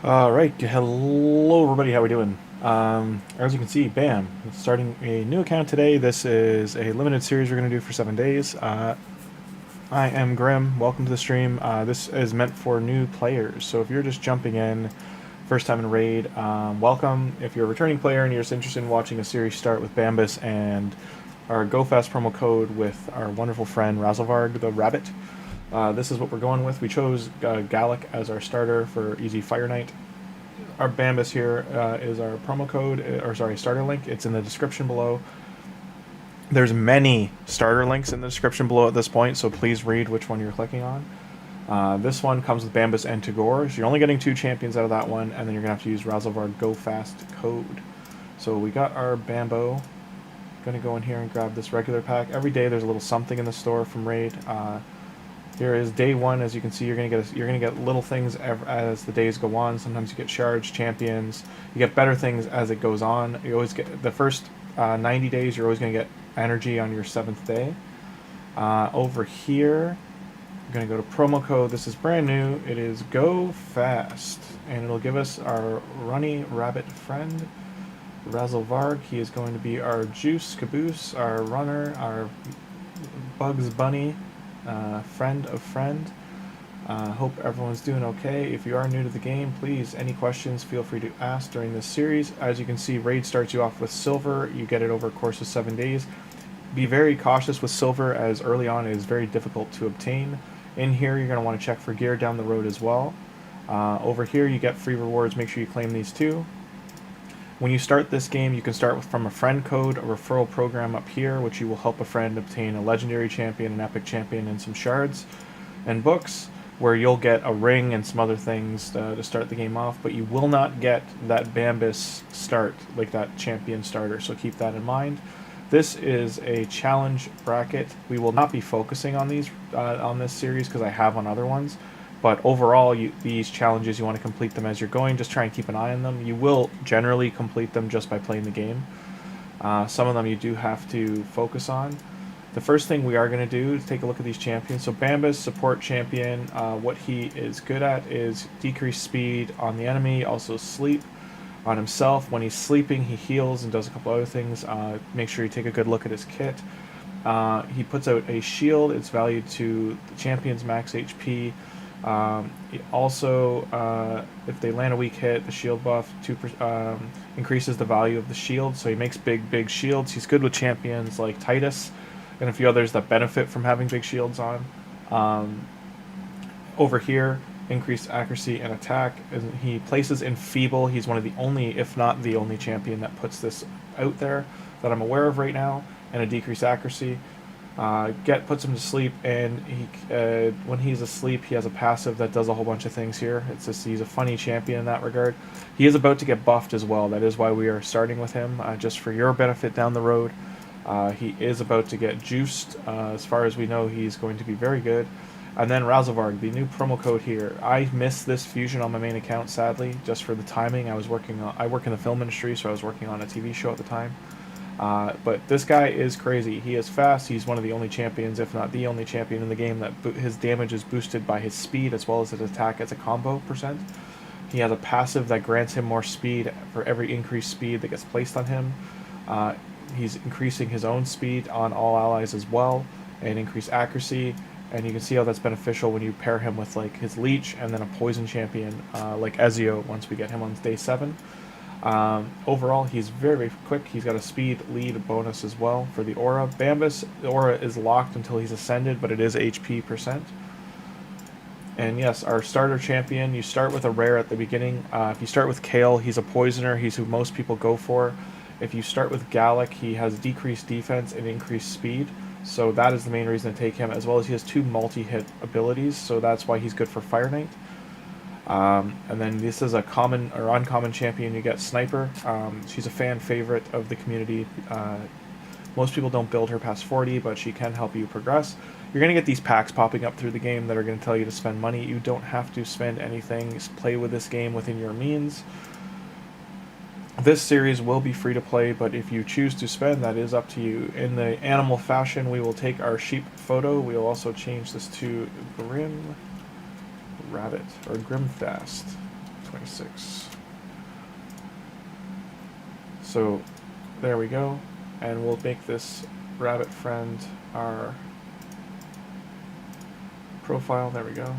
Alright, hello everybody, how we doing? As you can see, bam, starting a new account today. This is a limited series we're going to do for 7 days. I am Grim, welcome to the stream. This is meant for new players, so if you're just jumping in, first time in Raid, welcome. If you're a returning player and you're just interested in watching a series start with Bambus and our GoFast promo code with our wonderful friend RAZELVARG the Rabbit, this is what we're going with. We chose Gallic as our starter for easy Fire Knight. Our Bambus here is our promo code, or sorry, starter link. It's in the description below. There's many starter links in the description below at this point, so please read which one you're clicking on. This one comes with Bambus and Tagoar, so you're only getting 2 champions out of that one, and then you're going to have to use RAZELVARG GoFast code. So we got our Bambo. Going to go in here and grab this regular pack. Every day there's a little something in the store from Raid. Here is day 1. As you can see, you're gonna get little things as the days go on. Sometimes you get shards, champions. You get better things as it goes on. You always get the first 90 days. You're always gonna get energy on your 7th day. Over here, I'm gonna go to promo code. This is brand new. It is GoFast, and it'll give us our runny rabbit friend, RAZELVARG. He is going to be our juice caboose, our runner, our Bugs Bunny. Friend of friend. Hope everyone's doing okay. If you are new to the game, please, any questions, feel free to ask during this series. As you can see, Raid starts you off with silver. You get it over a course of 7 days. Be very cautious with silver, as early on it is very difficult to obtain. In here, you're going to want to check for gear down the road as well. Over here, you get free rewards. Make sure you claim these too. When you start this game, you can start from a friend code, a referral program up here, which you will help a friend obtain a legendary champion, an epic champion, and some shards and books, where you'll get a ring and some other things to start the game off, but you will not get that Bambus start, like that champion starter, so keep that in mind. This is a challenge bracket. We will not be focusing on these on this series because I have on other ones. But overall, these challenges, you want to complete them as you're going. Just try and keep an eye on them. You will generally complete them just by playing the game. Some of them you do have to focus on. The first thing we are going to do is take a look at these champions. So Bambus, support champion, what he is good at is decrease speed on the enemy, also sleep on himself. When he's sleeping, he heals and does a couple other things. Make sure you take a good look at his kit. He puts out a shield. It's valued to the champion's max HP. Also, if they land a weak hit, the shield buff increases the value of the shield, so he makes big shields. He's good with champions like Titus and a few others that benefit from having big shields on. Over here, increased accuracy and attack. He places Enfeeble. He's one of the only, if not the only, champion that puts this out there that I'm aware of right now, and a decreased accuracy. Puts him to sleep, and when he's asleep, he has a passive that does a whole bunch of things here. It's just he's a funny champion in that regard. He is about to get buffed as well. That is why we are starting with him, just for your benefit down the road. He is about to get juiced. As far as we know, he's going to be very good. And then RAZELVARG, the new promo code here. I missed this fusion on my main account, sadly, just for the timing. I work in the film industry, so I was working on a TV show at the time. But this guy is crazy. He is fast. He's one of the only champions, if not the only champion in the game, that his damage is boosted by his speed as well as his attack as a combo percent. He has a passive that grants him more speed for every increased speed that gets placed on him. He's increasing his own speed on all allies as well, and increased accuracy. And you can see how that's beneficial when you pair him with like his leech and then a poison champion like Ezio once we get him on day 7. Overall, he's very quick. He's got a speed lead bonus as well for the aura. Bambus, the aura is locked until he's ascended, but it is HP percent. And yes, our starter champion, you start with a rare at the beginning. If you start with Kale, he's a poisoner. He's who most people go for. If you start with Gallic, he has decreased defense and increased speed. So that is the main reason to take him, as well as he has 2 multi-hit abilities, so that's why he's good for Fire Knight. And then this is a common or uncommon champion. You get Sniper. She's a fan favorite of the community. Most people don't build her past 40, but she can help you progress. You're going to get these packs popping up through the game that are going to tell you to spend money. You don't have to spend anything. Just play with this game within your means. This series will be free to play, but if you choose to spend, that is up to you. In the animal fashion, we will take our sheep photo. We will also change this to GrimmRABBIT or GrimmFast. 26. So there we go, and we'll make this rabbit friend our profile. There we go.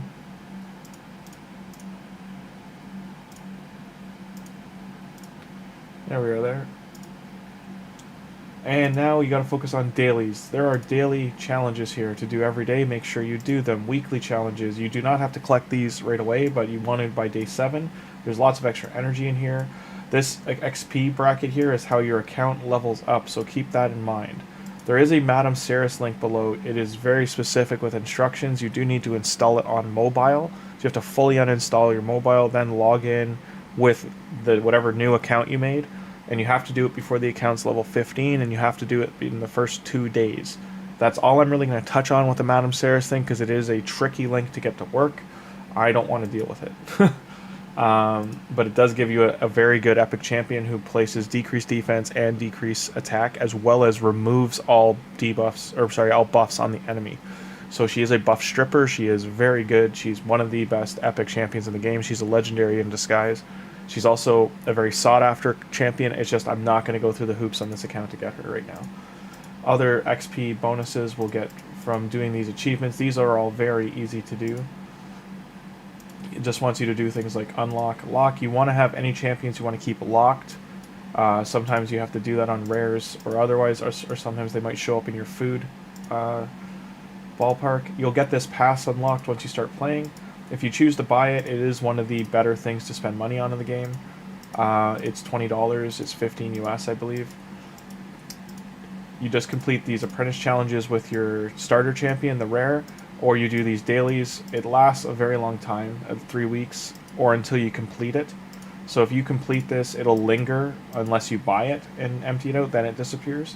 There we are there. And now you got to focus on dailies. There are daily challenges here to do every day. Make sure you do them. Weekly challenges. You do not have to collect these right away, but you want it by day 7. There's lots of extra energy in here. This XP bracket here is how your account levels up, so keep that in mind. There is a Madam SERRIS link below. It is very specific with instructions. You do need to install it on mobile. So you have to fully uninstall your mobile, then log in with the whatever new account you made. And you have to do it before the account's level 15, and you have to do it in the first 2 days. That's all I'm really going to touch on with the Madam SERRIS thing, because it is a tricky link to get to work. I don't want to deal with it. But it does give you a very good epic champion who places decreased defense and decreased attack, as well as removes all debuffs, or sorry, all buffs on the enemy. So she is a buff stripper. She is very good. She's one of the best epic champions in the game. She's a legendary in disguise. She's also a very sought-after champion. It's just I'm not going to go through the hoops on this account to get her right now. Other XP bonuses we'll get from doing these achievements. These are all very easy to do. It just wants you to do things like unlock, lock. You want to have any champions you want to keep locked. Sometimes you have to do that on rares or otherwise, or sometimes they might show up in your food ballpark. You'll get this pass unlocked once you start playing. If you choose to buy it, it is one of the better things to spend money on in the game. It's $20. It's 15 US, I believe. You just complete these apprentice challenges with your starter champion, the rare, or you do these dailies. It lasts a very long time, 3 weeks, or until you complete it. So if you complete this, it'll linger unless you buy it and empty it out, then it disappears.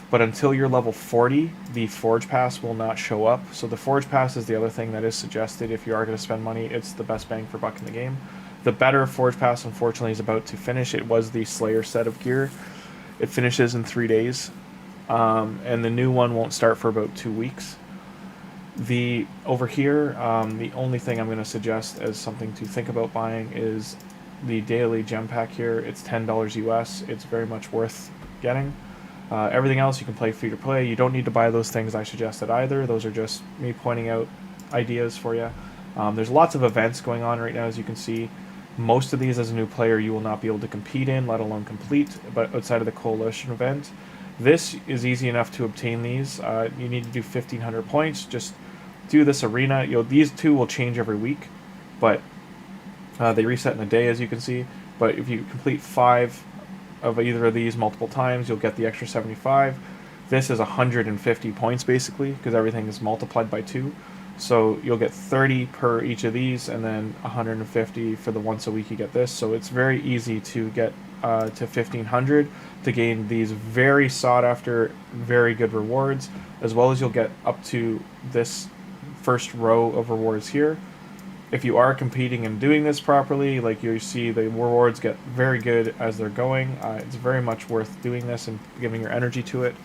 But until you're level 40, the Forge Pass will not show up. So the Forge Pass is the other thing that is suggested if you are going to spend money. It's the best bang for buck in the game. The better Forge Pass, unfortunately, is about to finish. It was the Slayer set of gear. It finishes in 3 days. And the new one won't start for about 2 weeks. Over here, the only thing I'm going to suggest as something to think about buying is the daily gem pack here. It's $10 US. It's very much worth getting. Everything else you can play free to play. You don't need to buy those things I suggested either. Those are just me pointing out ideas for you. There's lots of events going on right now, as you can see. Most of these, as a new player, you will not be able to compete in, let alone complete, but outside of the Coalition event. This is easy enough to obtain these. You need to do 1,500 points. Just do this arena. These two will change every week, but they reset in a day, as you can see. But if you complete 5 of either of these multiple times, you'll get the extra 75. This is 150 points basically, because everything is multiplied by 2. So you'll get 30 per each of these, and then 150 for the once a week you get this. So it's very easy to get to 1,500 to gain these very sought after, very good rewards, as well as you'll get up to this first row of rewards here. If you are competing and doing this properly, like you see, the rewards get very good as they're going. It's very much worth doing this and giving your energy to it.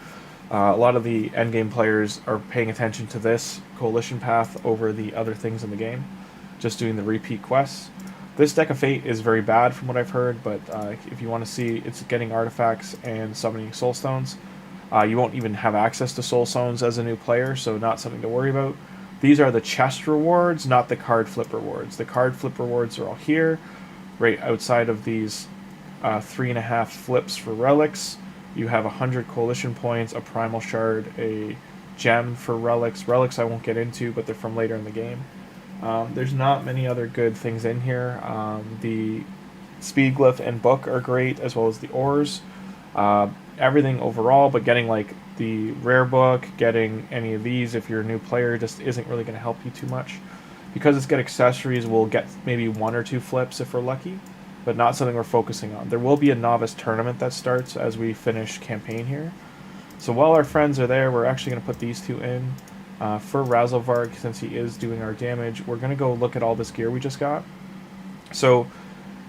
A lot of the endgame players are paying attention to this coalition path over the other things in the game, just doing the repeat quests. This Deck of Fate is very bad from what I've heard, but if you want to see, it's getting artifacts and summoning soul stones. You won't even have access to soul stones as a new player, so not something to worry about. These are the chest rewards, not the card flip rewards. The card flip rewards are all here, right outside of these 3.5 flips for relics. You have 100 coalition points, a primal shard, a gem for relics. Relics I won't get into, but they're from later in the game. There's not many other good things in here. The speed glyph and book are great, as well as the ores. Everything overall, but getting like the rare book, getting any of these if you're a new player just isn't really going to help you too much. Because it's good accessories, we'll get maybe 1 or 2 flips if we're lucky, but not something we're focusing on. There will be a novice tournament that starts as we finish campaign here. So while our friends are there, we're actually going to put these 2 in. For RAZELVARG, since he is doing our damage, we're going to go look at all this gear we just got. So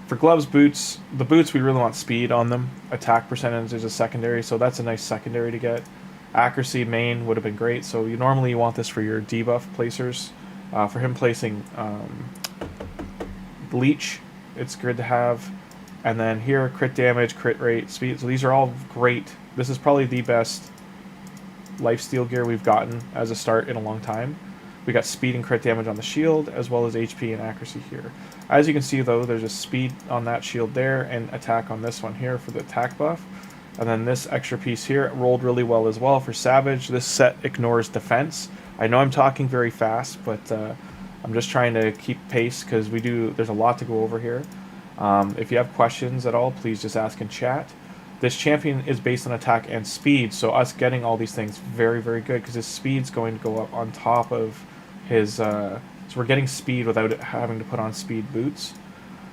for gloves, boots, the boots we really want speed on them. Attack percentage is a secondary, so that's a nice secondary to get. Accuracy main would have been great, so normally you want this for your debuff placers. For him placing Bleach it's good to have. And then here, crit damage, crit rate, speed. So these are all great. This is probably the best lifesteal gear we've gotten as a start in a long time. We got speed and crit damage on the shield, as well as HP and accuracy here. As you can see, though, there's a speed on that shield there, and attack on this one here for the attack buff. And then this extra piece here rolled really well as well for Savage. This set ignores defense. I know I'm talking very fast, but I'm just trying to keep pace because there's a lot to go over here. If you have questions at all, please just ask in chat. This champion is based on attack and speed, so us getting all these things very, very good because his speed's going to go up on top of his... so we're getting speed without having to put on speed boots.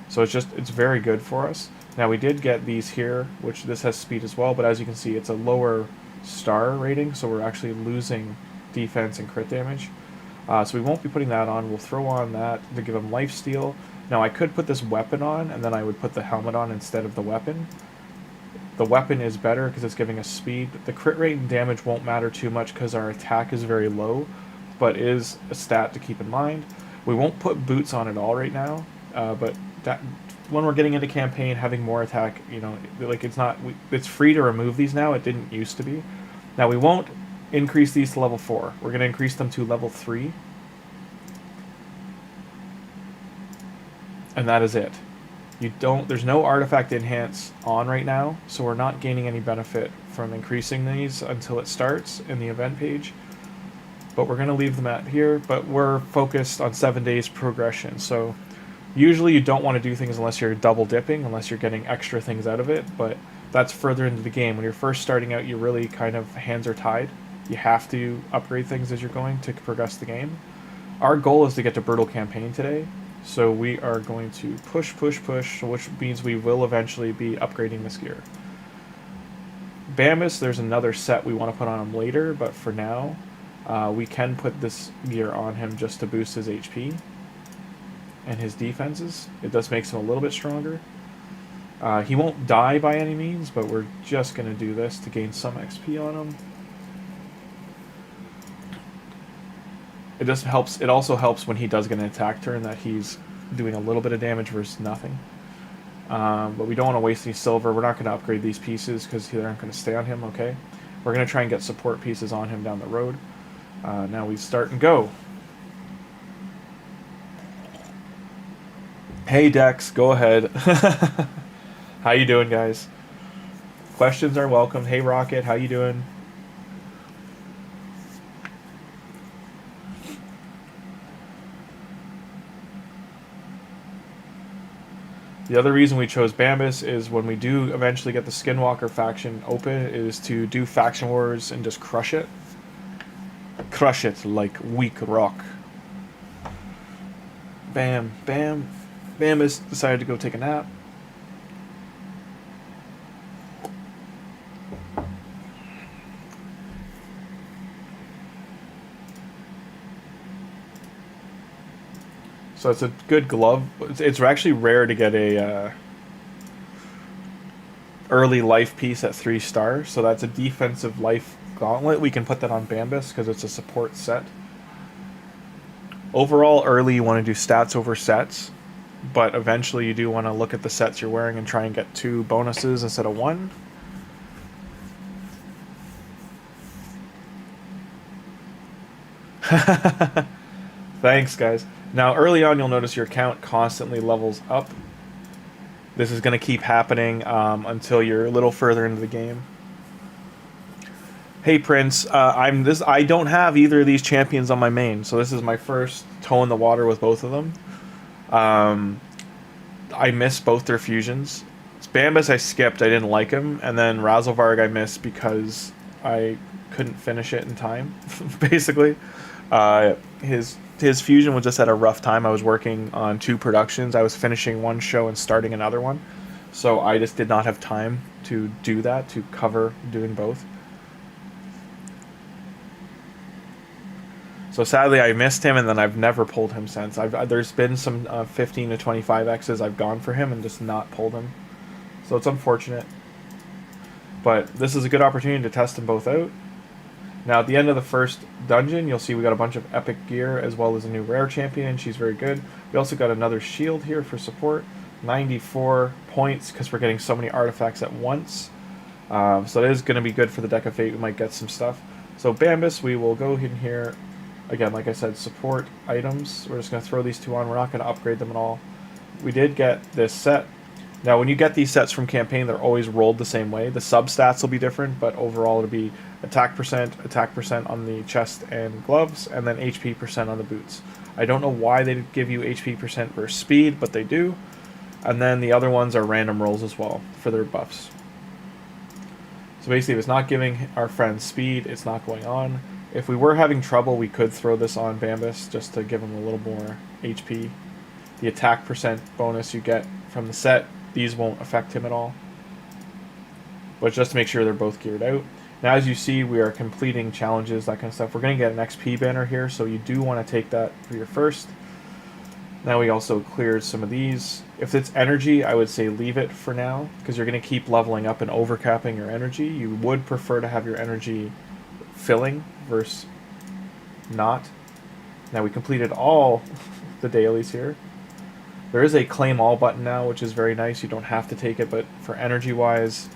So it's very good for us. Now we did get these here, which this has speed as well, but as you can see, it's a lower star rating, so we're actually losing defense and crit damage. So we won't be putting that on. We'll throw on that to give him lifesteal. Now I could put this weapon on, and then I would put the helmet on instead of the weapon. The weapon is better because it's giving us speed. The crit rate and damage won't matter too much because our attack is very low, but is a stat to keep in mind. We won't put boots on at all right now, but that when we're getting into campaign, having more attack, you know, like it's free to remove these now. It didn't used to be. Now we won't increase these to level 4. We're going to increase them to level 3. And that is it. There's no artifact enhance on right now, so we're not gaining any benefit from increasing these until it starts in the event page. But we're going to leave them at here, but we're focused on 7 days progression. So usually you don't want to do things unless you're double dipping, unless you're getting extra things out of it, but that's further into the game. When you're first starting out, you really kind of hands are tied. You have to upgrade things as you're going to progress the game. Our goal is to get to Brutal Campaign today. So we are going to push, which means we will eventually be upgrading this gear. Bambus, there's another set we want to put on him later, but for now, we can put this gear on him just to boost his HP and his defenses. It does make him a little bit stronger. He won't die by any means, but we're just going to do this to gain some XP on him. It also helps when he does get an attack turn that he's doing a little bit of damage versus nothing. But we don't want to waste any silver. We're not going to upgrade these pieces because they aren't going to stay on him, okay? We're going to try and get support pieces on him down the road. Now we start and go. Hey Dex, go ahead. How you doing, guys? Questions are welcome. Hey Rocket, how you doing? The other reason we chose Bambus is when we do eventually get the Skinwalker faction open is to do faction wars and just crush it. Crush it like weak rock. Bam, bam. Bambus decided to go take a nap. So it's a good glove. It's actually rare to get a early life piece at 3 stars. So that's a defensive life gauntlet. We can put that on Bambus because it's a support set. Overall, early you want to do stats over sets, but eventually you do want to look at the sets you're wearing and try and get 2 bonuses instead of 1. Thanks, guys. Now, early on, you'll notice your account constantly levels up. This is going to keep happening until you're a little further into the game. Hey, Prince. I don't have either of these champions on my main, so this is my first toe in the water with both of them. I missed both their fusions. Bambus I skipped. I didn't like him. And then RAZELVARG I missed because I couldn't finish it in time, basically. His fusion was just at a rough time. I was working on 2 productions. I was finishing one show and starting another one. So I just did not have time to do that, to cover doing both. So sadly I missed him, and then I've never pulled him since. There's been some 15 to 25 X's I've gone for him and just not pulled him. So it's unfortunate. But this is a good opportunity to test them both out. Now, at the end of the first dungeon, you'll see we got a bunch of epic gear as well as a new rare champion. She's very good. We also got another shield here for support. 94 points because we're getting so many artifacts at once. So it is going to be good for the Deck of Fate. We might get some stuff. So Bambus, we will go in here. Again, like I said, support items. We're just going to throw these two on. We're not going to upgrade them at all. We did get this set. Now, when you get these sets from campaign, they're always rolled the same way. The substats will be different, but overall it'll be attack percent on the chest and gloves, and then HP percent on the boots. I don't know why they give you HP percent versus speed, but they do. And then the other ones are random rolls as well for their buffs. So basically, if it's not giving our friends speed, it's not going on. If we were having trouble, we could throw this on Bambus just to give him a little more HP. The attack percent bonus you get from the set, these won't affect him at all. But just to make sure they're both geared out. Now, as you see, we are completing challenges, that kind of stuff. We're going to get an XP banner here, so you do want to take that for your first. Now we also cleared some of these. If it's energy, I would say leave it for now, because you're going to keep leveling up and overcapping your energy. You would prefer to have your energy filling versus not. Now we completed all the dailies here. There is a claim all button now, which is very nice. You don't have to take it, but for energy wise,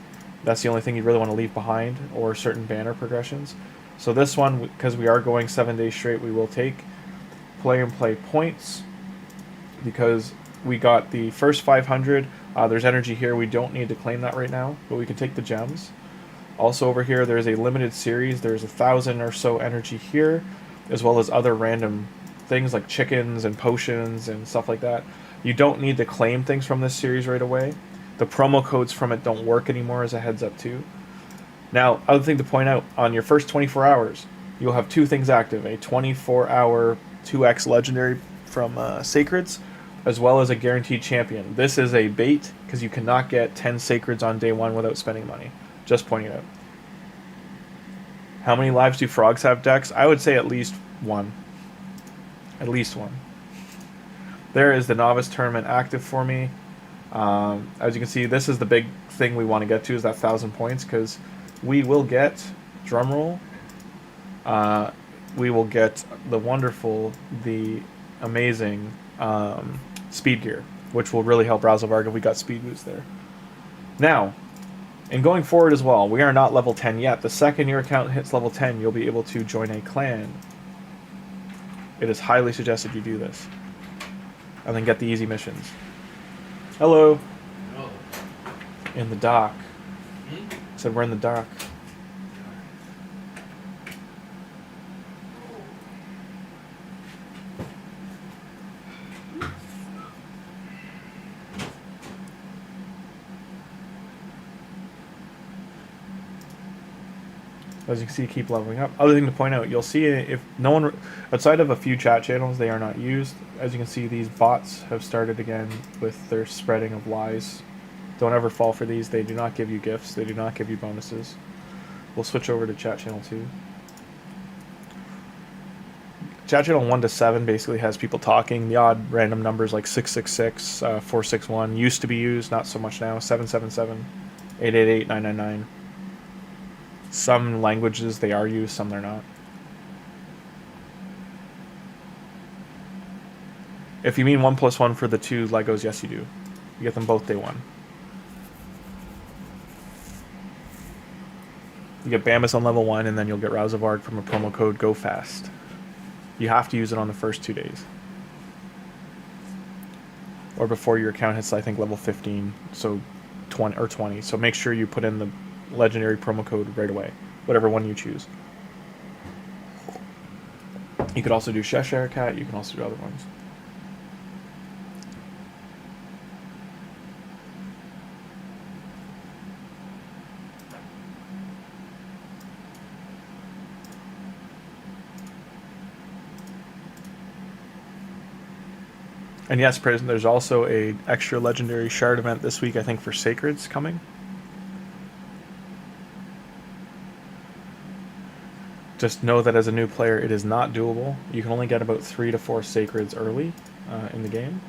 that's the only thing you really want to leave behind, or certain banner progressions. So this one, because we are going 7 days straight, we will take play and play points, because we got the first 500. There's energy here. We don't need to claim that right now, but we can take the gems. Also over here, there's a limited series. There's 1,000 or so energy here, as well as other random things like chickens and potions and stuff like that. You don't need to claim things from this series right away. The promo codes from it don't work anymore, as a heads up too. Now, other thing to point out, on your first 24 hours, you'll have two things active. A 24-hour 2x legendary from Sacreds, as well as a guaranteed champion. This is a bait, because you cannot get 10 Sacreds on day one without spending money. Just pointing it out. How many lives do frogs have, Dex? I would say at least one. At least one. There is the novice tournament active for me. As you can see, this is the big thing we want to get to, is that 1,000 points, because we will get, drumroll, we will get the wonderful, the amazing speed gear, which will really help RAZELVARG if we got speed boost there. Now, and going forward as well, we are not level 10 yet. The second your account hits level 10, you'll be able to join a clan. It is highly suggested you do this. And then get the easy missions. Hello. Hello. In the dock. Said we're in the dock. As you can see, keep leveling up. Other thing to point out, you'll see if no one, outside of a few chat channels, they are not used. As you can see, these bots have started again with their spreading of lies. Don't ever fall for these. They do not give you gifts. They do not give you bonuses. We'll switch over to chat channel 2. Chat channel 1 to 7 basically has people talking. The odd random numbers like 666, 461 used to be used, not so much now. 777, 888, 999. Some languages they are used, some they're not. If you mean 1+1 for the 2 Legos, yes you do. You get them both day 1. You get Bambus on level 1, and then you'll get RAZELVARG from a promo code GOFAST. You have to use it on the first 2 days. Or before your account hits, I think, level 15, so 20. So make sure you put in the legendary promo code right away, whatever one you choose. You could also do Cheshire Cat, you can also do other ones. And yes, President, there's also a extra legendary shard event this week, I think, for Sacreds coming. Just know that as a new player, it is not doable. You can only get about 3 to 4 Sacreds early in the game.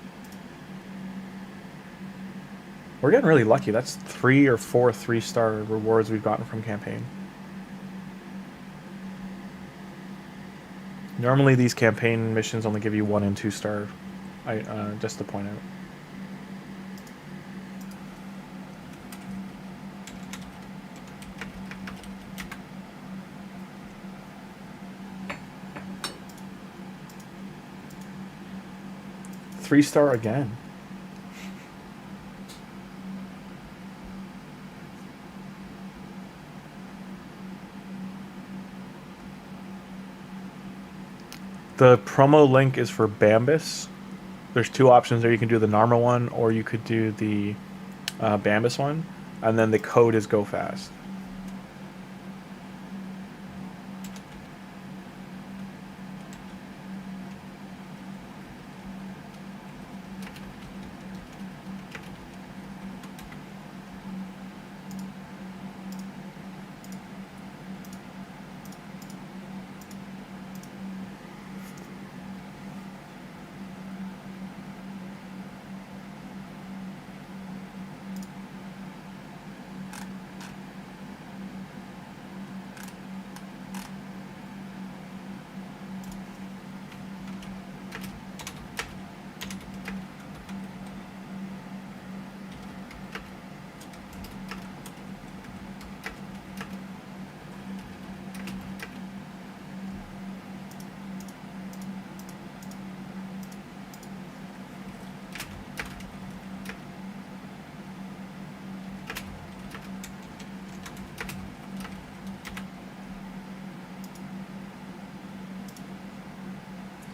We're getting really lucky. That's 3 or 4 3-star rewards we've gotten from campaign. Normally these campaign missions only give you 1 and 2 star, just to point out. 3-star again. The promo link is for Bambus. There's two options there. You can do the Narma one, or you could do the Bambus one, and then the code is GOFAST.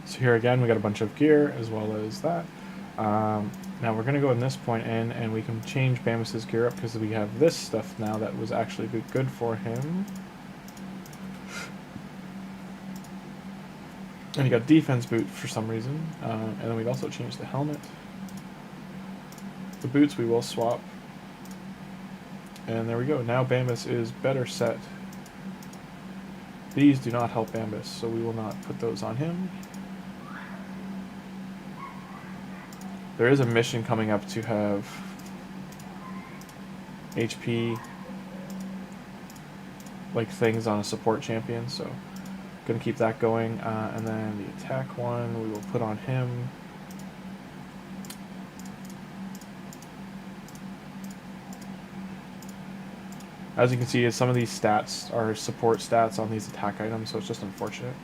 So here again, we got a bunch of gear as well as that. Now we're going to go in this point in, and we can change Bambus's gear up because we have this stuff now that was actually good for him. And he got defense boot for some reason. And then we've also changed the helmet. The boots we will swap. And there we go. Now Bambus is better set. These do not help Bambus, so we will not put those on him. There is a mission coming up to have HP like things on a support champion, so gonna keep that going. And then the attack one we will put on him. As you can see, some of these stats are support stats on these attack items, so it's just unfortunate.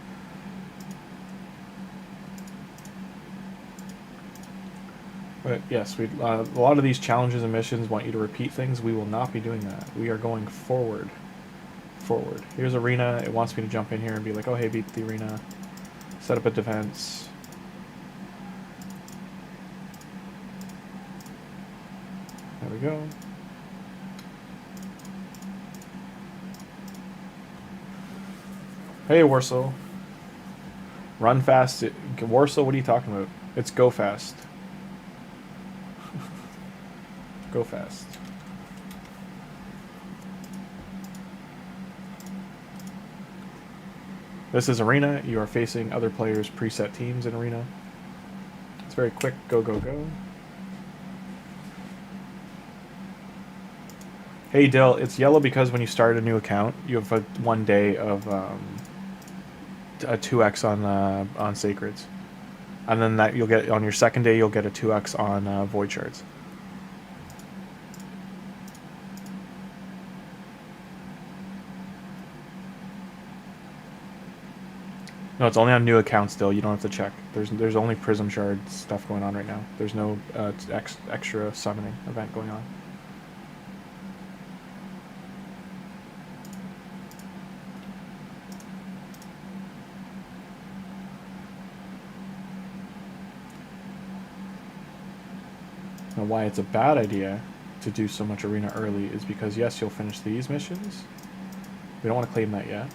But yes, a lot of these challenges and missions want you to repeat things. We will not be doing that. We are going forward. Forward. Here's arena. It wants me to jump in here and be like, oh hey, beat the arena. Set up a defense. There we go. Hey Warsaw. Run fast. Warsaw, what are you talking about? It's go fast. Go fast. This is arena. You are facing other players' preset teams in arena. It's very quick. Go, go, go. Hey Dill, it's yellow because when you start a new account, you have 1 day of a 2x on Sacreds, and then that you'll get on your second day. You'll get a 2x on Void Shards. No, it's only on new accounts still. You don't have to check. There's only Prism Shard stuff going on right now. There's no extra summoning event going on. Now, why it's a bad idea to do so much arena early is because, yes, you'll finish these missions. We don't want to claim that yet.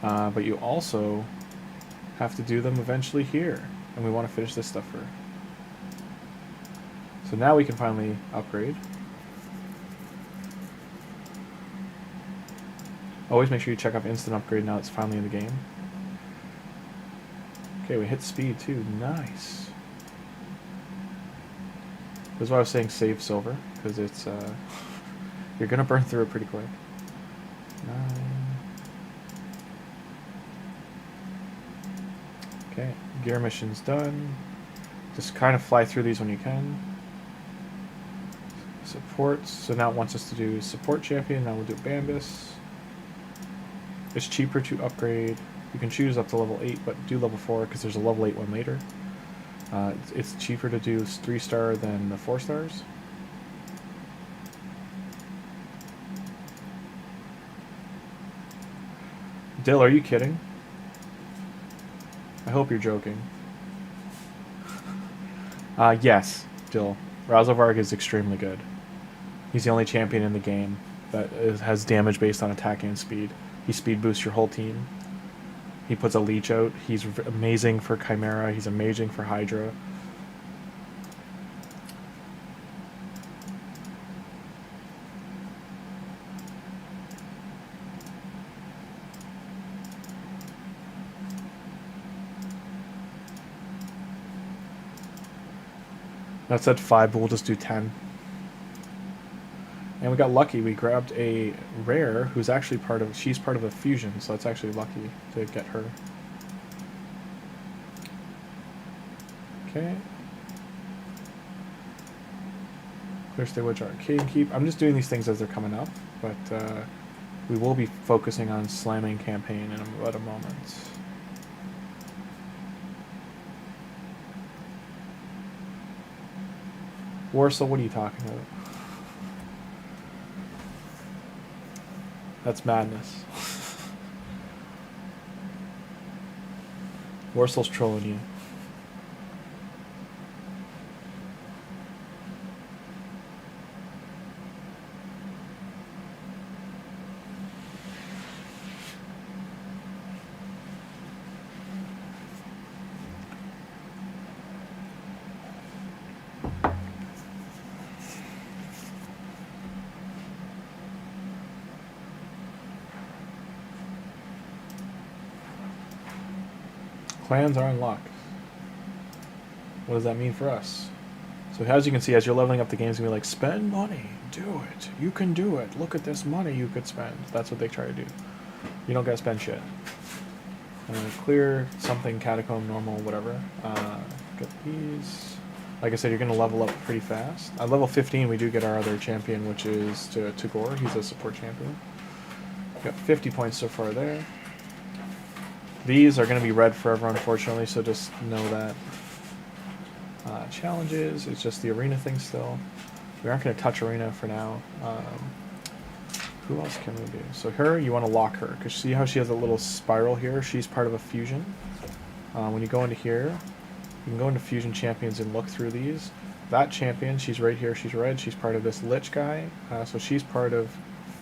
But you also have to do them eventually here, and we want to finish this stuff first. So now we can finally upgrade. Always make sure you check off instant upgrade now it's finally in the game. Okay, we hit speed too. Nice. This is why I was saying save silver, because it's you're gonna burn through it pretty quick. 9. Okay, gear mission's done. Just kind of fly through these when you can. Supports. So now it wants us to do support champion. Now we'll do Bambus. It's cheaper to upgrade. You can choose up to level 8, but do level 4 because there's a level 8 one later. It's cheaper to do 3-star than the 4 stars. Dill, are you kidding? I hope you're joking. Yes, Dill. RAZELVARG is extremely good. He's the only champion in the game that has damage based on attacking and speed. He speed boosts your whole team. He puts a leech out. He's amazing for Chimera. He's amazing for Hydra. That said 5, but we'll just do 10. And we got lucky. We grabbed a rare who's actually she's part of a fusion, so it's actually lucky to get her. Okay. Clear Staywitch Arcade Keep. I'm just doing these things as they're coming up, but we will be focusing on slamming campaign in about a moment. Warsaw, what are you talking about? That's madness. Warsaw's trolling you. Clans are unlocked. What does that mean for us? So as you can see, as you're leveling up, the game's gonna be like, spend money, do it, you can do it, look at this money you could spend. That's what they try to do. You don't gotta spend shit. Clear something, catacomb, normal, whatever. Get these. Like I said, you're gonna level up pretty fast. At level 15, we do get our other champion, which is Tagoar. He's a support champion. Got 50 points so far there. These are going to be red forever, unfortunately, so just know that. Challenges, it's just the arena thing still. We aren't going to touch arena for now. Who else can we do? So her, you want to lock her, because see how she has a little spiral here? She's part of a fusion. When you go into here, you can go into Fusion Champions and look through these. That champion, she's right here, she's red, she's part of this Lich guy, so she's part of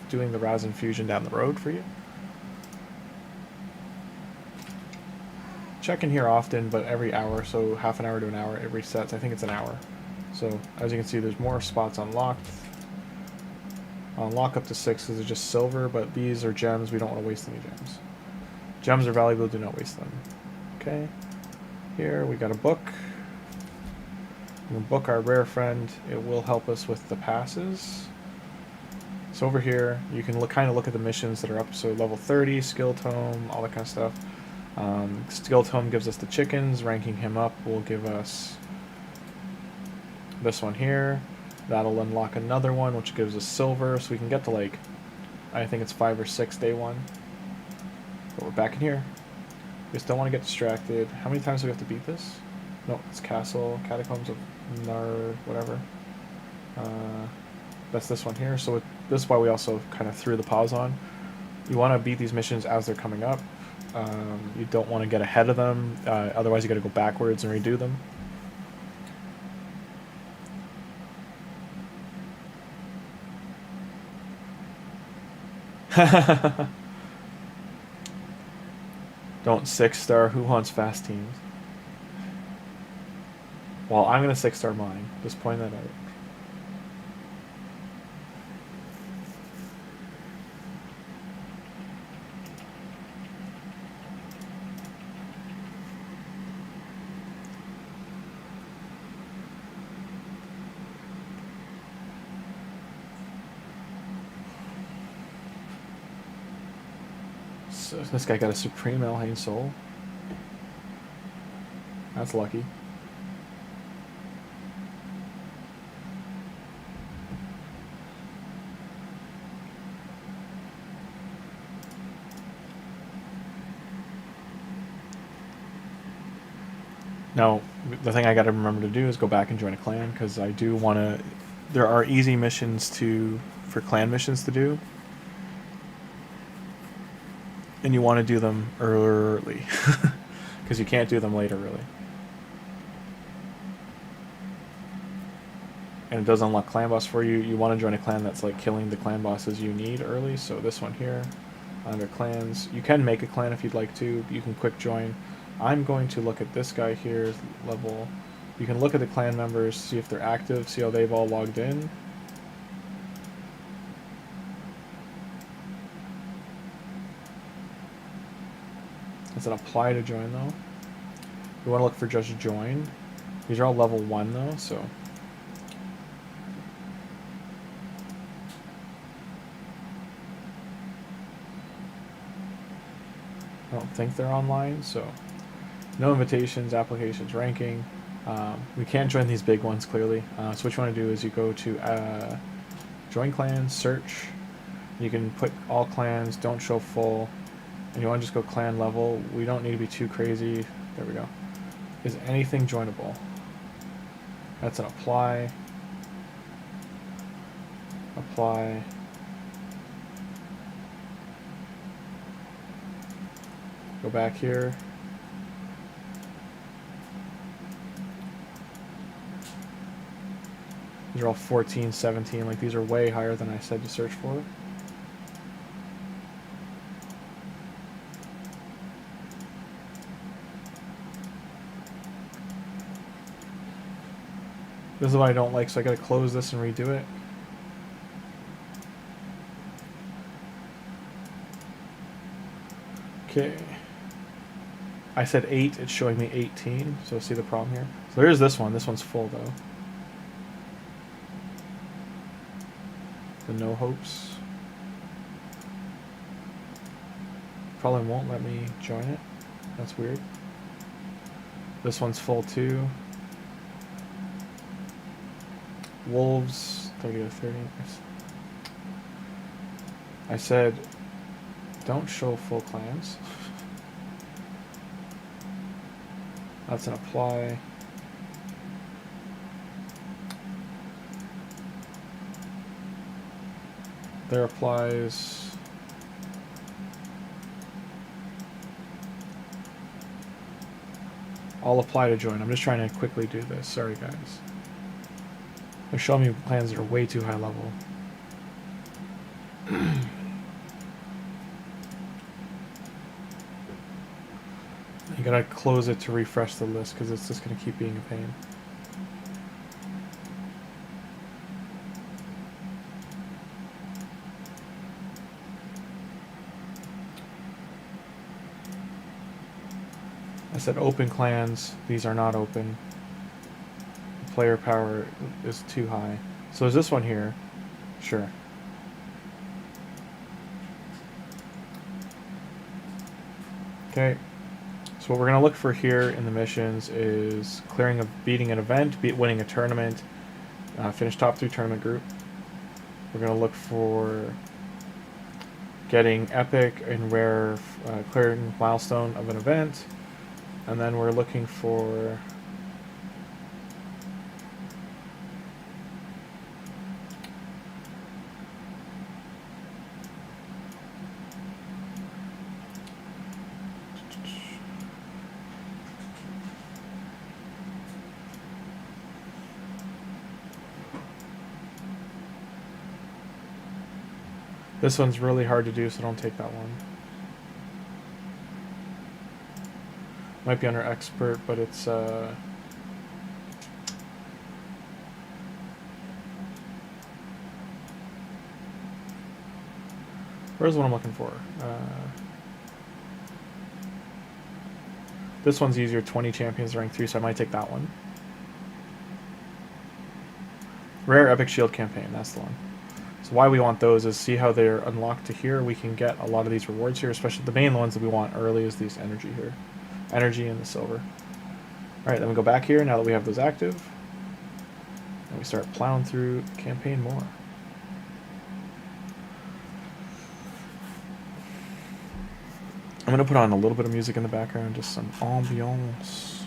doing the Raz and Fusion down the road for you. Check in here often, but every hour, so half an hour to an hour, it resets. I think it's an hour. So, as you can see, there's more spots unlocked. I'll unlock up to 6 because they're just silver, but these are gems. We don't want to waste any gems. Gems are valuable, do not waste them. Okay. Here, we got a book. We'll book our rare friend. It will help us with the passes. So over here, you can kind of look at the missions that are up. So level 30, skill tome, all that kind of stuff. Skill tome gives us the chickens. Ranking him up will give us this one here. That'll unlock another one, which gives us silver. So we can get to, like, I think it's 5 or 6 day one. But we're back in here. We just don't want to get distracted. How many times do we have to beat this? No, it's Castle, Catacombs of whatever. That's this one here. So this is why we also kind of threw the pause on. You want to beat these missions as they're coming up. You don't want to get ahead of them. Otherwise, you got to go backwards and redo them. Don't 6-star. Who wants fast teams? Well, I'm going to 6-star mine. Just point that out. So this guy got a Supreme Elhain Soul. That's lucky. Now, the thing I got to remember to do is go back and join a clan, because I do want to. There are easy missions for clan missions to do, and you want to do them early, because you can't do them later really. And it does unlock clan boss for you. You want to join a clan that's like killing the clan bosses you need early. So this one here, under clans, you can make a clan if you'd like to. You can quick join. I'm going to look at this guy here, level. You can look at the clan members, see if they're active, see how they've all logged in. It's an apply to join though. You want to look for just join. These are all level 1 though, so. I don't think they're online, so no invitations, applications, ranking. We can't join these big ones clearly. So what you want to do is you go to join clans, search. You can put all clans, don't show full, and you want to just go clan level. We don't need to be too crazy. There we go. Is anything joinable? That's an apply. Apply. Go back here. These are all 14, 17. Like, these are way higher than I said to search for. This is what I don't like, so I gotta close this and redo it. Okay. I said 8, it's showing me 18, so see the problem here? So there's this one. This one's full though. The no hopes. Probably won't let me join it. That's weird. This one's full too. Wolves, 30 to 30. I said, don't show full clans. That's an apply. There applies. I'll apply to join. I'm just trying to quickly do this. Sorry, guys. They're showing me plans that are way too high level. You gotta close it to refresh the list because it's just gonna keep being a pain. I said open clans. These are not open. The player power is too high. So is this one here? Sure. Okay. So what we're going to look for here in the missions is beating an event, winning a tournament, finish top 3 tournament group. We're going to look for getting epic and rare, clearing milestone of an event. And then we're looking for this one's really hard to do, so don't take that one. Might be under expert, but it's where's the one I'm looking for? This one's easier, 20 champions rank 3, so I might take that one. Rare epic shield campaign, that's the one. So why we want those is see how they're unlocked to here. We can get a lot of these rewards here, especially the main ones that we want early is these energy here. Energy and the silver. Alright, then we go back here now that we have those active. And we start plowing through the campaign more. I'm going to put on a little bit of music in the background, just some ambiance.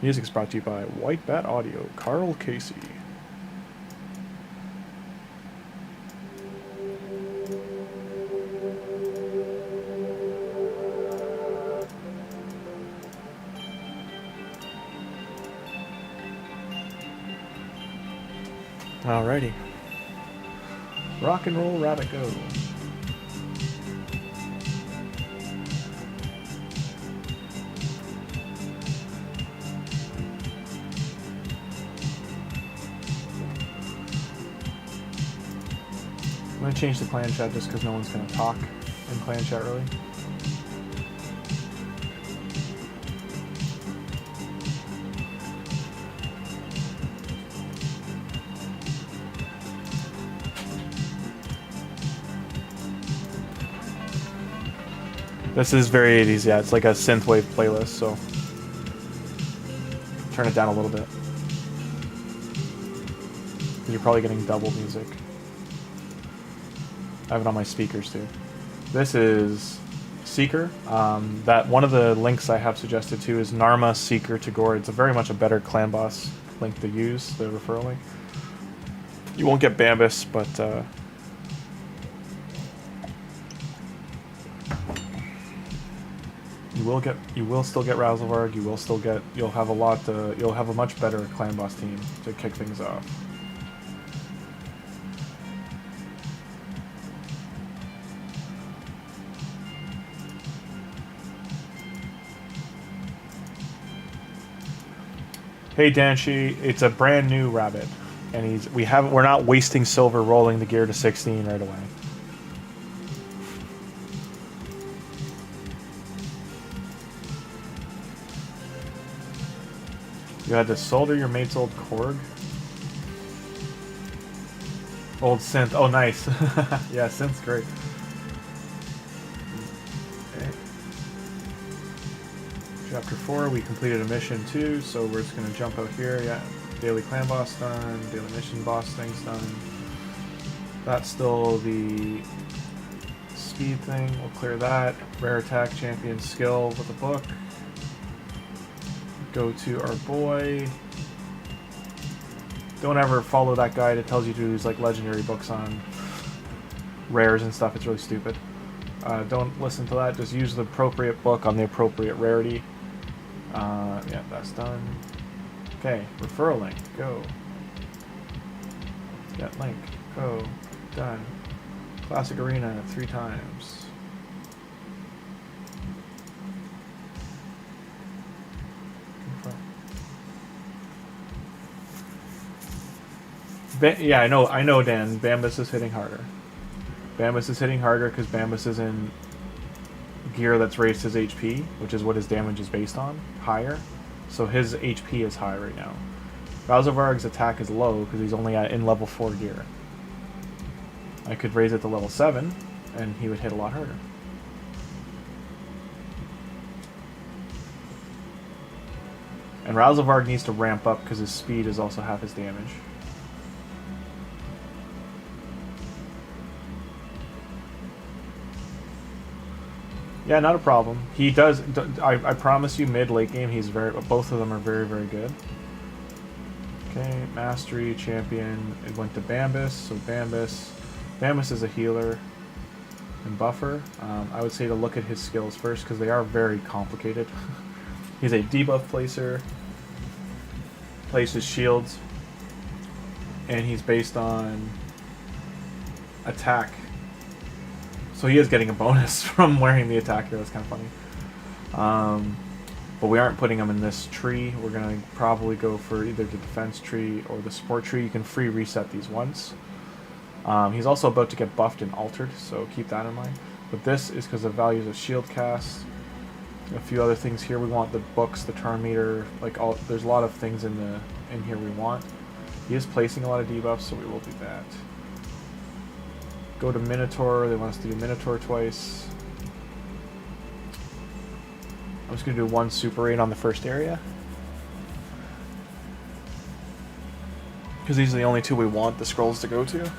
Music is brought to you by White Bat Audio, Carl Casey. Alrighty. Rock and roll, rabbit, go. I'm going to change the clan chat just because no one's going to talk in clan chat really. This is very 80s, yeah. It's like a synthwave playlist, so turn it down a little bit. You're probably getting double music. I have it on my speakers too. This is Seeker. That one of the links I have suggested too is Narma, Seeker, Tagoar. It's very much a better clan boss link to use, the referral link. You won't get Bambus, but you will still get RAZELVARG. You'll have a much better clan boss team to kick things off. Hey Danshi, it's a brand new rabbit, and we're not wasting silver rolling the gear to 16 right away. You had to solder your mate's old Korg? Old synth. Oh, nice. Yeah, synth's great. Okay. Chapter 4, we completed a mission 2, so we're just going to jump out here. Yeah, daily clan boss done, daily mission boss thing's done. That's still the speed thing. We'll clear that. Rare attack champion skill with a book. Go to our boy. Don't ever follow that guy that tells you to use like legendary books on rares and stuff. It's really stupid. Don't listen to that. Just use the appropriate book on the appropriate rarity. Yeah, that's done. Okay, referral link. Go. Get link. Go. Done. Classic Arena 3 times. Yeah, I know, Dan. Bambus is hitting harder. Bambus is hitting harder because Bambus is in gear that's raised his HP, which is what his damage is based on, higher. So his HP is high right now. RAZELVARG's attack is low because he's only in level 4 gear. I could raise it to level 7, and he would hit a lot harder. And RAZELVARG needs to ramp up because his speed is also half his damage. Yeah, not a problem. He does. I promise you, mid-late game, both of them are very, very good. Okay, mastery champion. It went to Bambus. So Bambus is a healer and buffer. I would say to look at his skills first because they are very complicated. He's a debuff placer. Places shields, and he's based on attack. So he is getting a bonus from wearing the attack here. That's kind of funny. But we aren't putting him in this tree. We're going to probably go for either the defense tree or the support tree. You can free reset these once. He's also about to get buffed and altered, so keep that in mind. But this is because of values of shield cast. A few other things here. We want the books, the turn meter, there's a lot of things in here we want. He is placing a lot of debuffs, so we will do that. Go to Minotaur. They want us to do Minotaur twice. I'm just going to do 1 Super 8 on the first area. Because these are the only 2 we want the scrolls to go to.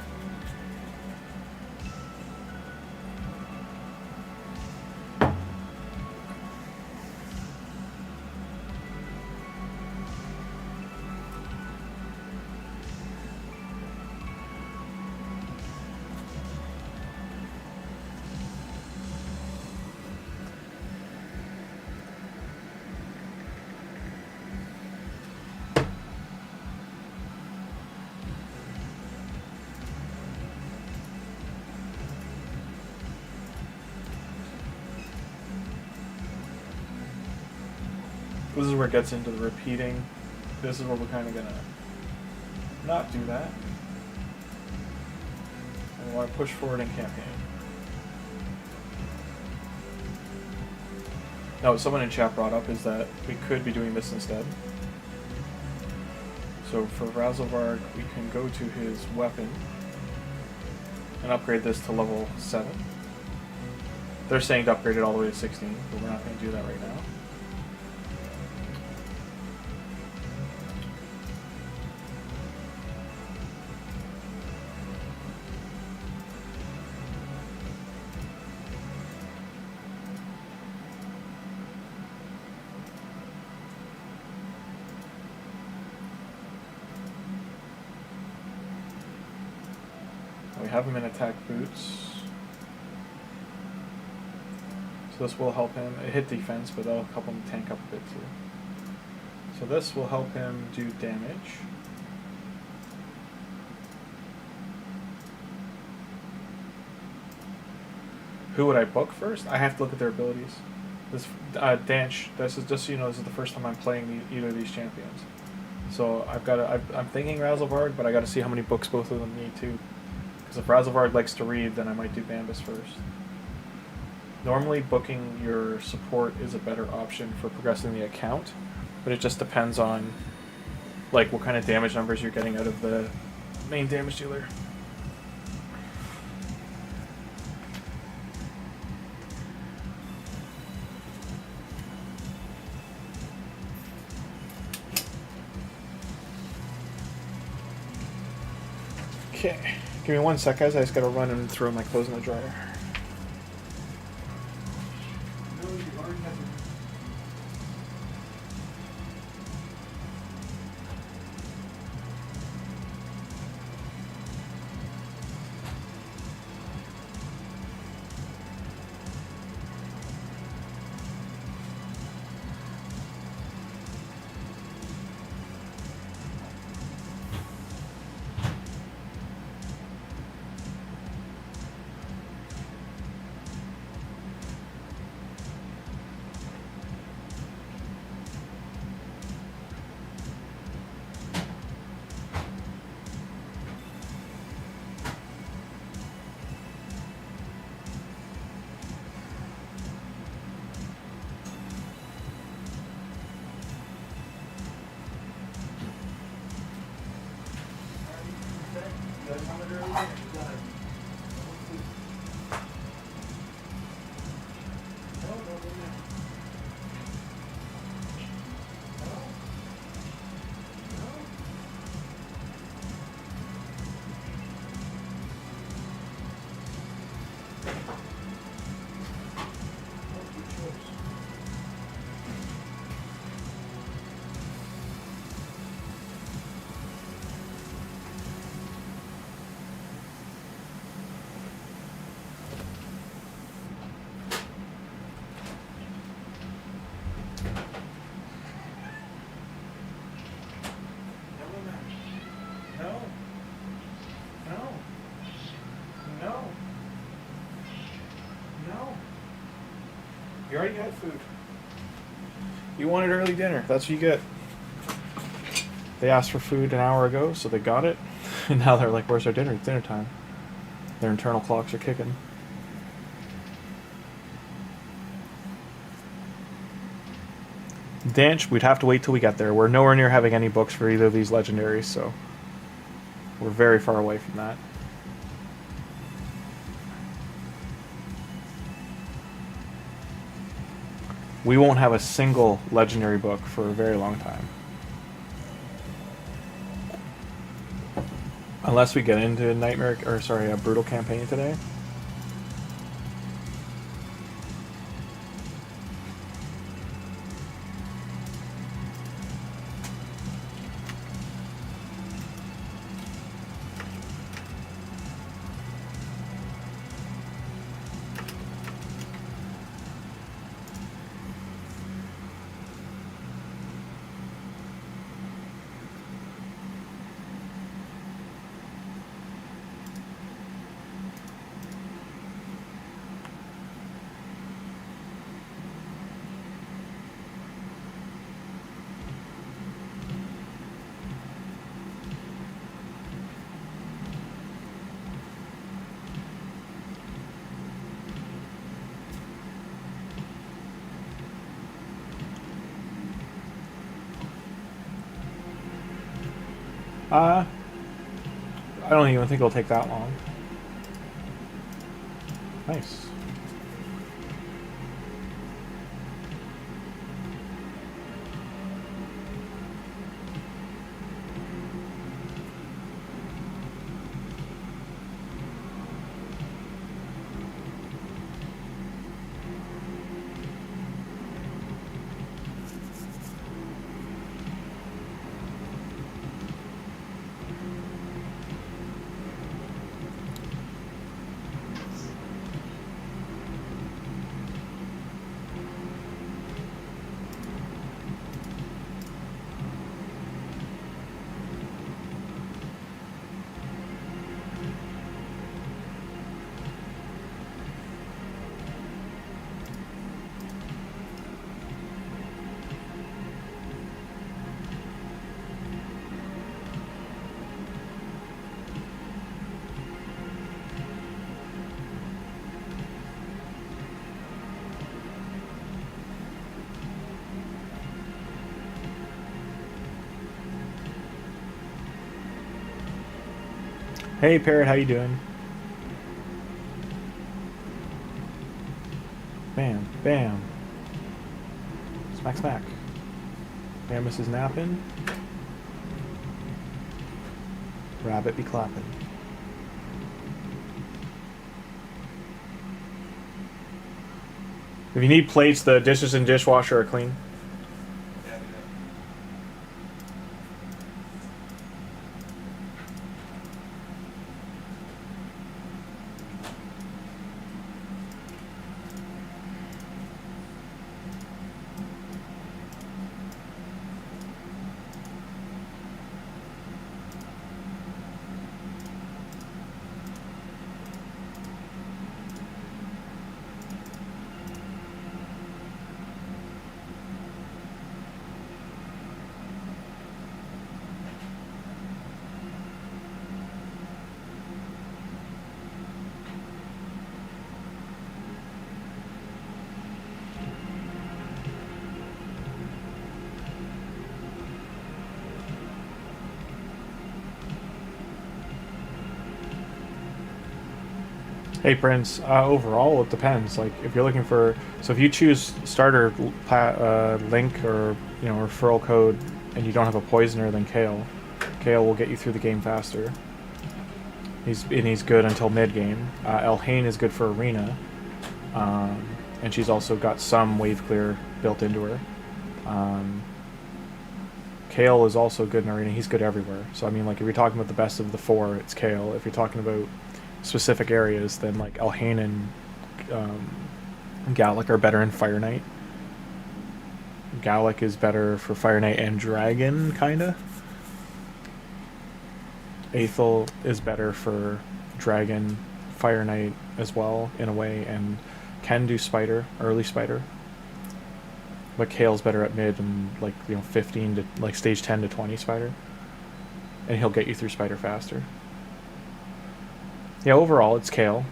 This is where it gets into the repeating. This is where we're kind of gonna not do that. And we want to push forward in campaign. Now, what someone in chat brought up is that we could be doing this instead. So for RAZELVARG, we can go to his weapon and upgrade this to level 7. They're saying to upgrade it all the way to 16, but we're not going to do that right now. We have him in attack boots. So this will help him. It hit defense, but that'll help him tank up a bit too. So this will help him do damage. Who would I book first? I have to look at their abilities. This Danch, this is just so you know, this is the first time I'm playing either of these champions. So I've got to, I'm thinking RAZELVARG, but I got to see how many books both of them need too. Because if RAZELVARG likes to read, then I might do BAMBUS first. Normally, booking your support is a better option for progressing the account, but it just depends on like what kind of damage numbers you're getting out of the main damage dealer. Okay, give me 1 sec, guys. I just gotta run and throw my clothes in the dryer. You already had food. You wanted early dinner. That's what you get. They asked for food an hour ago, so they got it. And now they're like, where's our dinner? It's dinner time. Their internal clocks are kicking. Danch, we'd have to wait till we get there. We're nowhere near having any books for either of these legendaries, so we're very far away from that. We won't have a single legendary book for a very long time. Unless we get into a brutal campaign today. I don't even think it'll take that long. Nice. Hey Parrot, how you doing? Bam, bam. Smack, smack. Bambus is napping. Rabbit be clapping. If you need plates, the dishes and dishwasher are clean. Hey Prince, overall it depends. Like if you're looking for, so if you choose starter link or referral code, and you don't have a poisoner, then Kale will get you through the game faster. He's good until mid game. Elhain is good for arena, and she's also got some wave clear built into her. Kale is also good in arena. He's good everywhere. So I mean, like if you're talking about the best of the four, it's Kale. If you're talking about specific areas, then like Elhain and Gallic are better in Fire Knight. Gallic is better for Fire Knight and Dragon, kinda. Aethel is better for Dragon, Fire Knight as well, in a way, and can do Spider, early Spider. But Kale's better at mid and 15 to like stage 10 to 20 Spider, and he'll get you through Spider faster. Yeah, overall, it's Kale.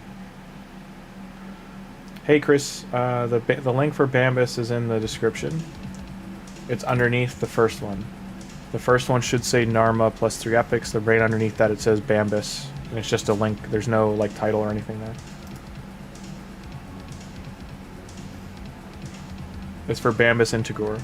Hey, Chris, the link for Bambus is in the description. It's underneath the first one. The first one should say Narma plus 3 epics. The right underneath that it says Bambus, and it's just a link. There's no title or anything there. It's for Bambus and Tagoar.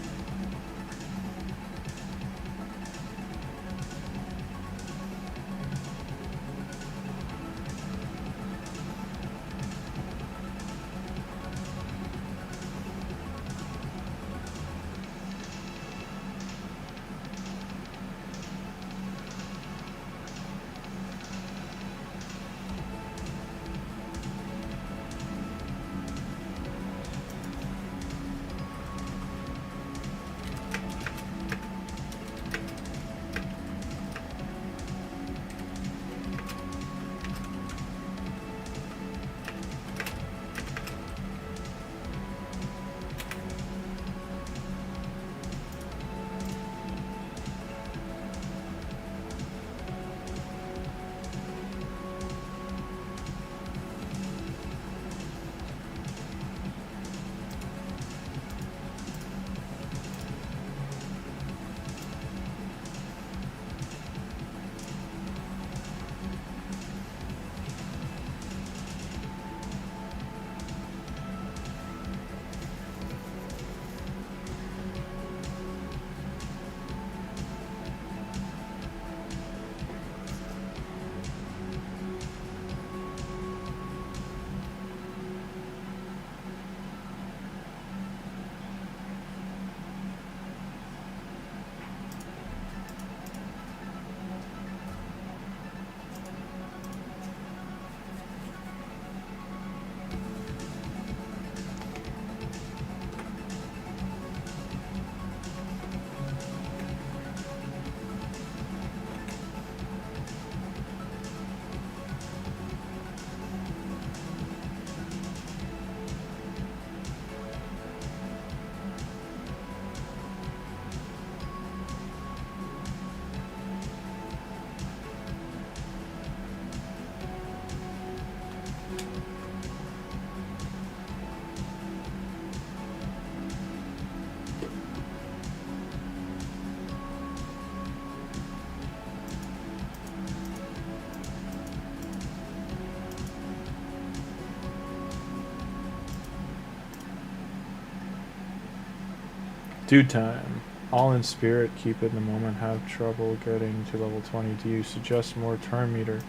Dude time. All in spirit, keep it in the moment, have trouble getting to level 20. Do you suggest more turn meter?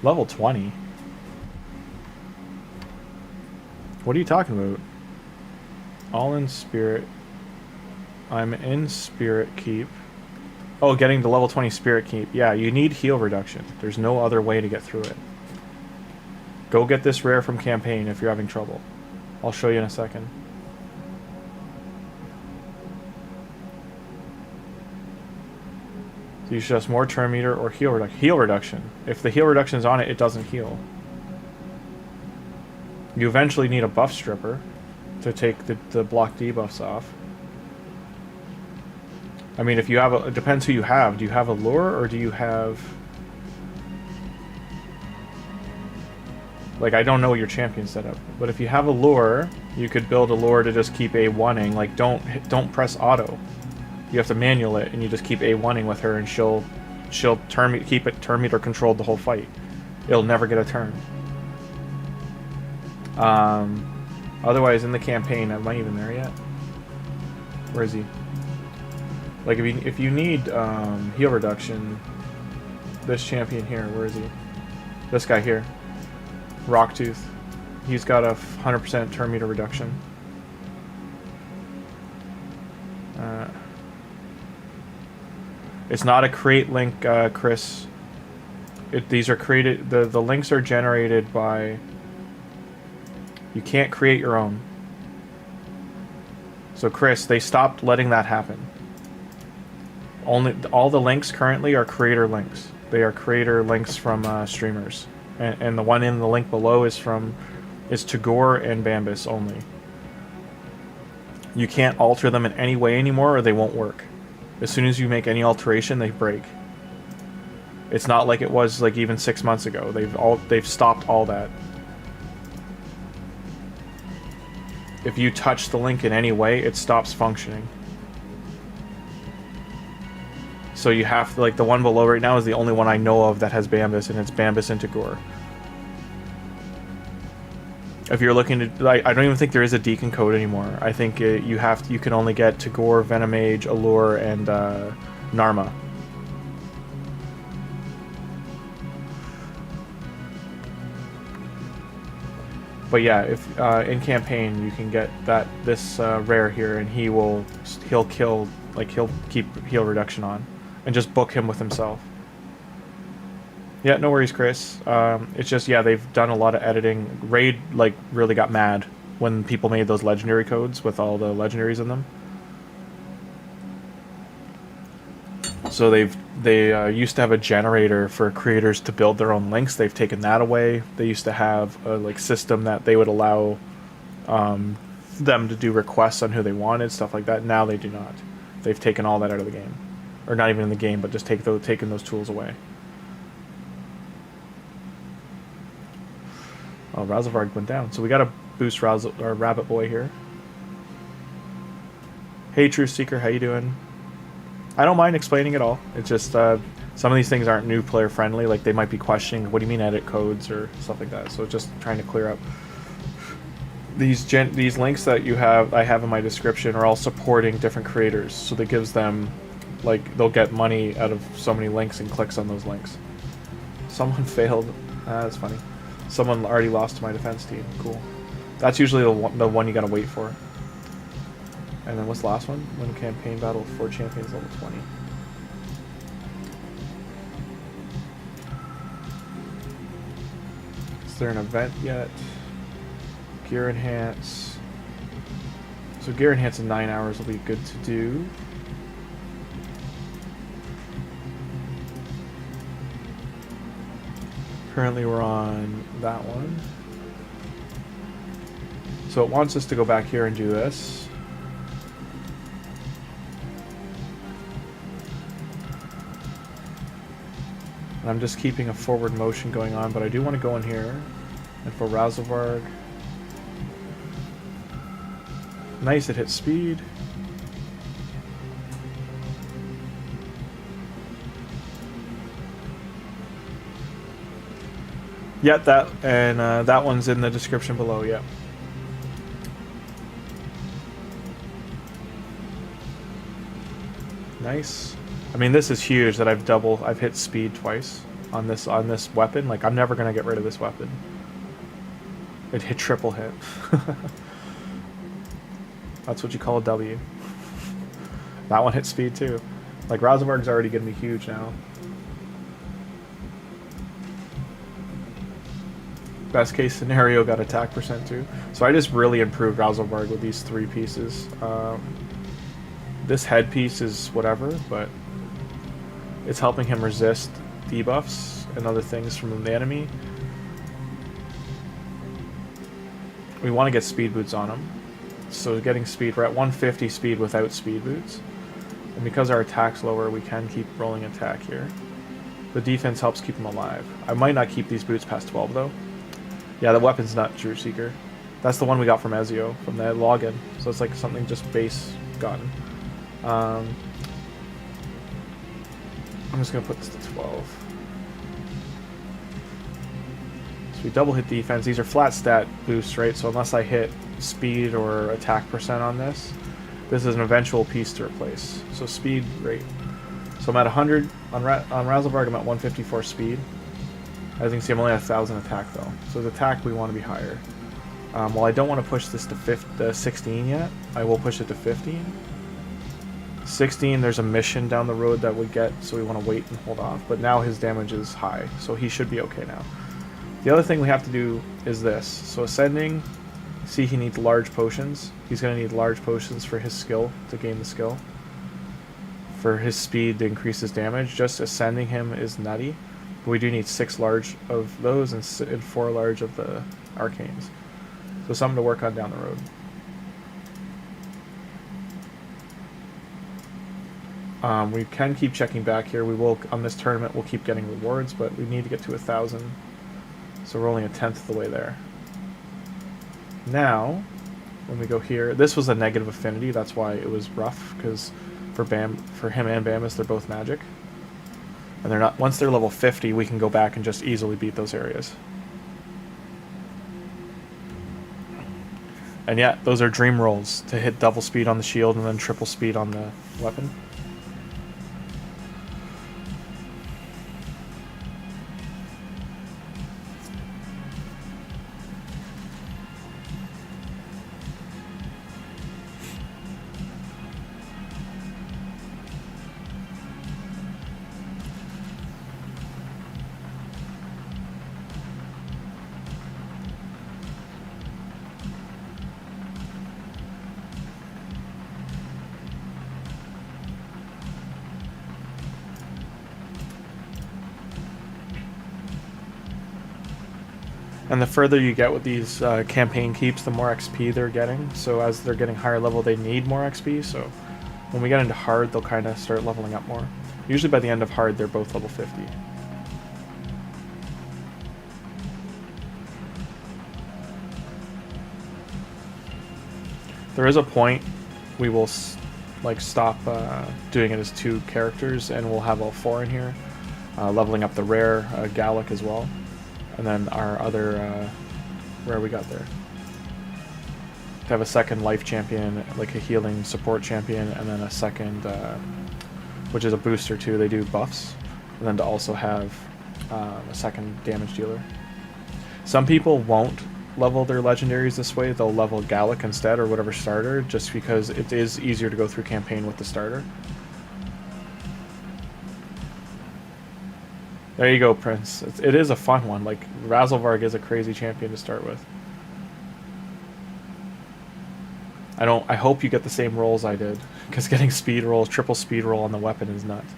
Level 20? What are you talking about? All in spirit. I'm in spirit keep. Oh, getting to level 20 spirit keep. Yeah, you need heal reduction. There's no other way to get through it. Go get this rare from campaign if you're having trouble. I'll show you in a second. So you suggest more turn meter or heal reduction. Heal reduction. If the heal reduction is on it, it doesn't heal. You eventually need a buff stripper to take the block debuffs off. I mean, if you have a... It depends who you have. Do you have Allure or do you have... Like, I don't know your champion setup. But if you have Allure, you could build Allure to just keep A1ing. Like, don't press auto. You have to manual it, and you just keep A1ing with her, and she'll keep it turn meter controlled the whole fight. It'll never get a turn. Otherwise, in the campaign, am I even there yet? Where is he? Like, if you need heal reduction, this champion here, where is he? This guy here, Rocktooth. He's got a 100% turn meter reduction. It's not a create link, Chris. These are created. The links are generated by. You can't create your own. So Chris, they stopped letting that happen. All the links currently are creator links. They are creator links from streamers, and the one in the link below is Tagoar and Bambus only. You can't alter them in any way anymore, or they won't work. As soon as you make any alteration, they break. It's not like it was like even 6 months ago. They've stopped all that. If you touch the link in any way, it stops functioning. So you have to, like, the one below right now is the only one I know of that has Bambus, and it's Bambus and Tagoar. If you're looking to, I don't even think there is a Deacon code anymore. I think you can only get Tagoar, Venomage, Allure, and Narma. But yeah, if in campaign you can get this rare here, and he'll kill, like, he'll keep heal reduction on, and just book him with himself. Yeah, no worries, Chris. It's just, yeah, they've done a lot of editing. Raid, like, really got mad when people made those legendary codes with all the legendaries in them. So they used to have a generator for creators to build their own links. They've taken that away. They used to have a, like, system that they would allow them to do requests on who they wanted, stuff like that. Now they do not. They've taken all that out of the game. Or not even in the game, but just taken those tools away. Oh, RAZELVARG went down. So we got to boost Rabbit Boy here. Hey, Truth Seeker, how you doing? I don't mind explaining it all. It's just some of these things aren't new player friendly. Like, they might be questioning, what do you mean edit codes or stuff like that. So just trying to clear up. These links that I have in my description are all supporting different creators. So that gives them, like, they'll get money out of so many links and clicks on those links. Someone failed. That's funny. Someone already lost to my defense team. Cool. That's usually the one you gotta wait for. And then what's the last one? Win campaign battle for champions level 20. Is there an event yet? Gear enhance. So gear enhance in 9 hours will be good to do. Currently we're on that one. So it wants us to go back here and do this. And I'm just keeping a forward motion going on, but I do want to go in here. And for RAZELVARG. Nice, it hits speed. Yeah, that one's in the description below, yeah. Nice. I mean, this is huge that I've hit speed twice on this weapon. Like, I'm never gonna get rid of this weapon. It hit triple hit. That's what you call a W. That one hit speed too. Like, RAZELVARG's already gonna be huge now. Best case scenario, got attack percent too. So I just really improved RAZELVARG with these 3 pieces. This headpiece is whatever, but it's helping him resist debuffs and other things from the enemy. We want to get speed boots on him. So getting speed, we're at 150 speed without speed boots. And because our attack's lower, we can keep rolling attack here. The defense helps keep him alive. I might not keep these boots past 12 though. Yeah, the weapon's not True Seeker. That's the one we got from Ezio, from the login. So it's like something just base gotten. I'm just going to put this to 12. So we double hit defense. These are flat stat boosts, right? So unless I hit speed or attack percent on this, this is an eventual piece to replace. So speed rate. So I'm at 100 on RAZELVARG. I'm at 154 speed. As you can see, I'm only at 1,000 attack though. So the attack we want to be higher. While I don't want to push this to 16 yet, I will push it to 15. 16, there's a mission down the road that we get, so we want to wait and hold off. But now his damage is high, so he should be okay now. The other thing we have to do is this. So ascending, see he needs large potions. He's going to need large potions for his skill, to gain the skill. For his speed to increase his damage. Just ascending him is nutty. But we do need 6 large of those and 4 large of the arcanes. So something to work on down the road. We can keep checking back here. We will, on this tournament, we'll keep getting rewards, but we need to get to 1,000. So we're only 1/10 of the way there. Now, when we go here, this was a negative affinity. That's why it was rough, because for him and Bambus, they're both magic. And they're not. Once they're level 50, we can go back and just easily beat those areas. And yeah, those are dream rolls to hit double speed on the shield and then triple speed on the weapon. And the further you get with these campaign keeps, the more XP they're getting. So as they're getting higher level, they need more XP. So when we get into hard, they'll kind of start leveling up more. Usually by the end of hard, they're both level 50. There is a point we will like stop doing it as 2 characters, and we'll have all 4 in here, leveling up the rare Gallic as well. And then our other, where we got there. To have a second life champion, like a healing support champion, and then a second, which is a booster too, they do buffs. And then to also have a second damage dealer. Some people won't level their legendaries this way, they'll level Gallic instead, or whatever starter, just because it is easier to go through campaign with the starter. There you go, Prince. It is a fun one. Like, RAZELVARG is a crazy champion to start with. I hope you get the same rolls I did, because getting speed rolls, triple speed roll on the weapon is nuts.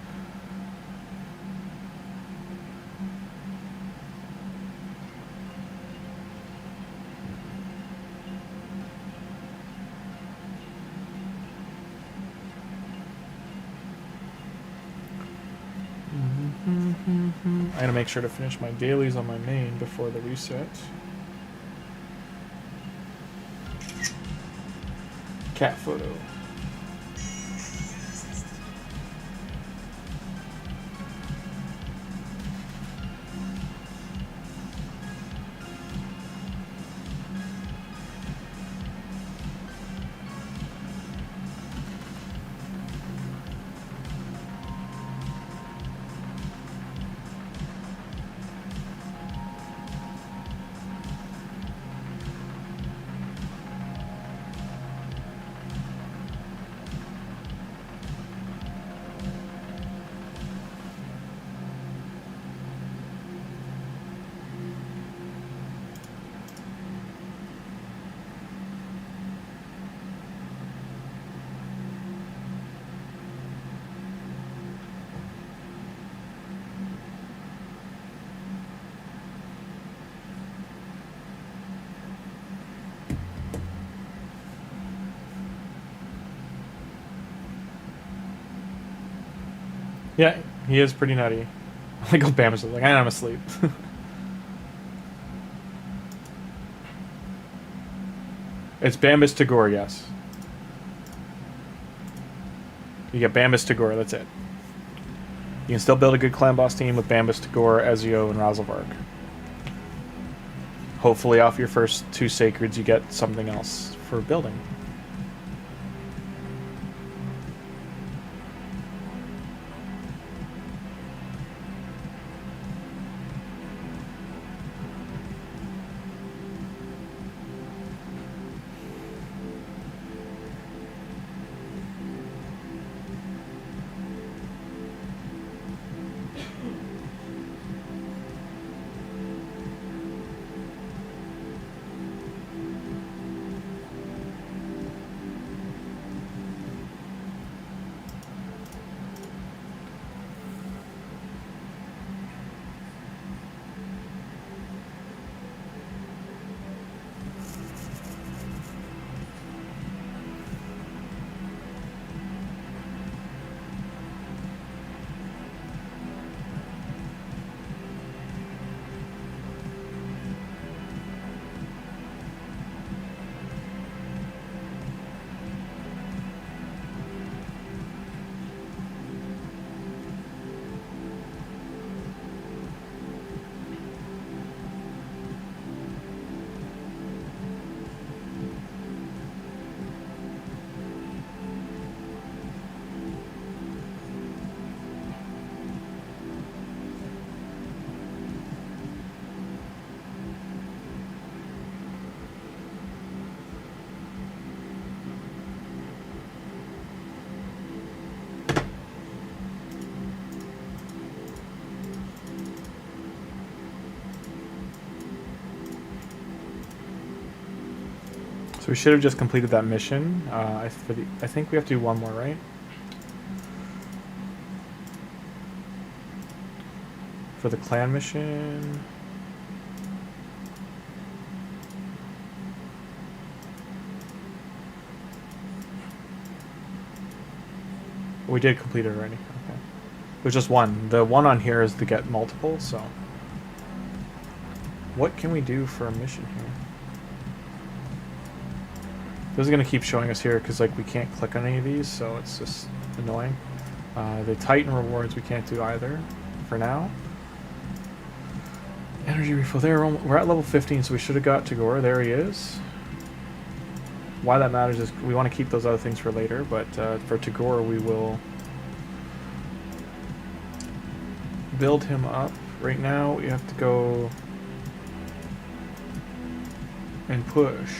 I'm gonna make sure to finish my dailies on my main before the reset. Cat photo. Yeah, he is pretty nutty. Like, oh, Bambus is like, I'm asleep. It's Bambus Tagoar, yes. You get Bambus Tagoar, that's it. You can still build a good clan boss team with Bambus Tagoar, Ezio, and RAZELVARG. Hopefully off your first 2 Sacreds you get something else for building. So we should have just completed that mission. I think we have to do one more, right? For the clan mission. We did complete it already. Okay. There's just one. The one on here is to get multiple, so. What can we do for a mission here? This is going to keep showing us here because like we can't click on any of these, so it's just annoying. The Titan rewards we can't do either for now. Energy refill there. We're at level 15, so we should have got Tagoar. There he is. Why that matters is we want to keep those other things for later, but for Tagoar we will build him up. Right now we have to go and push.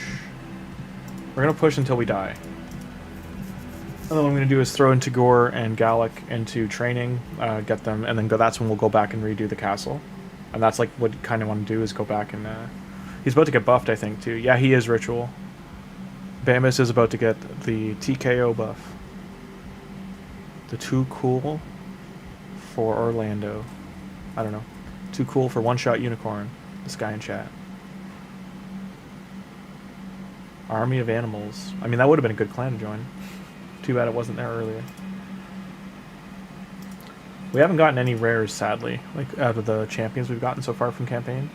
We're going to push until we die. And then what I'm going to do is throw in Tagoar and Gallic into training, get them, and then go. That's when we'll go back and redo the castle. And that's like what you kind of want to do is go back and... he's about to get buffed, I think, too. Yeah, he is Ritual. Bambus is about to get the TKO buff. The too cool for Orlando. I don't know. Too cool for one-shot unicorn. This guy in chat. Army of Animals. I mean, that would have been a good clan to join. Too bad it wasn't there earlier. We haven't gotten any rares, sadly, like out of the champions we've gotten so far from campaign.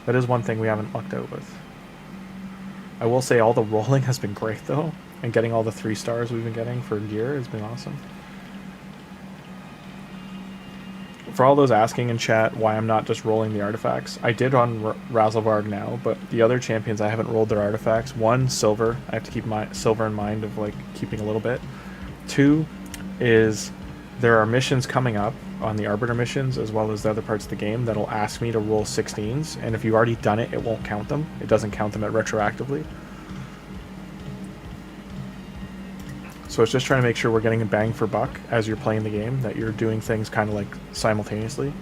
That is one thing we haven't lucked out with. I will say all the rolling has been great, though, and getting all the 3 stars we've been getting for gear has been awesome. For all those asking in chat why I'm not just rolling the artifacts, I did on RAZELVARG now, but the other champions I haven't rolled their artifacts. 1, silver. I have to keep my silver in mind of like keeping a little bit. 2 is there are missions coming up on the Arbiter missions as well as the other parts of the game that'll ask me to roll 16s, and if you've already done it, it won't count them. It doesn't count them retroactively. So it's just trying to make sure we're getting a bang for buck as you're playing the game, that you're doing things kind of like simultaneously.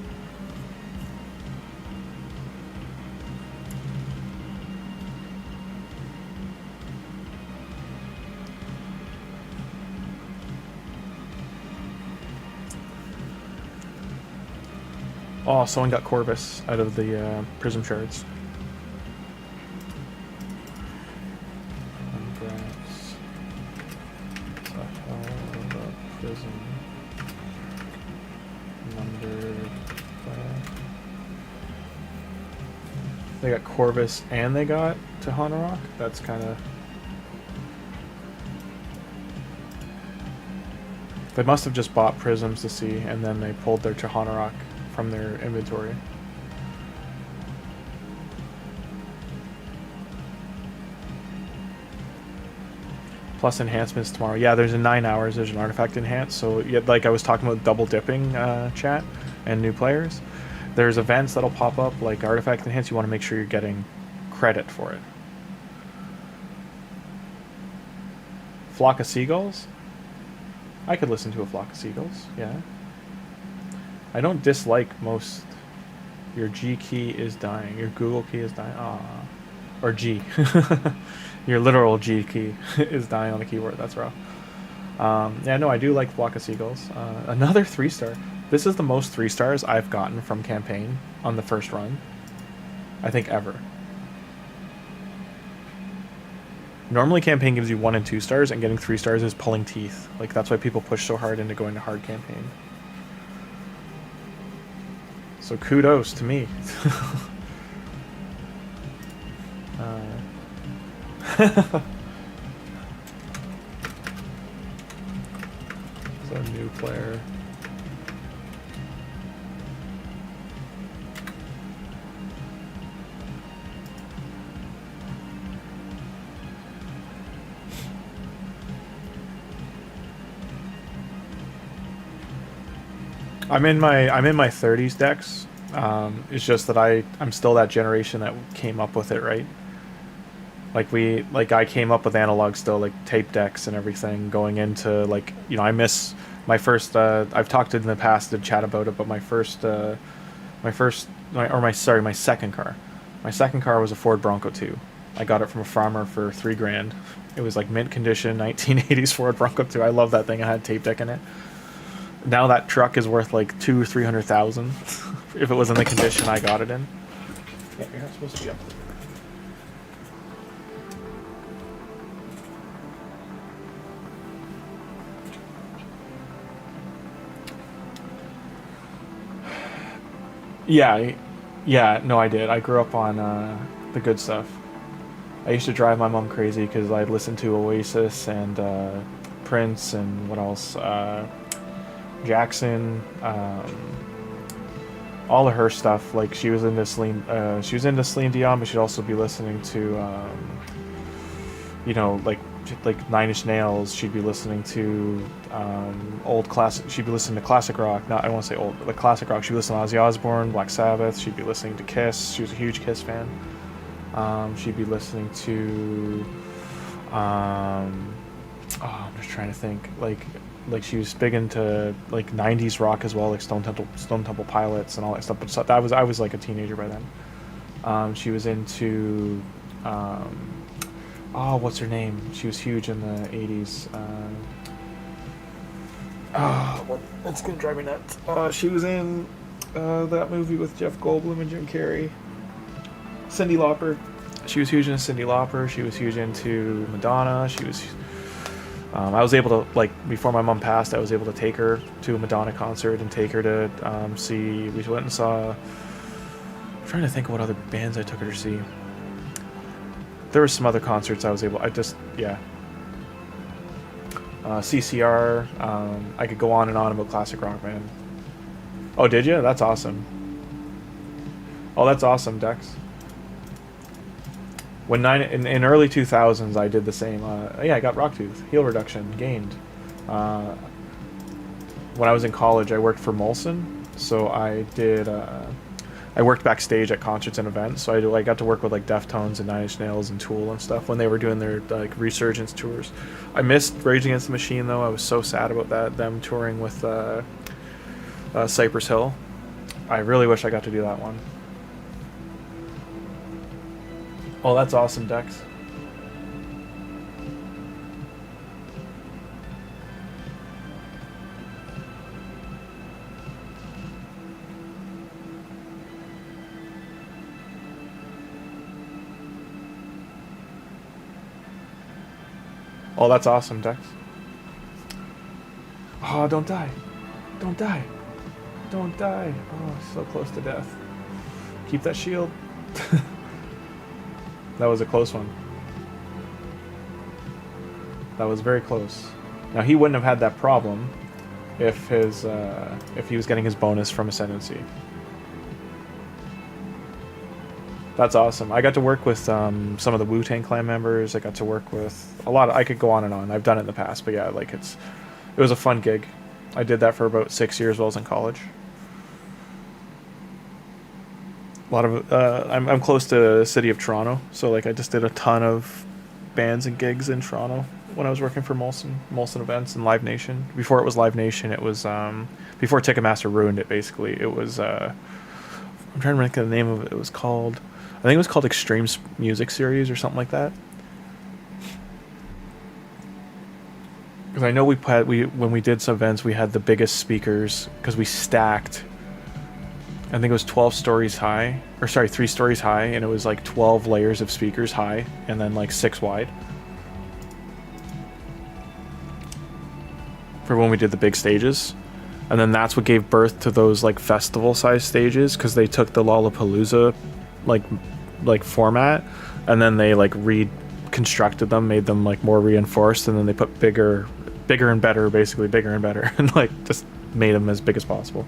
Oh, someone got Corvus out of the Prism Shards. They got Corvus and they got Tahana Rock. That's kind of... They must have just bought Prisms to see, and then they pulled their Tahana Rock from their inventory. Plus enhancements tomorrow. Yeah, there's a 9 hours. There's an artifact enhance. So, yeah, like I was talking about double dipping chat and new players. There's events that'll pop up like artifact enhance. You want to make sure you're getting credit for it. Flock of seagulls. I could listen to a flock of seagulls. Yeah. I don't dislike most. Your G key is dying. Your Google key is dying. Ah, or G. Your literal G key is dying on the keyboard. That's rough. Yeah, no, I do like Flock of Seagulls. Another 3-star. This is the most 3-stars I've gotten from campaign on the first run, I think, ever. Normally campaign gives you 1 and 2 stars, and getting 3 stars is pulling teeth. Like, that's why people push so hard into going to hard campaign. So kudos to me. So a new player. I'm in my 30s decks. It's just that I'm still that generation that came up with it, right? Like I came up with analog still, like tape decks and everything going into, like, you know, I miss my first, I've talked in the past to chat about it, but my second car. My second car was a Ford Bronco 2. I got it from a farmer for $3,000. It was like mint condition, 1980s Ford Bronco 2. I love that thing. I had tape deck in it. Now that truck is worth like $200,000 or $300,000 if it was in the condition I got it in. Yeah, you're not supposed to be up there. Yeah, no, I did. I grew up on the good stuff. I used to drive my mom crazy because I'd listen to Oasis and Prince and what else? Jackson, all of her stuff. Like, she was into Celine Dion, but she'd also be listening to, you know, like 9 Inch Nails. She'd be listening to old classic. She'd be listening to classic rock. Not, I won't say old, but like classic rock. She'd listen to Ozzy Osbourne, Black Sabbath. She'd be listening to Kiss. She was a huge Kiss fan. She'd be listening to, I'm just trying to think. Like she was big into like 90s rock as well, like Stone Temple Pilots and all that stuff. But so I was like a teenager by then. She was into what's her name? She was huge in the 80s. It's gonna drive me nuts. She was in that movie with Jeff Goldblum and Jim Carrey. Cyndi Lauper. She was huge into Cyndi Lauper. She was huge into Madonna. She was. I was able to, like, before my mom passed, I was able to take her to a Madonna concert and take her to see. We went and saw. I'm trying to think of what other bands I took her to see. There were some other concerts I was able. CCR. I could go on and on about classic rock, man. Oh, did you? That's awesome. Oh, that's awesome, Dex. When in early 2000s, I did the same. I got Rocktooth, heel reduction, gained. When I was in college, I worked for Molson, so I did. I worked backstage at concerts and events, so I got to work with like Deftones and 9 Inch Nails and Tool and stuff when they were doing their like resurgence tours. I missed Rage Against the Machine though. I was so sad about them touring with Cypress Hill. I really wish I got to do that one. Oh, that's awesome, Dex. Oh, that's awesome, Dex. Oh, don't die. Don't die. Don't die. Oh, so close to death. Keep that shield. That was a close one. That was very close. Now he wouldn't have had that problem if he was getting his bonus from Ascendancy. That's awesome. I got to work with some of the Wu-Tang Clan members. I got to work with a lot of... I could go on and on. I've done it in the past, but yeah, like it was a fun gig. I did that for about 6 years while I was in college. A lot of... I'm close to the city of Toronto, so like I just did a ton of bands and gigs in Toronto when I was working for Molson Events and Live Nation. Before it was Live Nation, it was before Ticketmaster ruined it. Basically, it was I'm trying to remember the name of it. It was called, I think it was called Extreme Music Series or something like that. Because I know when we did some events, we had the biggest speakers because we stacked. I think it was 12 stories high, or sorry, 3 stories high, and it was like 12 layers of speakers high, and then like 6 wide. For when we did the big stages. And then that's what gave birth to those like festival size stages, because they took the Lollapalooza like format and then they like reconstructed them, made them like more reinforced, and then they put bigger and better, basically bigger and better, and like just made them as big as possible.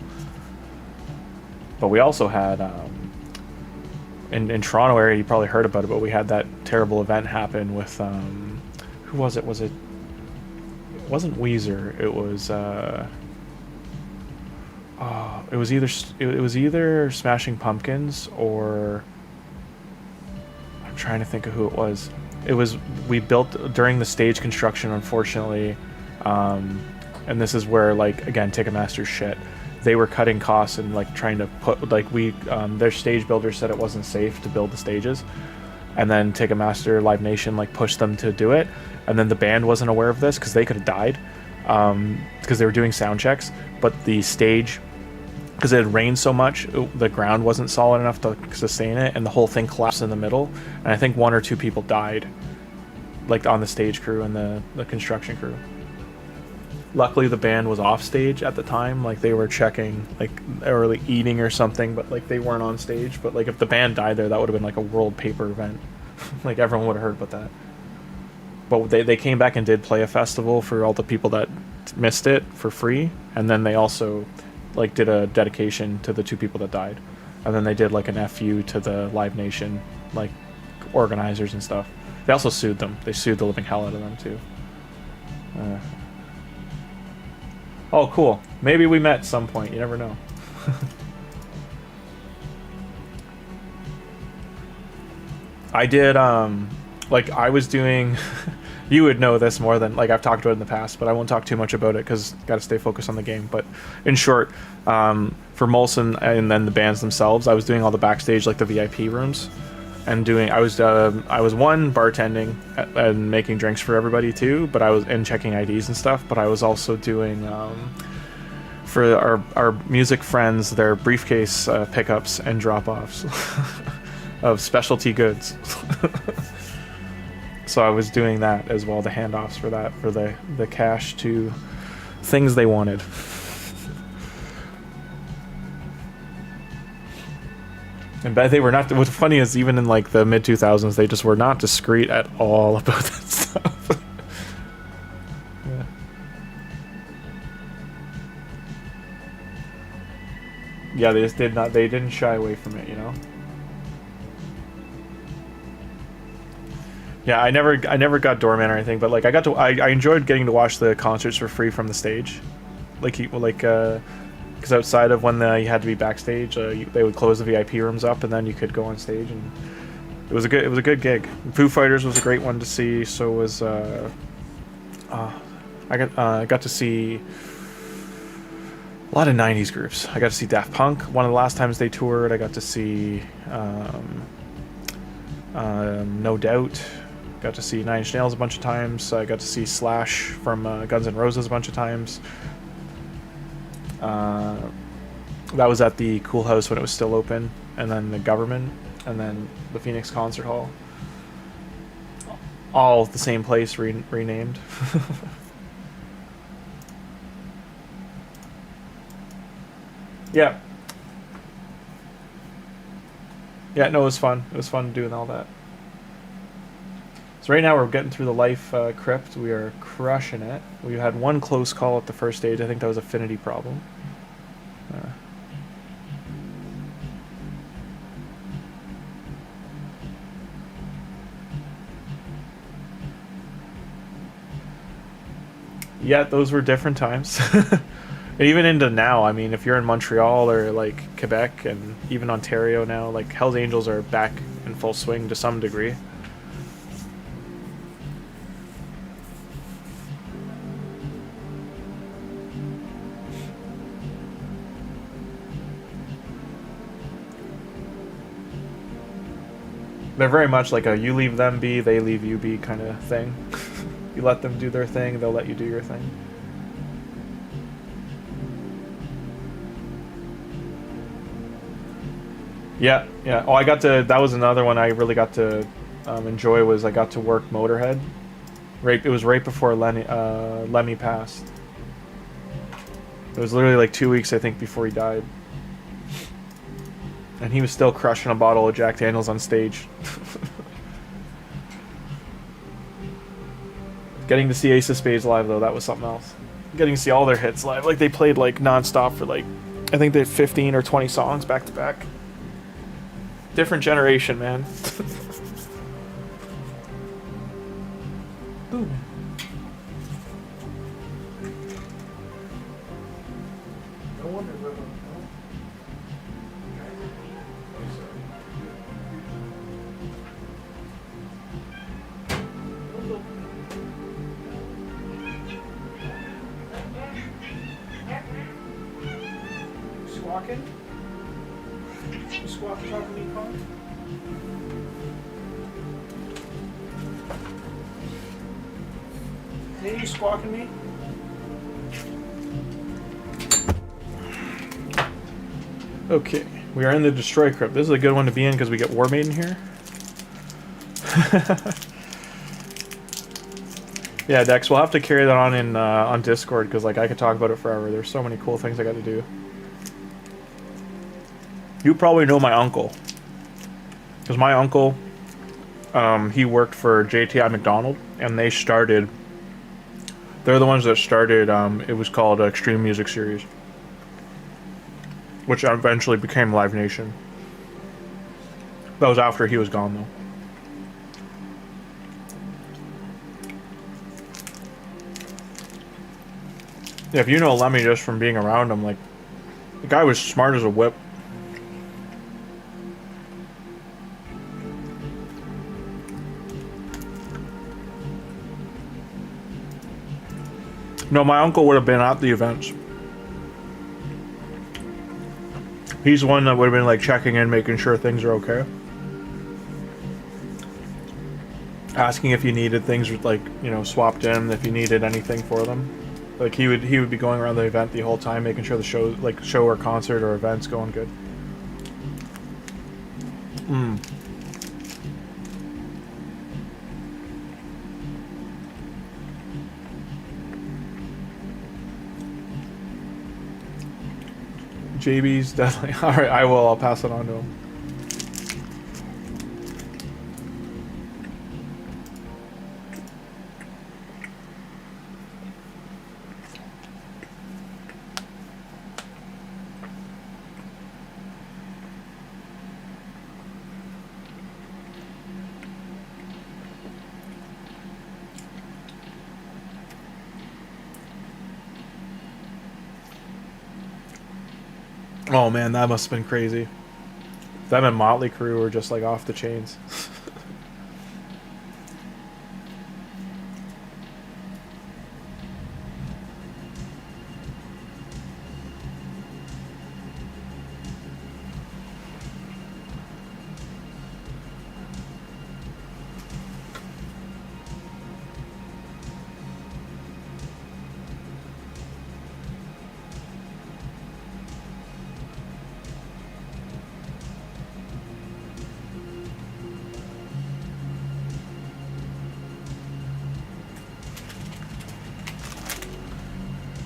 But we also had in Toronto area, you probably heard about it, but we had that terrible event happen with who was it? It wasn't Weezer. It was it was either Smashing Pumpkins or I'm trying to think of who it was. It was, we built during the stage construction, unfortunately, and this is where like again Ticketmaster's shit. They were cutting costs and like trying to put like their stage builder said it wasn't safe to build the stages, and then Ticketmaster Live Nation like pushed them to do it, and then the band wasn't aware of this because they could have died because they were doing sound checks, but the stage, because it had rained so much, the ground wasn't solid enough to sustain it, and the whole thing collapsed in the middle, and I think 1 or 2 people died, like on the stage crew and the construction crew. Luckily the band was off stage at the time, like they were checking, like they were like eating or something, but like they weren't on stage. But like if the band died there, that would have been like a world paper event. Like everyone would have heard about that. But they came back and did play a festival for all the people that missed it for free, and then they also like did a dedication to the 2 people that died, and then they did like an FU to the Live Nation like organizers and stuff. They also sued them. They sued the living hell out of them too. Oh, cool. Maybe we met at some point. You never know. I did, like, I was doing... You would know this more than... Like, I've talked about it in the past, but I won't talk too much about it because got to stay focused on the game. But in short, for Molson and then the bands themselves, I was doing all the backstage, like the VIP rooms. And doing... I was one, bartending and making drinks for everybody, too. But I was... And checking IDs and stuff. But I was also doing... for our music friends, their briefcase pickups and drop-offs of specialty goods. So I was doing that as well, the handoffs for that, for the cash to things they wanted. And they were not... What's funny is even in like the mid-2000s, they just were not discreet at all about that stuff. Yeah. Yeah, they just did not... They didn't shy away from it, you know? Yeah, I never got doorman or anything, but like I enjoyed getting to watch the concerts for free from the stage, because outside of when you had to be backstage, they would close the VIP rooms up and then you could go on stage, and it was a good gig. Foo Fighters was a great one to see. So was I got to see a lot of 90s groups. I got to see Daft Punk one of the last times they toured. I got to see No Doubt. Got to see Nine Inch Nails a bunch of times. I got to see Slash from Guns N' Roses a bunch of times. That was at the Cool House when it was still open, and then the Government, and then the Phoenix Concert Hall. All the same place, renamed. Yeah. Yeah, no, it was fun. It was fun doing all that. So right now we're getting through the life crypt. We are crushing it. We had one close call at the first stage. I think that was affinity problem. Yeah, those were different times. Even into now, I mean, if you're in Montreal or like Quebec and even Ontario now, like Hell's Angels are back in full swing to some degree. They're very much like a you leave them be, they leave you be kind of thing. You let them do their thing, they'll let you do your thing. Yeah, yeah. Oh, I got to, that was another one I really got to enjoy, was I got to work Motorhead. Right, it was right before Lemmy passed. It was literally like 2 weeks, I think, before he died. And he was still crushing a bottle of Jack Daniels on stage. Getting to see Ace of Spades live, though, that was something else. Getting to see all their hits live. Like, they played, like, non-stop for, like, I think they had 15 or 20 songs back-to-back. Different generation, man. Boom. No wonder we're squawking? You squawking talking to me, Colin? Hey, you squawking me? Okay, we are in the Destroy Crypt. This is a good one to be in because we get War Maiden here. Yeah, Dex, we'll have to carry that on in on Discord because like I could talk about it forever. There's so many cool things I got to do. You probably know my uncle, because my uncle, he worked for JTI McDonald, and they started. They're the ones that started. It was called Extreme Music Series, which eventually became Live Nation. That was after he was gone, though. Yeah, if you know Lemmy just from being around him, like, the guy was smart as a whip. No, my uncle would have been at the events. He's the one that would have been like checking in, making sure things are okay. Asking if you needed things like, you know, swapped in, if you needed anything for them. Like he would be going around the event the whole time, making sure the show, like show or concert or event's going good. JB's definitely. Alright, I will. I'll pass it on to him. Oh man, that must have been crazy. Them and Motley Crue were just like off the chains.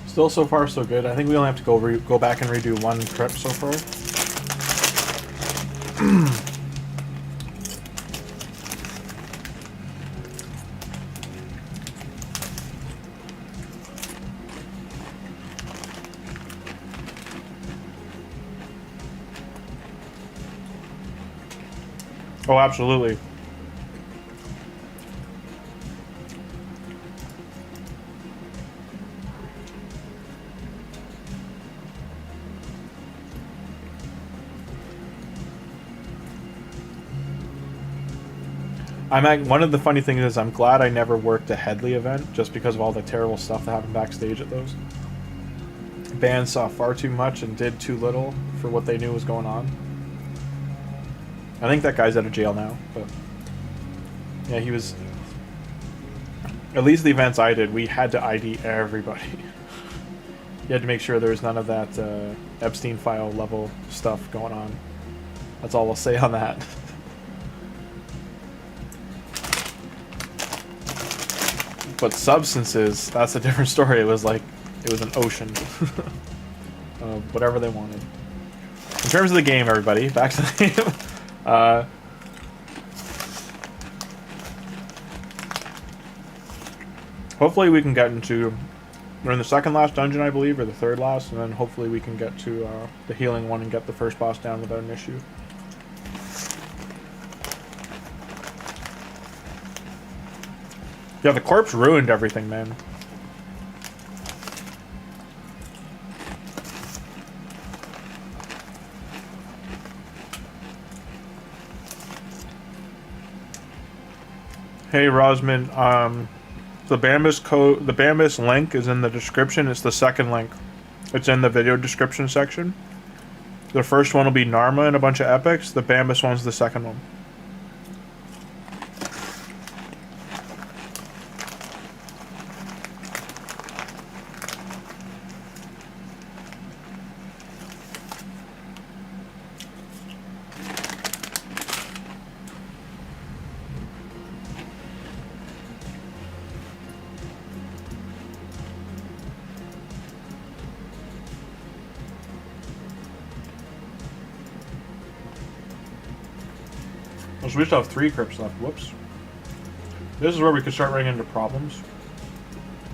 Still so far so good. I think we only have to go back and redo one trip so far. Oh, absolutely. One of the funny things is I'm glad I never worked a Headley event just because of all the terrible stuff that happened backstage at those. Bands saw far too much and did too little for what they knew was going on. I think that guy's out of jail now, but yeah, he was. At least the events I did, we had to ID everybody. You had to make sure there was none of that Epstein file level stuff going on. That's all I'll say on that. But substances, that's a different story. It was like, it was an ocean of whatever they wanted. In terms of the game, everybody, back to the game. Hopefully we can get into, we're in the second last dungeon, I believe, or the third last, and then hopefully we can get to the healing one and get the first boss down without an issue. Yeah, the corpse ruined everything, man. Hey, Rosman, the BAMBUS link is in the description. It's the second link. It's in the video description section. The first one will be Narma and a bunch of epics. The BAMBUS one's the second one. So we still have 3 crypts left. Whoops. This is where we could start running into problems.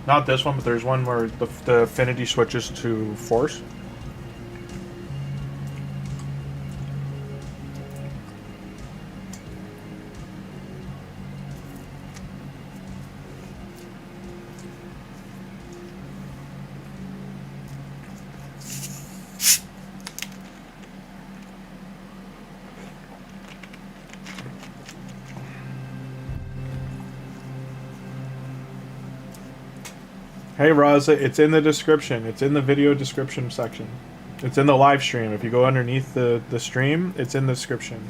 Not this one, but there's one where the affinity switches to force. Hey Raza, it's in the description. It's in the video description section. It's in the live stream. If you go underneath the stream, it's in the description.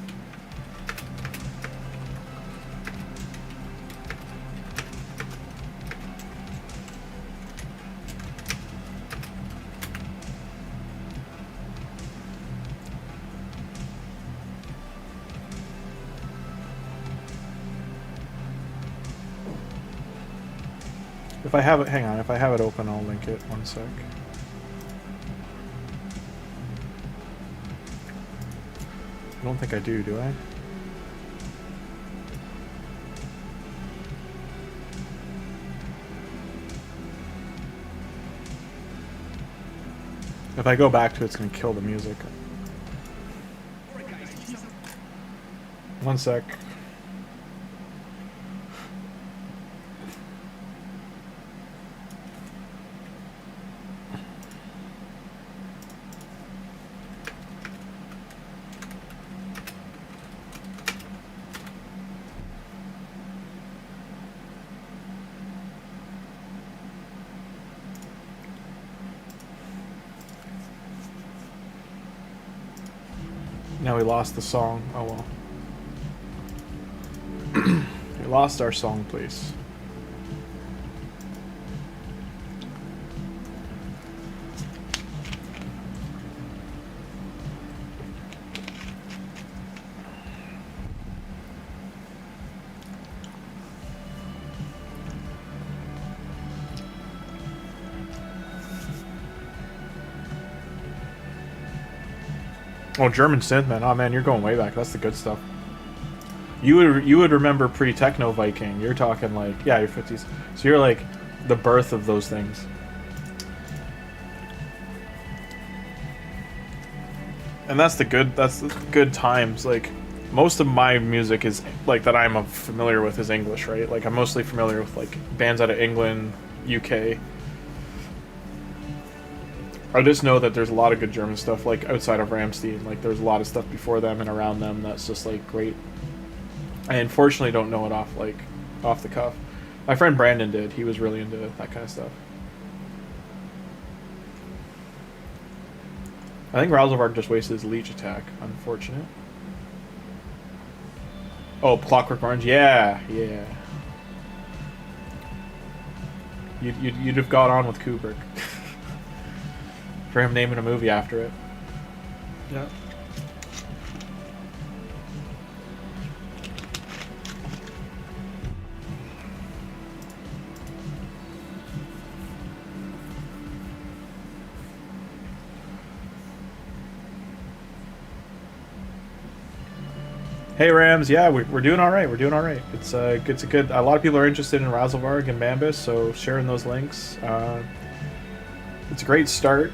If I have it, hang on, if I have it open, I'll link it. One sec. I don't think I do I? If I go back to it, it's going to kill the music. One sec. Now we lost the song. Oh well. We lost our song, please. Oh, German synth, man. Oh, man, you're going way back. That's the good stuff. You would remember pre-Techno Viking. You're talking like, yeah, your 50s. So you're like the birth of those things. And that's the good times. Like, most of my music is like that I'm familiar with is English, right? Like I'm mostly familiar with like bands out of England, UK. I just know that there's a lot of good German stuff like outside of Rammstein. Like there's a lot of stuff before them and around them that's just like great. I unfortunately don't know it off the cuff. My friend Brandon did. He was really into that kind of stuff. I think RAZELVARG just wasted his leech attack. Unfortunate. Oh, Clockwork Orange. Yeah, yeah. You'd have got on with Kubrick. For him naming a movie after it. Yeah. Hey Rams, yeah, we're doing all right. We're doing all right. It's a good. A lot of people are interested in RAZELVARG and BAMBUS, so sharing those links. It's a great start.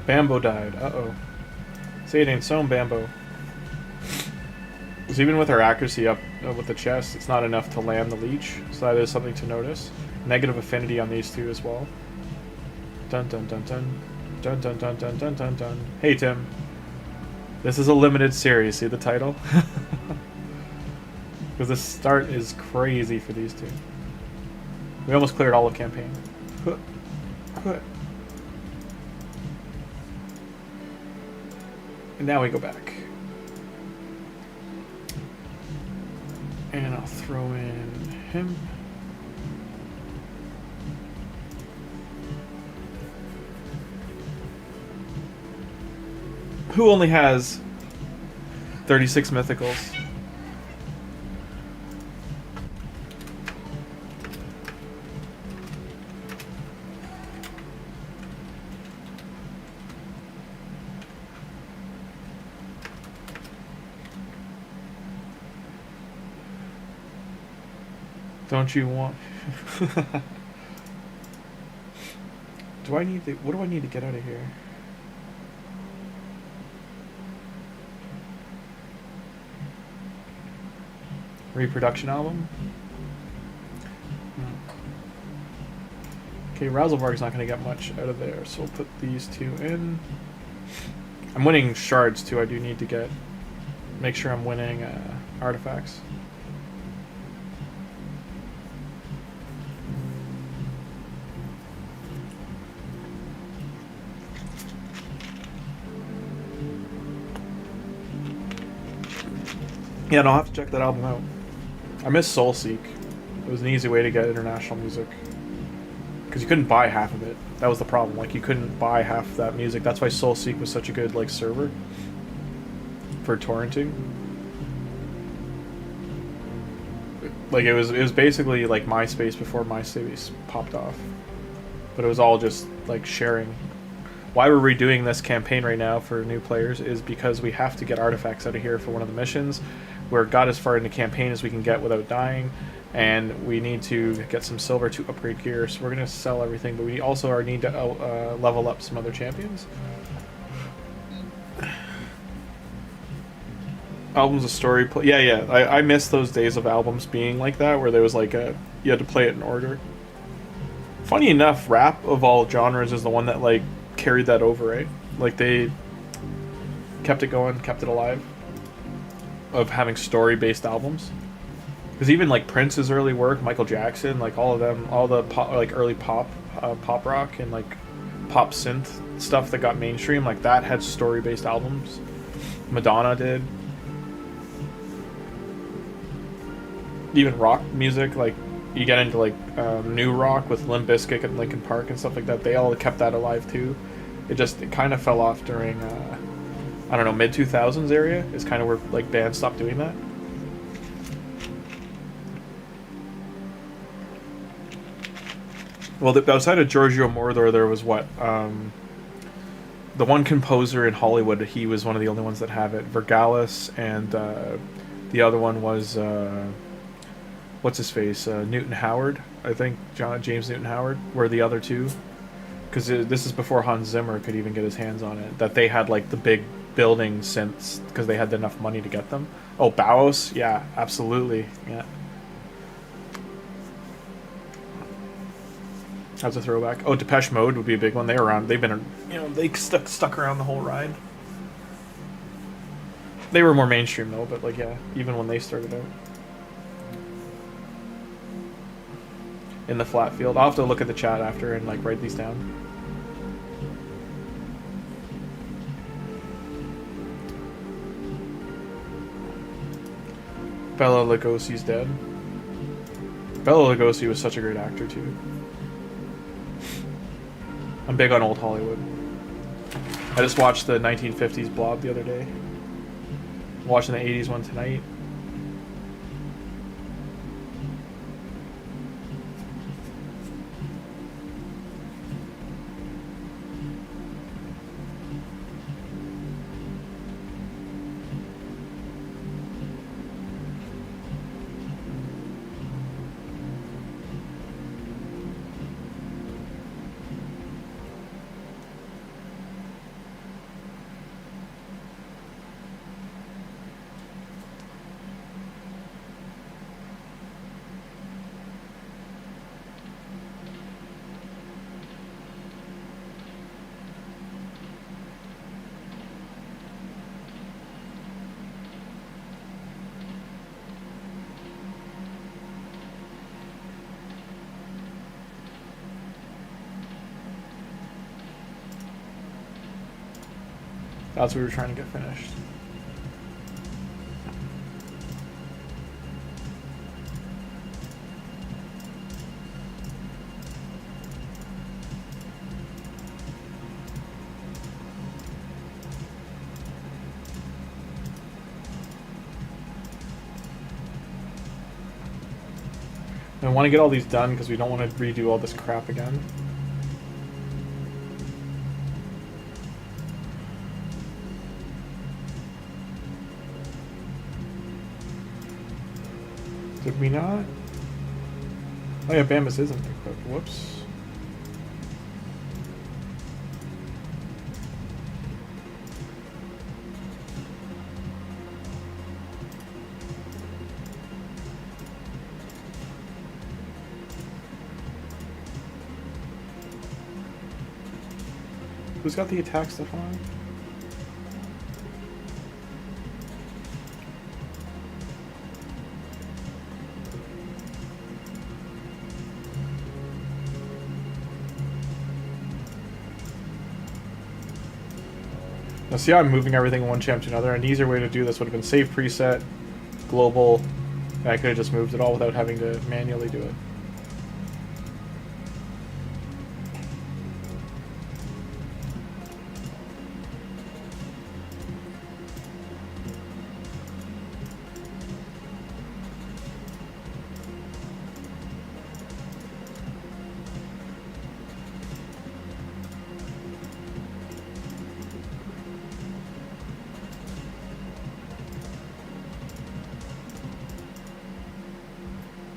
Bambo died. Uh-oh. Say it ain't so, Bambo. Because even with our accuracy up with the chest, it's not enough to land the leech. So that is something to notice. Negative affinity on these two as well. Dun dun dun dun. Dun dun dun dun dun dun dun. Hey Tim. This is a limited series. See the title? Because the start is crazy for these two. We almost cleared all of campaign. And now we go back. And I'll throw in him. Who only has 36 mythicals? Don't you want... Do I need to... What do I need to get out of here? Reproduction album? Okay, RAZELVARG's not going to get much out of there, so we'll put these two in. I'm winning shards too. I do need to get... Make sure I'm winning artifacts. Yeah, and I'll have to check that album out. I miss Soulseek. It was an easy way to get international music. Because you couldn't buy half of it. That was the problem. Like, you couldn't buy half that music. That's why Soulseek was such a good, like, server for torrenting. Like, it was basically, like, MySpace before MySpace popped off. But it was all just, like, sharing. Why we're redoing this campaign right now for new players is because we have to get artifacts out of here for one of the missions. We're got as far into campaign as we can get without dying, and we need to get some silver to upgrade gear, so we're going to sell everything, but we also need to level up some other champions. Albums of story... Yeah, I miss those days of albums being like that, where there was like you had to play it in order. Funny enough, rap of all genres is the one that like carried that over, right? Like they kept it going, kept it alive, of having story-based albums. Because even like Prince's early work, Michael Jackson, like all of them, all the pop, like early pop rock and like pop synth stuff that got mainstream, like that had story-based albums. Madonna did. Even rock music, like you get into like new rock with Limp Bizkit and Linkin Park and stuff like that, they all kept that alive too. It kind of fell off during I don't know, mid 2000s area is kind of where like bands stopped doing that. Well, outside of Giorgio Moroder, there was what? The one composer in Hollywood, he was one of the only ones that have it. Vergalis, and the other one was what's his face? Newton Howard, I think. James Newton Howard were the other two. Because this is before Hans Zimmer could even get his hands on it. That they had like the big building synths because they had enough money to get them. Oh, Bauhaus, yeah, absolutely, yeah. That's a throwback. Oh, Depeche Mode would be a big one. They've been, they stuck around the whole ride. They were more mainstream though, but like, yeah, even when they started out. In the flat field. I'll have to look at the chat after and like write these down. Bela Lugosi's dead. Bela Lugosi was such a great actor too. I'm big on old Hollywood. I just watched the 1950s Blob the other day. I'm watching the 80s one tonight. That's what we were trying to get finished. I want to get all these done because we don't want to redo all this crap again. Did we not? Oh yeah, Bambus isn't equipped. Whoops. Who's got the attack stuff on? Now see how I'm moving everything one champ to another? An easier way to do this would have been save preset, global. I could have just moved it all without having to manually do it.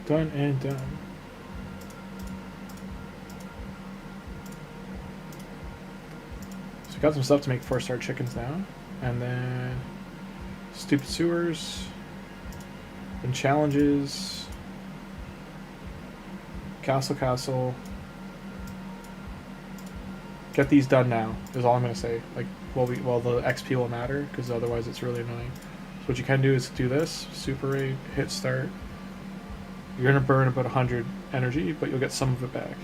Done and done. So we got some stuff to make 4-star chickens now. And then stupid sewers. And challenges. Castle. Get these done now, is all I'm gonna say. Like, well the XP will matter, because otherwise it's really annoying. So what you can do is do this, super raid, hit start. You're going to burn about 100 energy, but you'll get some of it back.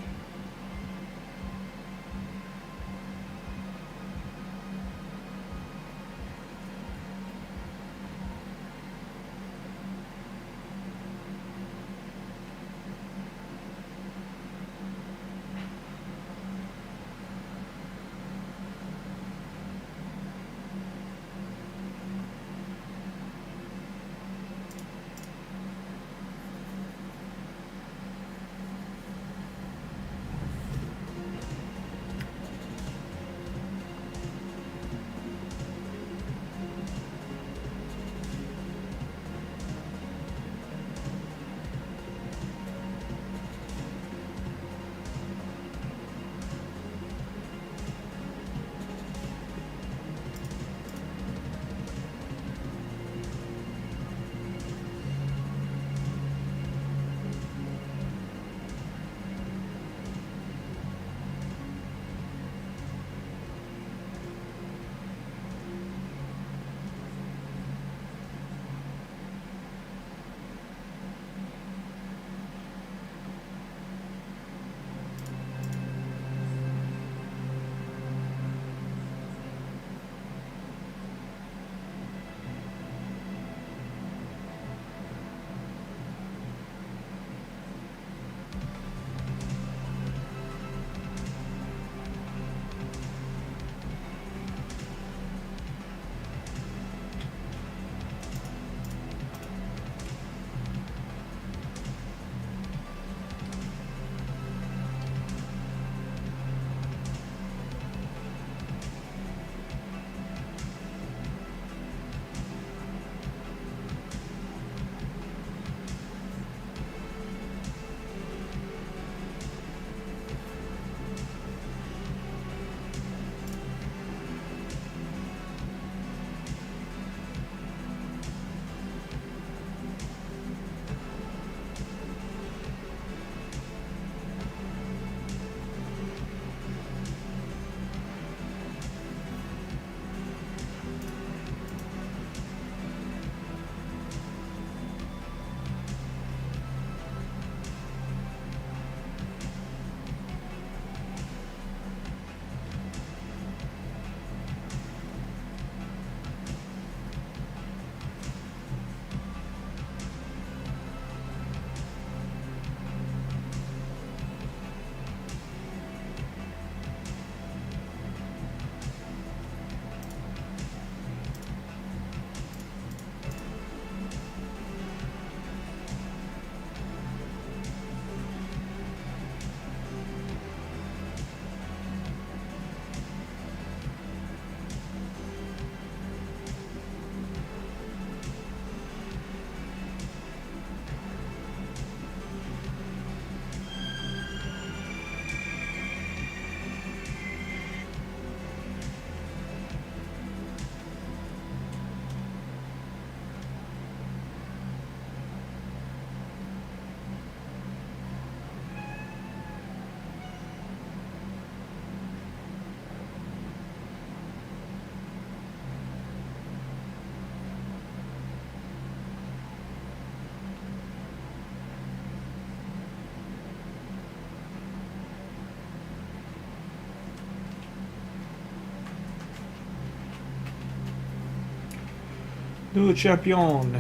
Le champion.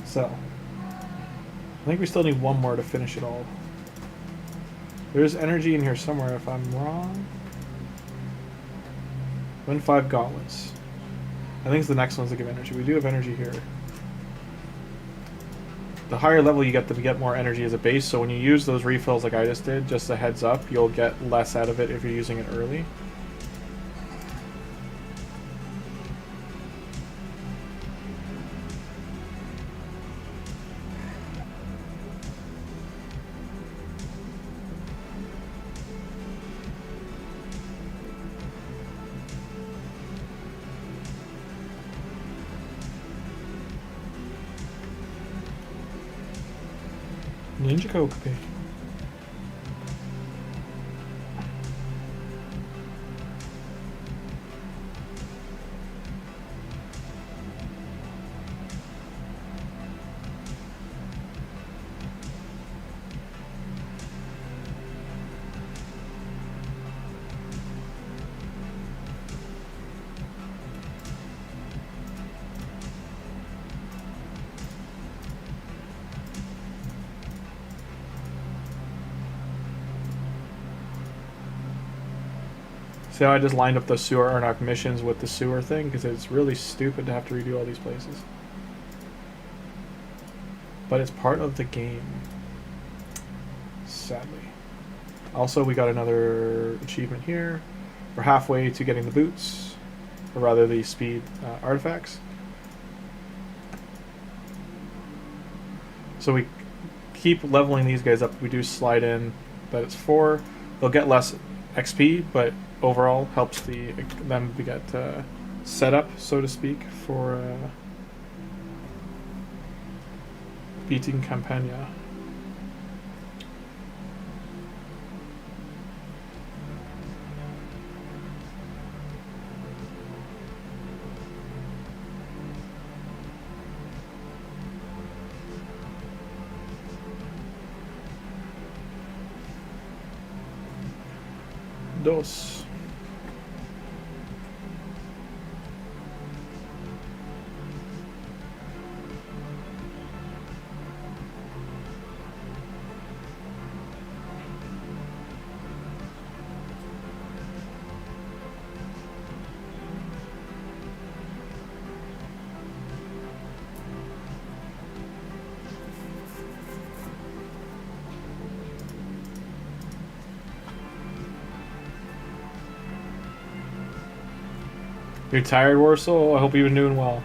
So, I think we still need one more to finish it all. There's energy in here somewhere if I'm wrong. Win 5 gauntlets. I think it's the next ones that give energy. We do have energy here. The higher level you get, to get more energy as a base, so when you use those refills like I just did, just a heads up, you'll get less out of it if you're using it early. Ninja Kokopi. See how I just lined up the sewer Arnok missions with the sewer thing? Because it's really stupid to have to redo all these places. But it's part of the game. Sadly. Also, we got another achievement here. We're halfway to getting the boots. Or rather, the speed artifacts. So we keep leveling these guys up. We do slide in that it's 4. They'll get less XP, but overall helps them to get set up, so to speak, for beating Campania. Dos. You're tired, Warsaw? I hope you've been doing well.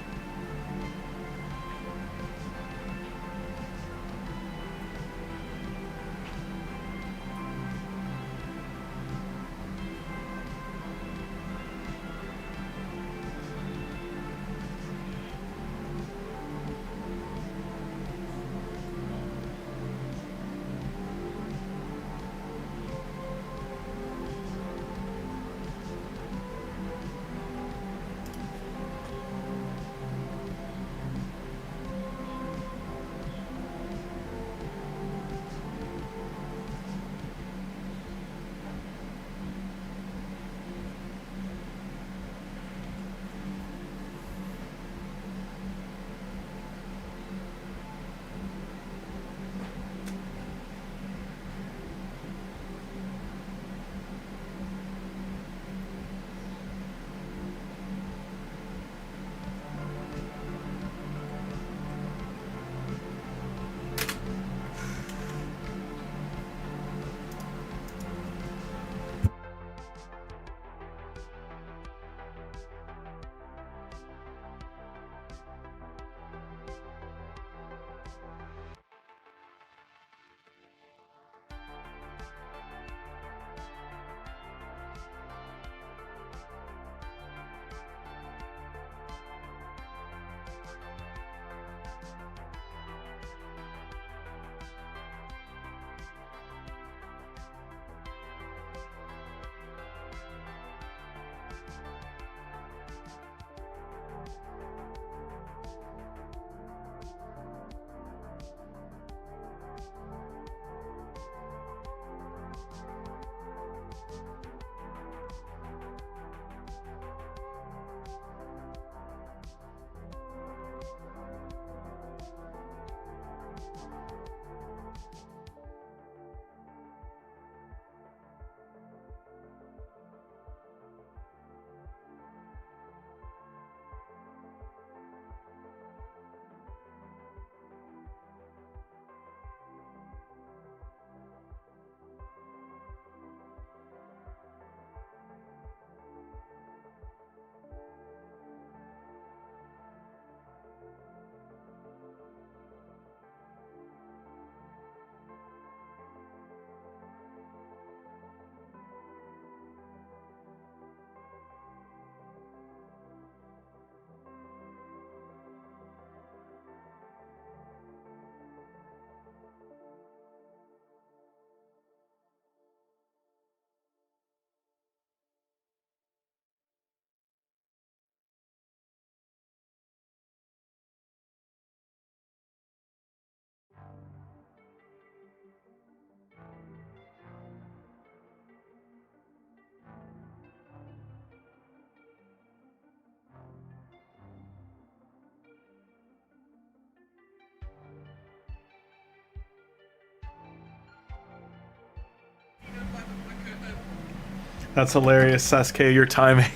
That's hilarious, Sasuke. Your timing.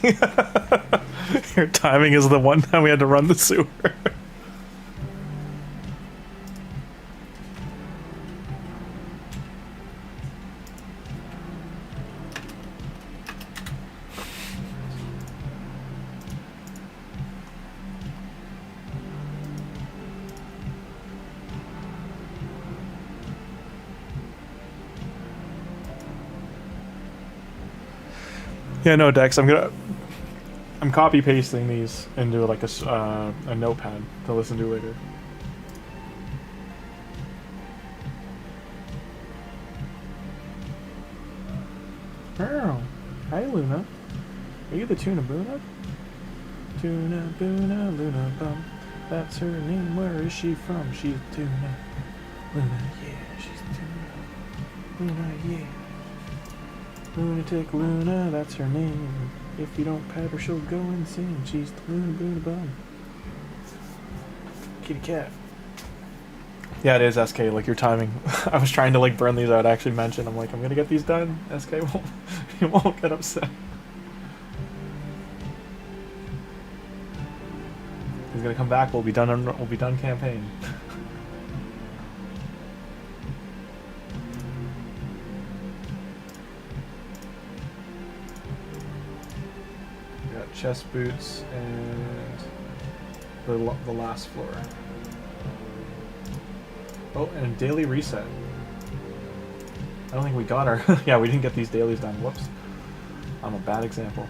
Your timing is the one time we had to run the sewer. Yeah, no, Dex. I'm copy pasting these into like a notepad to listen to later. Oh, hi Luna. Are you the Tuna Boona? Tuna Boona, Luna Bum. That's her name. Where is she from? She's Tuna. Luna, yeah, she's Tuna. Luna, yeah. Lunatic Luna, that's her name. If you don't pet her, she'll go insane. She's the Luna Boona Bum. Kitty cat. Yeah, it is SK. Like your timing. I was trying to like burn these out. I actually mentioned. I'm like, I'm gonna get these done. SK won't. He won't get upset. He's gonna come back. We'll be done. We'll be done campaign. Chest boots and the last floor. Oh, and a daily reset. I don't think we got our... yeah, we didn't get these dailies done. Whoops. I'm a bad example.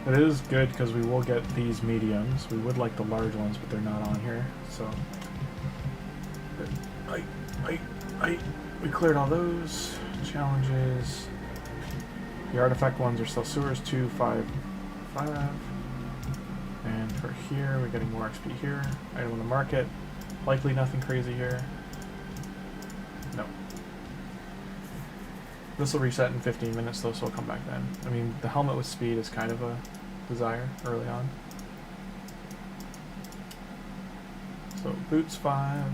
It is good because we will get these mediums. We would like the large ones, but they're not on here. So, we cleared all those challenges. The artifact ones are still sewers 2, 5, 5. And for here, we're getting more XP here. Item on the market. Likely nothing crazy here. No. This will reset in 15 minutes though, so I'll come back then. I mean, the helmet with speed is kind of a desire early on. So boots 5.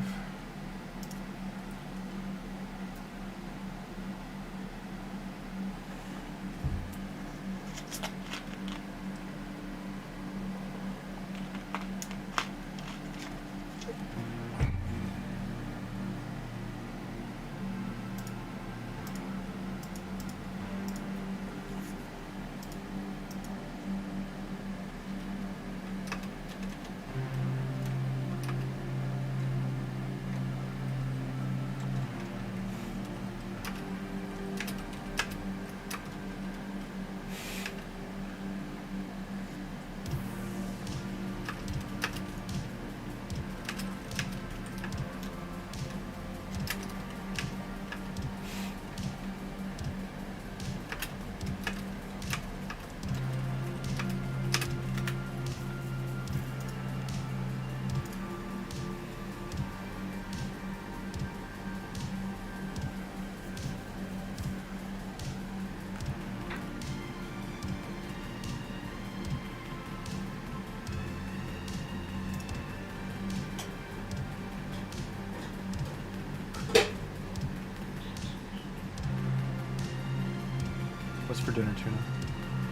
What's for dinner, Tuna?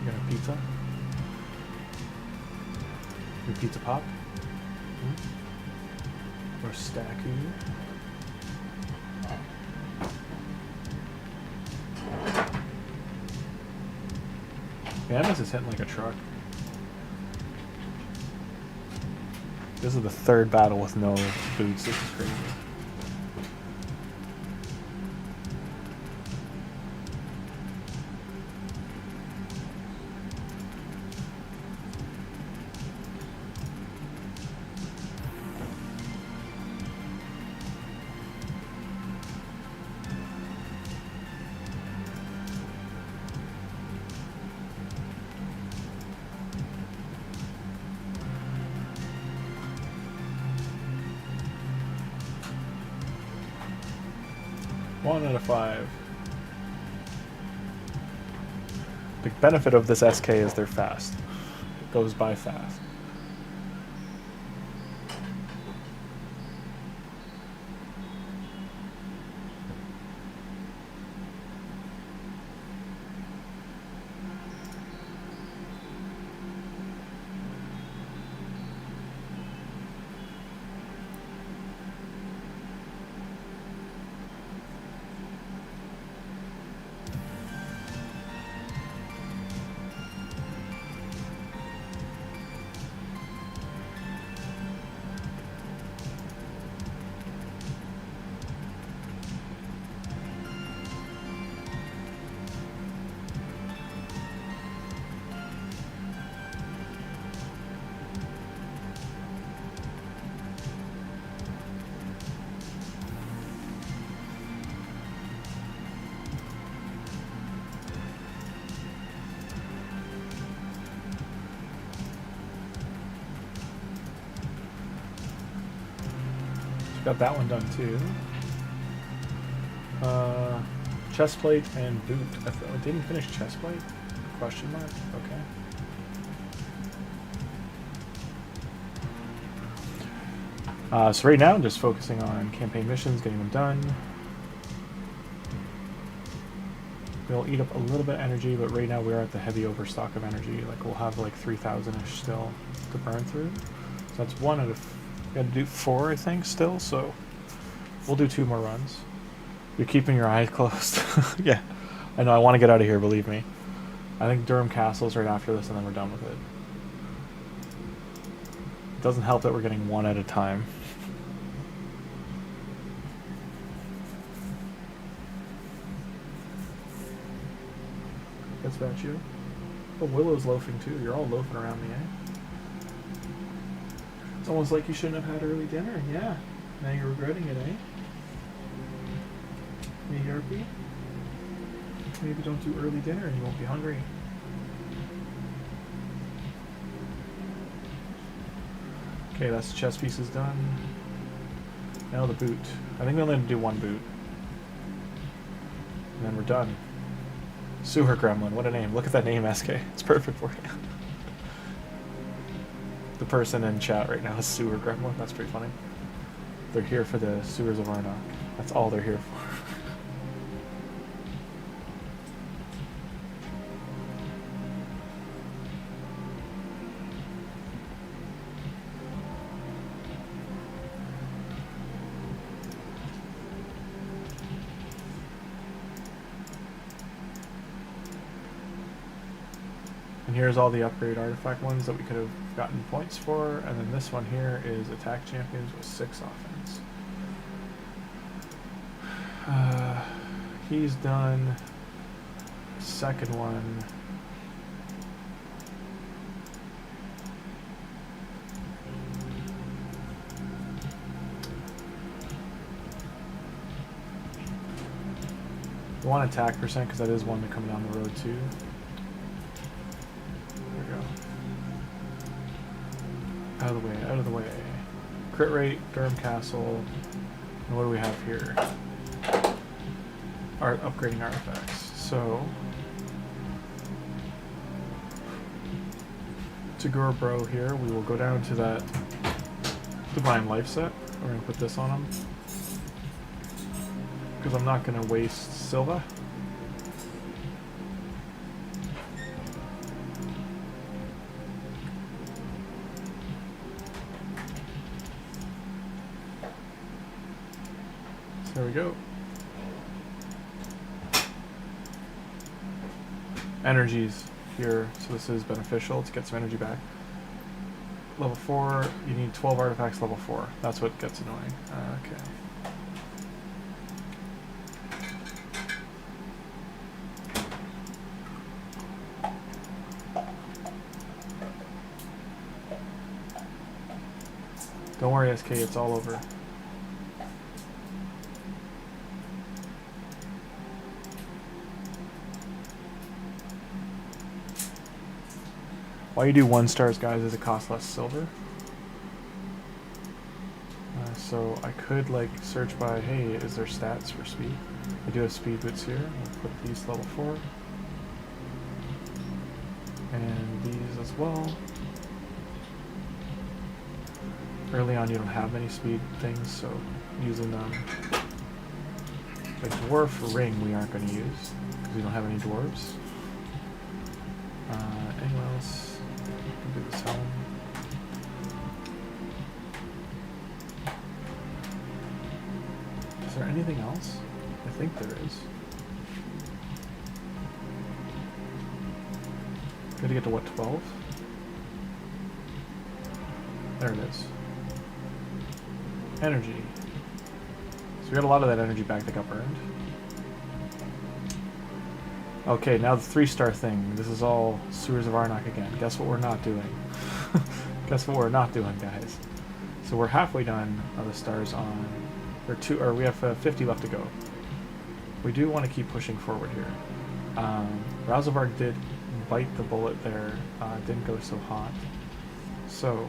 You got a pizza? Your pizza pop? Or stacky? BAMBUS is hitting like a truck. This is the third battle with no boots. This is crazy. 1 out of 5. The benefit of this SK is they're fast. It goes by fast. Got that one done too. Chest plate and boot. I didn't finish chest plate? Question mark? Okay. So right now I'm just focusing on campaign missions, getting them done. We'll eat up a little bit of energy, but right now we're at the heavy overstock of energy. Like we'll have like 3,000-ish still to burn through. So that's 1 out of... We got to do 4, I think, still, so we'll do 2 more runs. You're keeping your eyes closed. Yeah, I know, I want to get out of here, believe me. I think Durham Castle's right after this, and then we're done with it. It doesn't help that we're getting 1 at a time. That's about you. Oh, Willow's loafing too. You're all loafing around me, eh? It's almost like you shouldn't have had early dinner. Yeah. Now you're regretting it, eh? Maybe Yarpy? Maybe don't do early dinner and you won't be hungry. Okay, that's the chess pieces done. Now the boot. I think we only have to do 1 boot. And then we're done. Sewer Gremlin, what a name. Look at that name, SK. It's perfect for you. The person in chat right now is Sewer Gremlin. That's pretty funny. They're here for the sewers of Arnok. That's all they're here for. And here's all the upgrade artifact ones that we could have gotten points for, and then this one here is attack champions with 6 offense. He's done second one. We want attack percent because that is one to come down the road too. Out of the way, out of the way. Crit rate, Durham Castle, and what do we have here? Upgrading artifacts. So, Tagoar Bro here, we will go down to that Divine Life set. We're going to put this on him. Because I'm not going to waste Silva. There we go. Energies here, so this is beneficial to get some energy back. Level 4, you need 12 artifacts level 4. That's what gets annoying. Okay. Don't worry, SK, it's all over. Why you do 1 stars, guys, is it costs less silver. So I could like search by, hey, is there stats for speed? We do have speed boots here. We'll put these level 4. And these as well. Early on you don't have many speed things, so using them. The dwarf ring we aren't going to use, because we don't have any dwarves. Anyone else? We can do this helm. Is there anything else? I think there is. Gotta get to what, 12? There it is. Energy. So we got a lot of that energy back that got burned. Okay, now the 3-star thing. This is all Sewers of Arnok again. Guess what we're not doing? Guess what we're not doing, guys? So we're halfway done of the stars on, we have 50 left to go. We do want to keep pushing forward here. RAZELVARG did bite the bullet there. Didn't go so hot. So,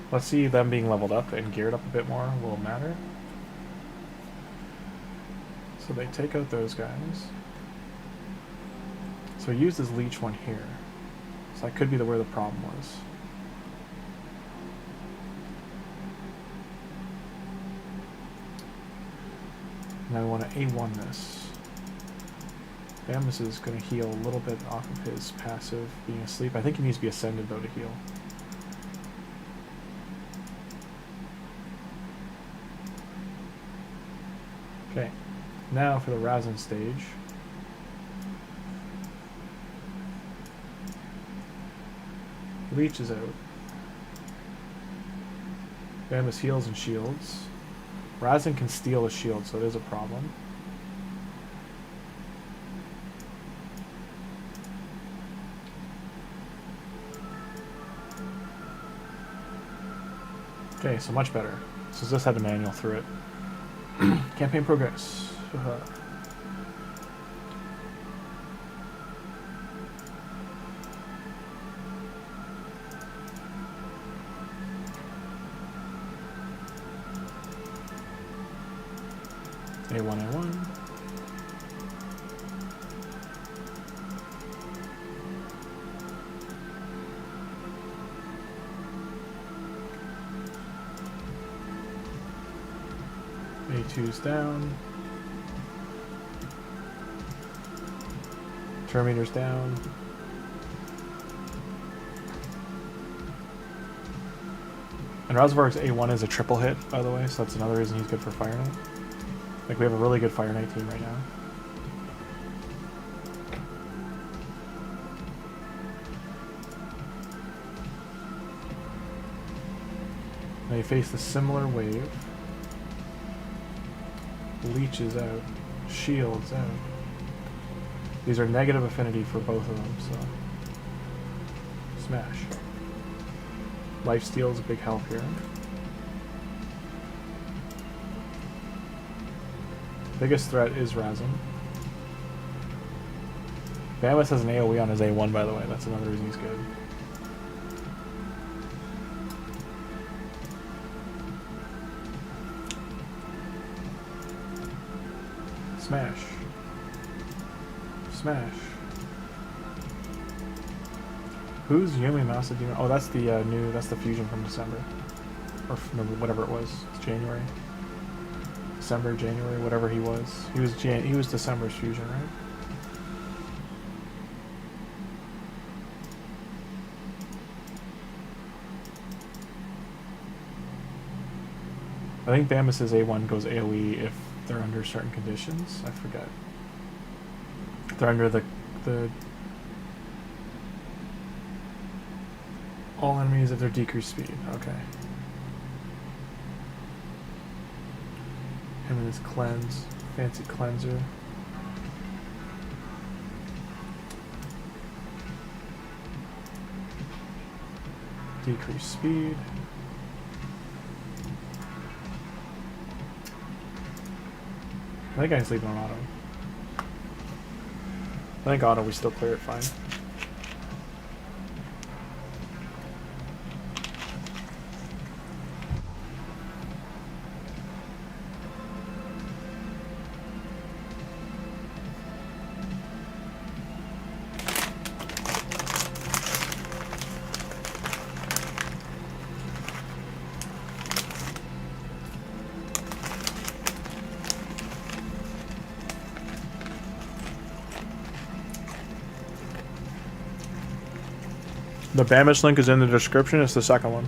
let's see them being leveled up and geared up a bit more will matter. So they take out those guys. So we use this leech one here. So that could be where the problem was. Now we want to A1 this. Bambus is going to heal a little bit off of his passive being asleep. I think he needs to be ascended though to heal. Okay, now for the Razin stage. Leech is out. Bambus heals and shields. Razin can steal a shield, so it is a problem. Okay, so much better. So this had a manual through it. Campaign progress. A1, A1. A2's down. Terminator's down. And RAZELVARG's A1 is a triple hit, by the way, so that's another reason he's good for Fire Knight. Like, we have a really good Fire Knight team right now. They face a similar wave. Leech is out. Shield's out. These are negative affinity for both of them, so... Smash. Lifesteal is a big help here. Biggest threat is Razin. Bambus has an AoE on his A1, by the way. That's another reason he's good. Smash. Smash. Who's Yumi Masa Demon? Oh, that's the that's the fusion from December. Or from whatever it was. It's January. December, January, whatever he was. He was December's fusion, right? I think Bambus's A1 goes AoE if they're under certain conditions. I forget. If they're under the all enemies at their decreased speed. Okay. Him and his cleanse. Fancy cleanser. Decreased speed. I think I can sleep on auto. I think auto we still clear it fine. The BAMBUS link is in the description. It's the second one.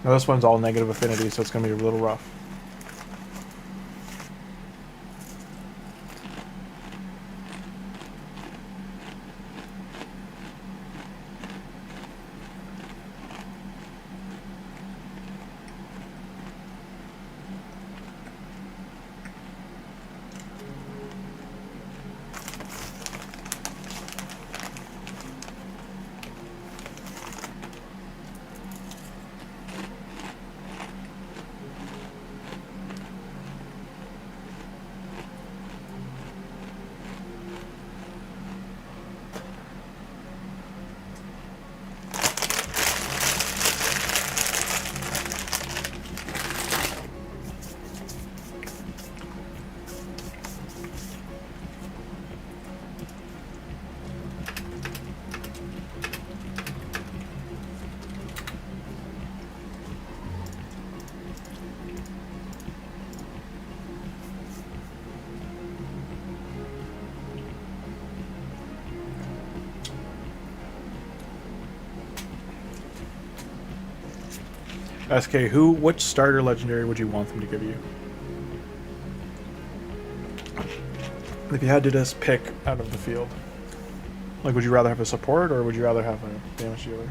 Now this one's all negative affinity, so it's going to be a little rough. SK, which starter legendary would you want them to give you? If you had to just pick out of the field. Like, would you rather have a support, or would you rather have a damage dealer?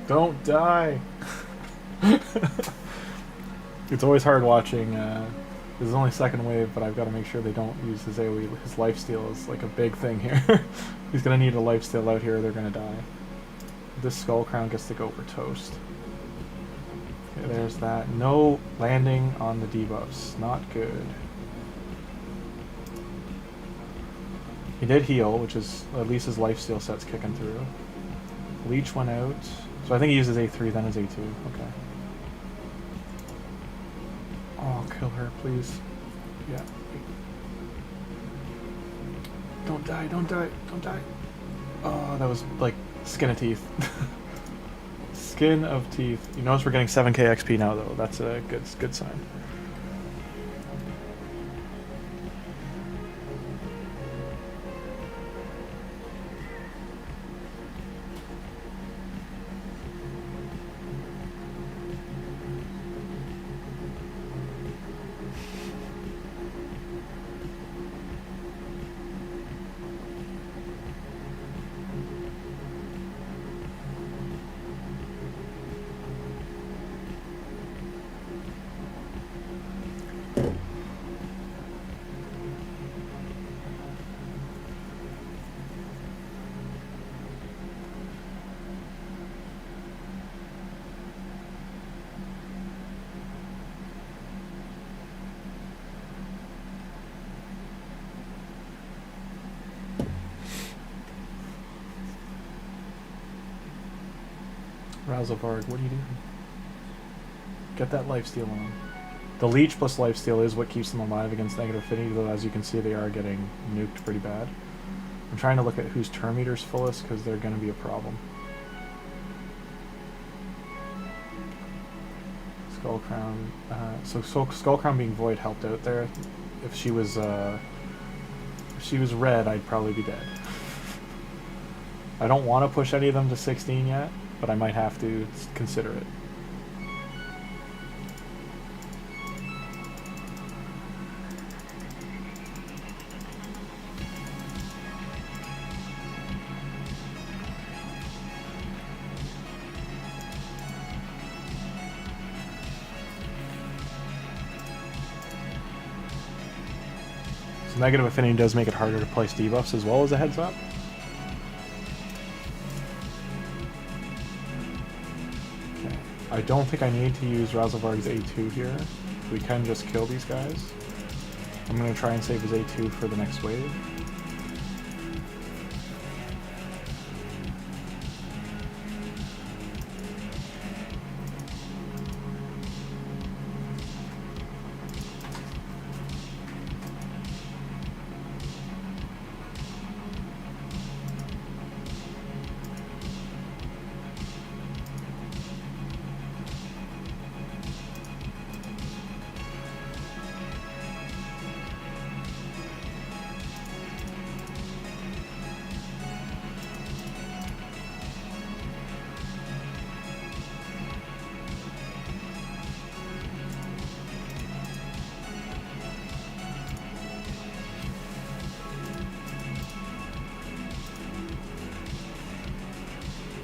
Don't die! It's always hard watching, this is only second wave, but I've got to make sure they don't use his AoE. His lifesteal is like a big thing here. He's gonna need a lifesteal out here or they're gonna die. This Skull Crown gets to go for toast. Okay, there's that. No landing on the debuffs. Not good. He did heal, which is at least his lifesteal set's kicking through. Leech went out. So I think he uses A3, then his A2. Okay. Oh, kill her, please. Yeah. Don't die, don't die, don't die. Oh, that was like skin of teeth. Skin of teeth. You notice we're getting 7k XP now, though. That's a good sign. RAZELVARG, what are you doing? Get that lifesteal on. The leech plus lifesteal is what keeps them alive against negative affinity, though as you can see they are getting nuked pretty bad. I'm trying to look at whose turn meter's fullest because they're going to be a problem. Skullcrown. So Skullcrown being void helped out there. If she was red, I'd probably be dead. I don't want to push any of them to 16 yet, but I might have to consider it. Negative affinity does make it harder to place debuffs as well, as a heads up. Okay. I don't think I need to use RAZELVARG's A2 here. We can just kill these guys. I'm going to try and save his A2 for the next wave.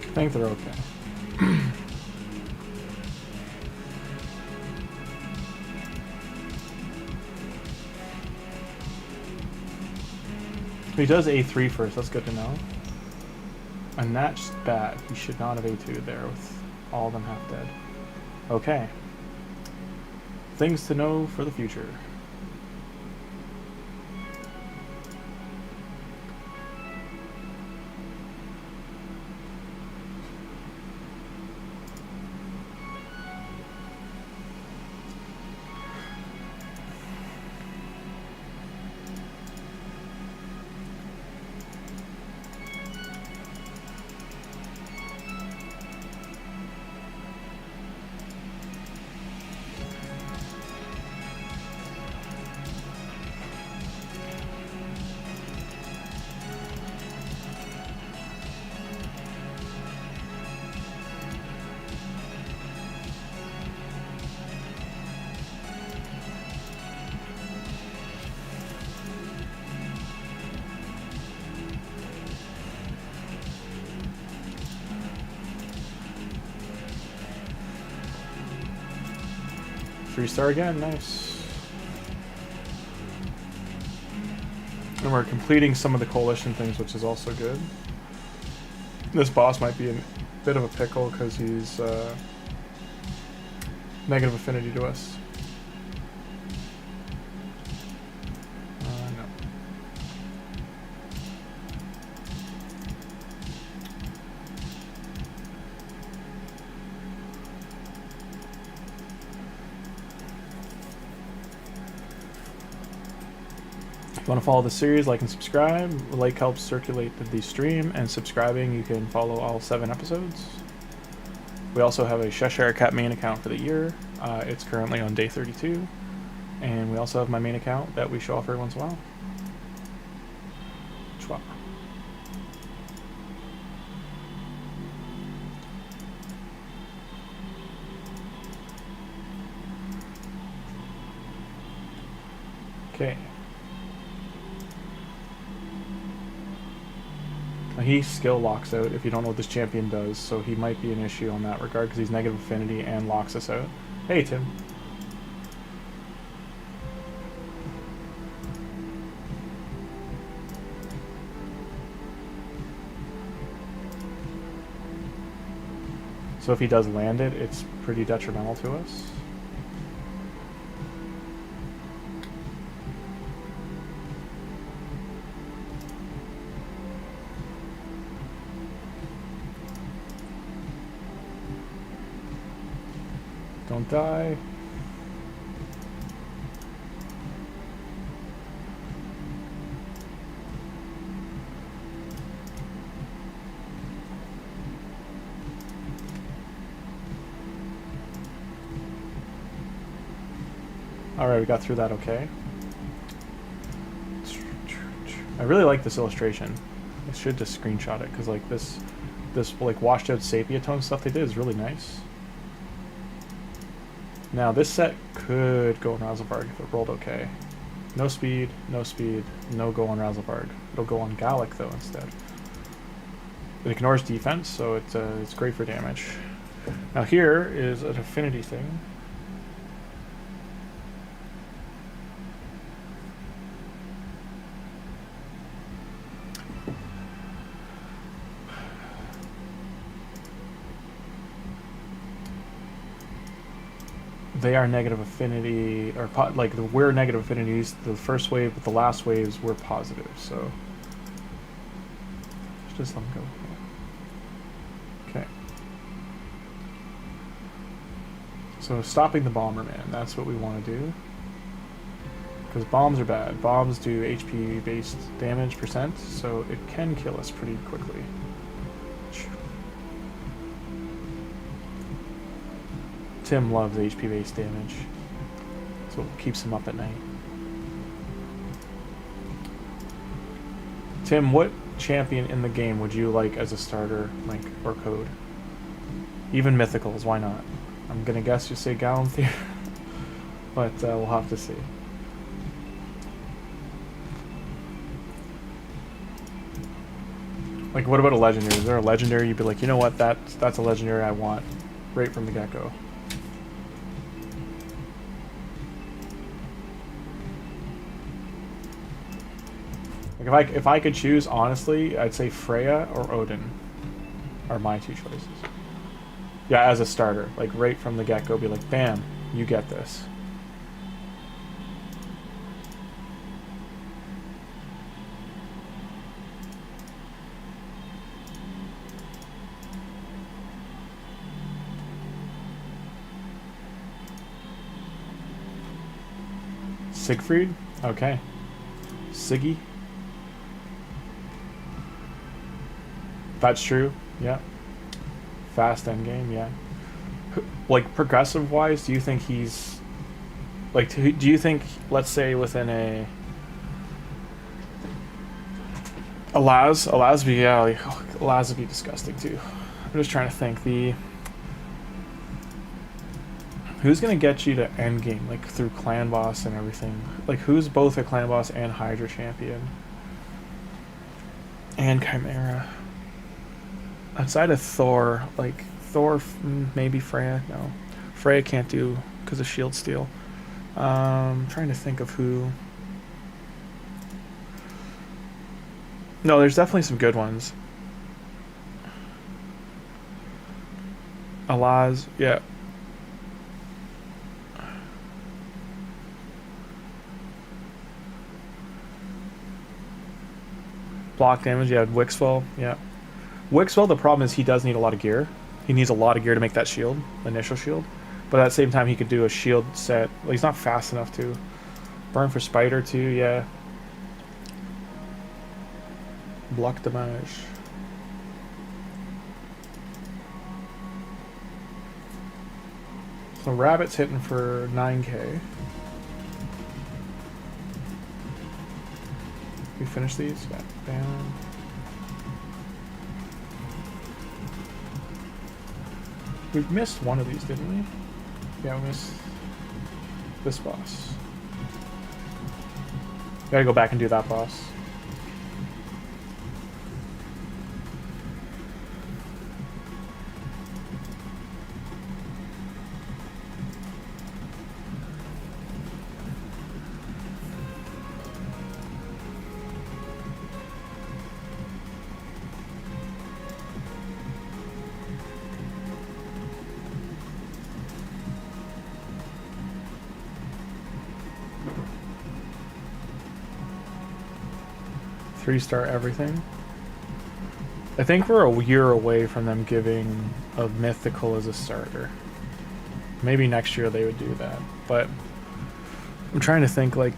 I think they're okay. He does A3 first, that's good to know. And that's bad. He should not have A2 there with all of them half dead. Okay. Things to know for the future. Three-star again, nice. And we're completing some of the coalition things, which is also good. This boss might be a bit of a pickle because he's negative affinity to us. No. If you want to follow the series, like and subscribe. The like helps circulate the stream, and subscribing, you can follow all 7 episodes. We also have a Cheshire Cat main account for the year. It's currently on day 32. And we also have my main account that we show off every once in a while. Chwa. Okay. He skill locks out if you don't know what this champion does, so he might be an issue on that regard because he's negative affinity and locks us out. Hey, Tim. So if he does land it, it's pretty detrimental to us. Don't die. Alright, we got through that okay. I really like this illustration. I should just screenshot it, because like this like washed out sepia tone stuff they did is really nice. Now this set could go on RAZELVARG if it rolled okay. No speed, no go on RAZELVARG. It'll go on Gallic though instead. It ignores defense, so it's great for damage. Now here is an affinity thing. They are negative affinity, or like we're negative affinities. The first wave, but the last waves were positive. So just let them go. Okay. So stopping the Bomberman, that's what we want to do. Because bombs are bad. Bombs do HP-based damage %, so it can kill us pretty quickly. Tim loves HP-based damage. So it keeps him up at night. Tim, what champion in the game would you like as a starter, like, or code? Even mythicals, why not? I'm gonna guess you say Gallanthir, but we'll have to see. Like, what about a legendary? Is there a legendary you'd be like, you know what, that's a legendary I want right from the get-go? Like if I could choose, honestly, I'd say Freya or Odin are my two choices. Yeah, as a starter, like right from the get-go, be like, bam, you get this. Siegfried? Okay. Siggy? That's true, yeah. Fast endgame, yeah. Like, progressive-wise, do you think he's... Like, do you think, let's say, within a Laz would be, yeah, like, Laz would be disgusting, too. I'm just trying to think, who's gonna get you to endgame, like, through clan boss and everything? Like, who's both a clan boss and Hydra champion? And Chimera. Outside of Thor, like, Thor, maybe Freya? No. Freya can't do, because of shield steal. I'm trying to think of who... No, there's definitely some good ones. Alaz, yeah. Block damage, yeah, Wixfall, yeah. Wixfall, the problem is he does need a lot of gear. He needs a lot of gear to make that shield, initial shield. But at the same time, he could do a shield set. Well, he's not fast enough to. Burn for Spider, too, yeah. Block damage. So Rabbit's hitting for 9k. We finish these? Yeah. Bam. We've missed one of these, didn't we? Yeah, we missed this boss. Gotta go back and do that boss. Three-star everything. I think we're a year away from them giving a mythical as a starter. Maybe next year they would do that, but I'm trying to think like,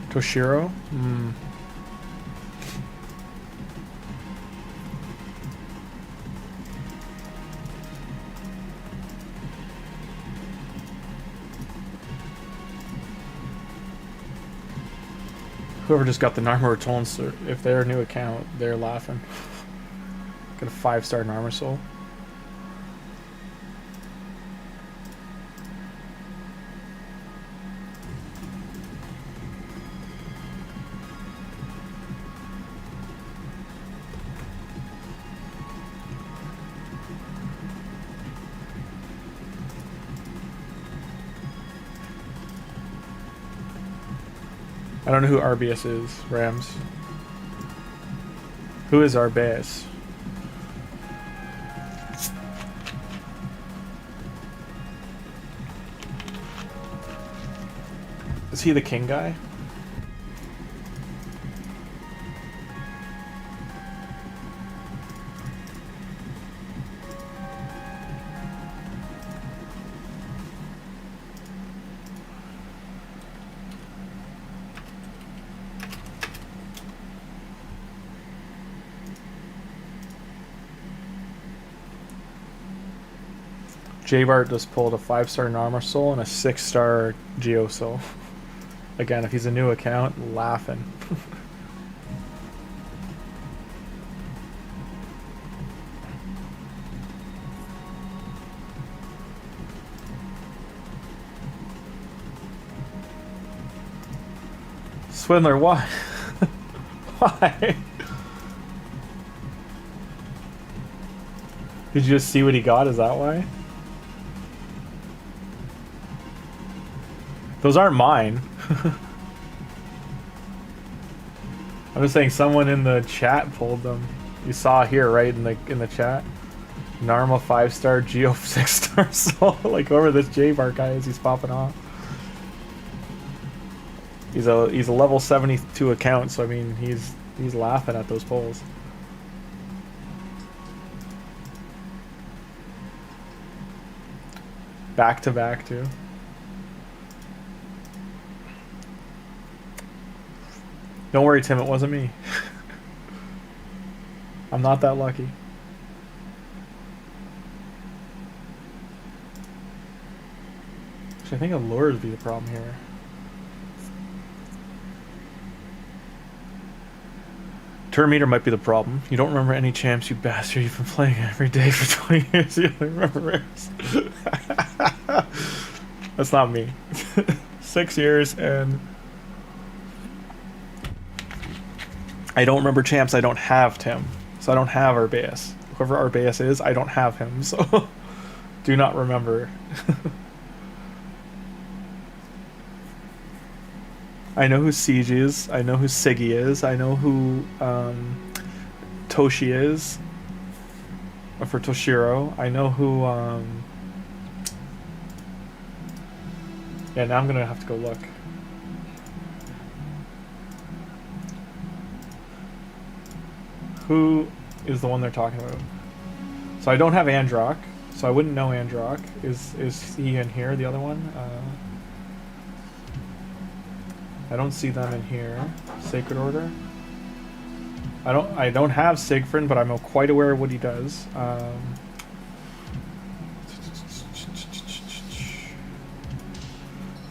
Toshiro? Whoever just got the Narma Returned, if they're a new account, they're laughing. Got a 5-star Narma soul. I don't know who RBS is. Rams. Who is RBS? Is he the king guy? J-Bart just pulled a 5-star Narma soul and a 6-star Geo soul. Again, if he's a new account, laughing. Swindler, why? Why? Did you just see what he got? Is that why? Those aren't mine. I'm just saying someone in the chat pulled them. You saw here, right, in the chat. Narma 5-star, Geo 6-star soul. Like whoever this J-Bar guy is, he's popping off. He's a level 72 account, so I mean he's laughing at those pulls. Back to back too. Don't worry, Tim, it wasn't me. I'm not that lucky. Actually, I think Allure would be the problem here. Turn meter might be the problem. You don't remember any champs, you bastard. You've been playing every day for 20 years. You don't remember it. That's not me. 6 years and... I don't remember champs, I don't have Tim. So I don't have Arbeus. Whoever Arbeus is, I don't have him, so do not remember. I know who Siege is, I know who Siggy is, I know who Toshi is. For Toshiro. I know who yeah, now I'm gonna have to go look. Who is the one they're talking about? So I don't have Androck, so I wouldn't know Androck. Is he in here, the other one? I don't see them in here. Sacred Order. I don't have Siegfried, but I'm quite aware of what he does.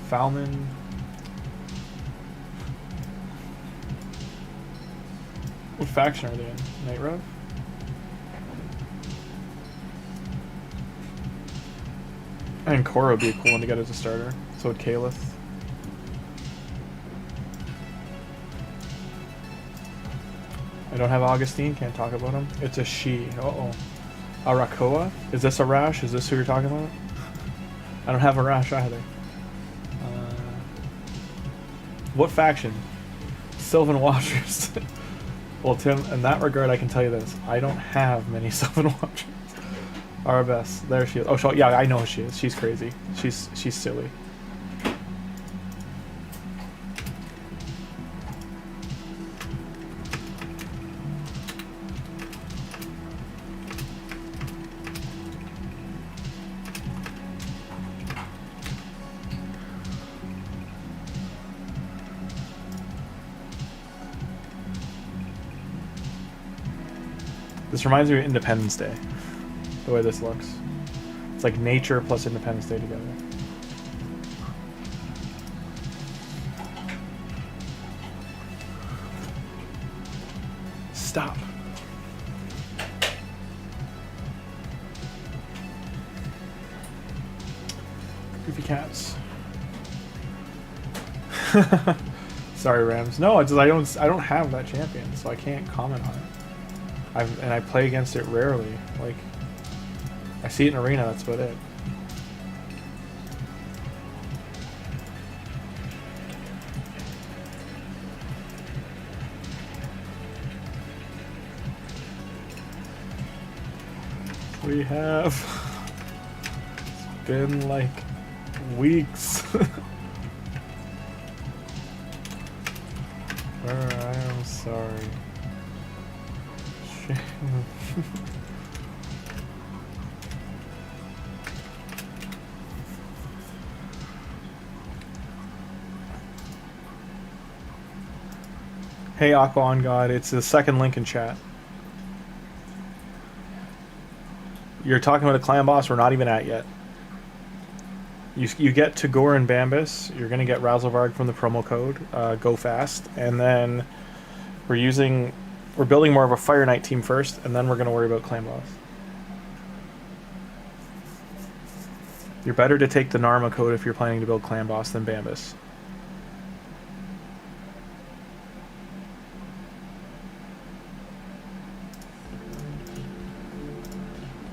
Falman. What faction are they in? Night Rev? And Korra would be a cool one to get as a starter. So would Caliph. I don't have Augustine, can't talk about him. It's a she. Uh-oh. Arakoa? Is this a Rash? Is this who you're talking about? I don't have a Rash either. What faction? Sylvan Watchers. Well, Tim, in that regard, I can tell you this. I don't have many Sylvan Watchers. Arabes. There she is. Oh, yeah, I know who she is. She's crazy. She's silly. This reminds me of Independence Day, the way this looks. It's like nature plus Independence Day together. Stop. Goofy cats. Sorry, Rams. No, it's just I don't have that champion, so I can't comment on it. And I play against it rarely. Like, I see it in arena. That's about it. We have. It's been like weeks. I am sorry. Hey, Aqua on God, it's the second link in chat. You're talking about a clan boss we're not even at yet. You get Tagoar and Bambus. You're going to get RAZELVARG from the promo code, GOFAST. And then we're building more of a Fire Knight team first, and then we're going to worry about clan boss. You're better to take the Narma code if you're planning to build clan boss than Bambus.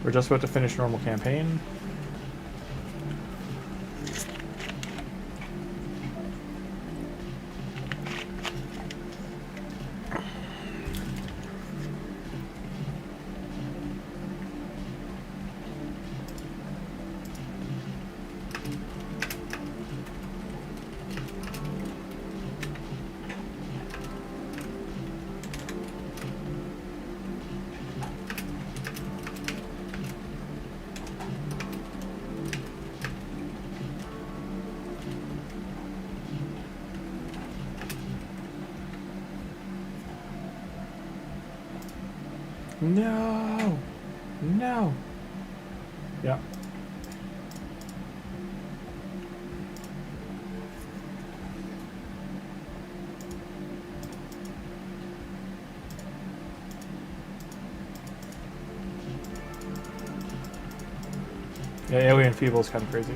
We're just about to finish normal campaign. No! No! Yeah. Yeah, Alien Feeble is kind of crazy.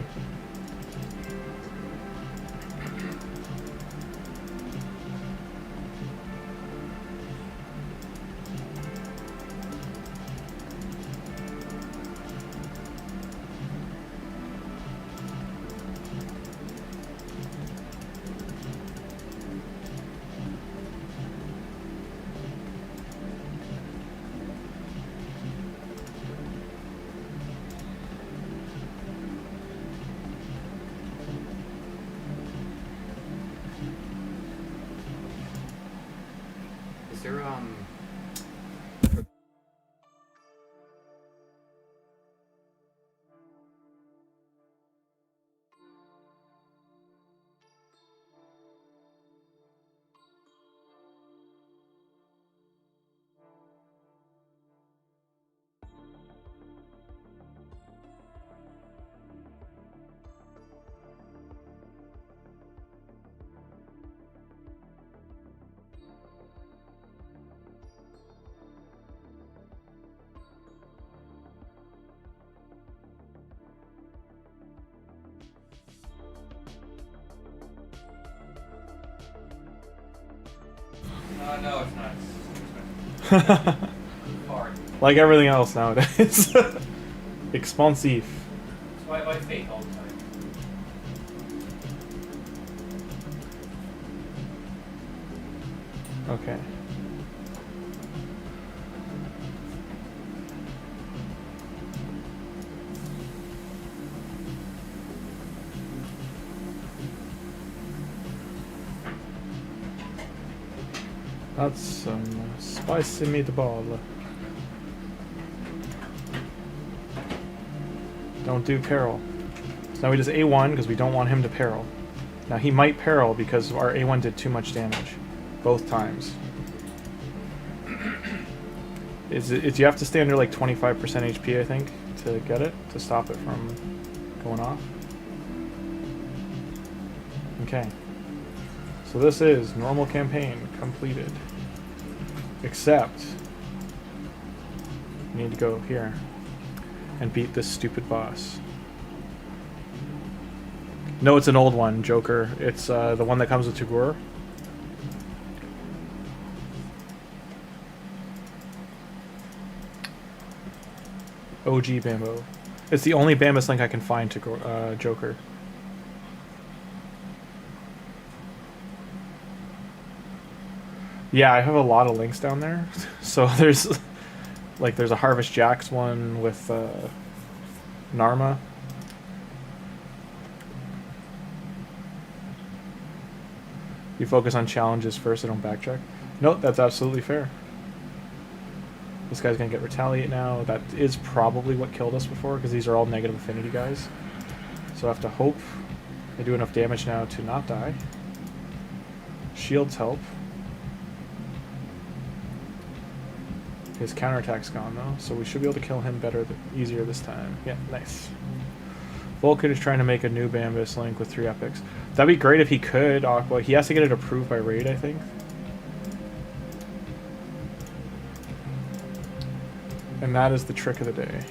No, it's not. Hard. Like everything else nowadays. Expensive. It's why fake all the time. Okay. That's some spicy meatball. Don't do peril. So now he does A1 because we don't want him to peril. Now he might peril because our A1 did too much damage. Both times. You have to stay under like 25% HP, I think, to get it, to stop it from going off. Okay. So this is normal campaign completed. Except you need to go here and beat this stupid boss. No, it's an old one, Joker. It's the one that comes with Tagoar. OG Bamboo. It's the only Bambus link I can find to Joker. Yeah, I have a lot of links down there. So there's there's a Harvest Jacks one with Narma. You focus on challenges first and don't backtrack. Nope, that's absolutely fair. This guy's gonna get retaliate now. That is probably what killed us before, because these are all negative affinity guys. So I have to hope I do enough damage now to not die. Shields help. His counterattack's gone though, so we should be able to kill him better, easier this time. Yeah, nice. Volkin is trying to make a new Bambus link with 3 epics. That'd be great if he could, Aqua. He has to get it approved by Raid, I think. And that is the trick of the day.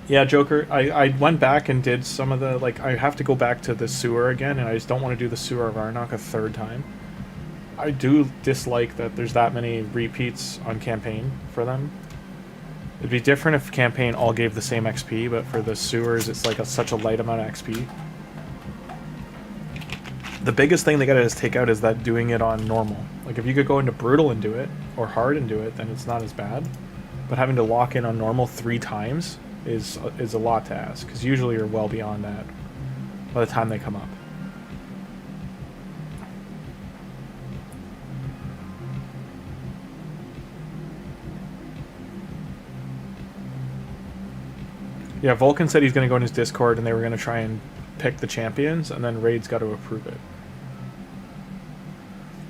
Yeah, Joker, I went back and did some of the, I have to go back to the sewer again, and I just don't want to do the sewer of Arnok a 3rd time. I do dislike that there's that many repeats on campaign for them. It'd be different if campaign all gave the same XP, but for the sewers, it's like such a light amount of XP. The biggest thing they gotta take out is that doing it on normal. Like, if you could go into brutal and do it, or hard and do it, then it's not as bad. But having to lock in on normal 3 times is a lot to ask, because usually you're well beyond that by the time they come up. Yeah, Vulcan said he's going to go in his Discord and they were going to try and pick the champions, and then Raid's got to approve it.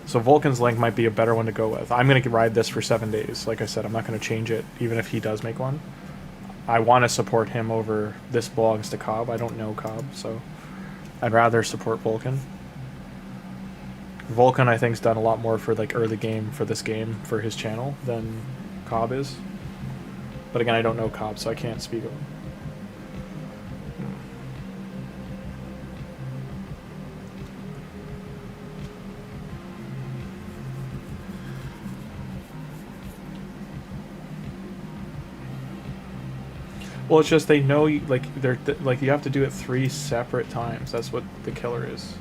So Vulcan's link might be a better one to go with. I'm going to ride this for 7 days. Like I said, I'm not going to change it, even if he does make one. I want to support him over this belongs to Cobb. I don't know Cobb, so I'd rather support Vulcan. Vulcan, I think, has done a lot more for early game for this game for his channel than Cobb is. But again, I don't know Cobb, so I can't speak of him. Well, it's just they know you, they're you have to do it 3 separate times. That's what the killer is.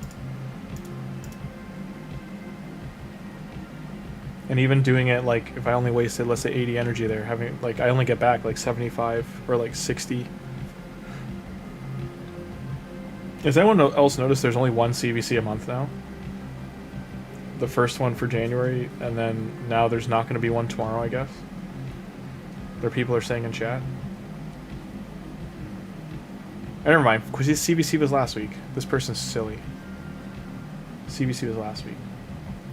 And even doing it if I only wasted, let's say, 80 energy there, having I only get back 75 or 60. Has anyone else noticed there's only 1 CVC a month now? The first one for January, and then now there's not going to be one tomorrow, I guess. There people are saying in chat. Never mind, because CBC was last week. This person's silly. CBC was last week.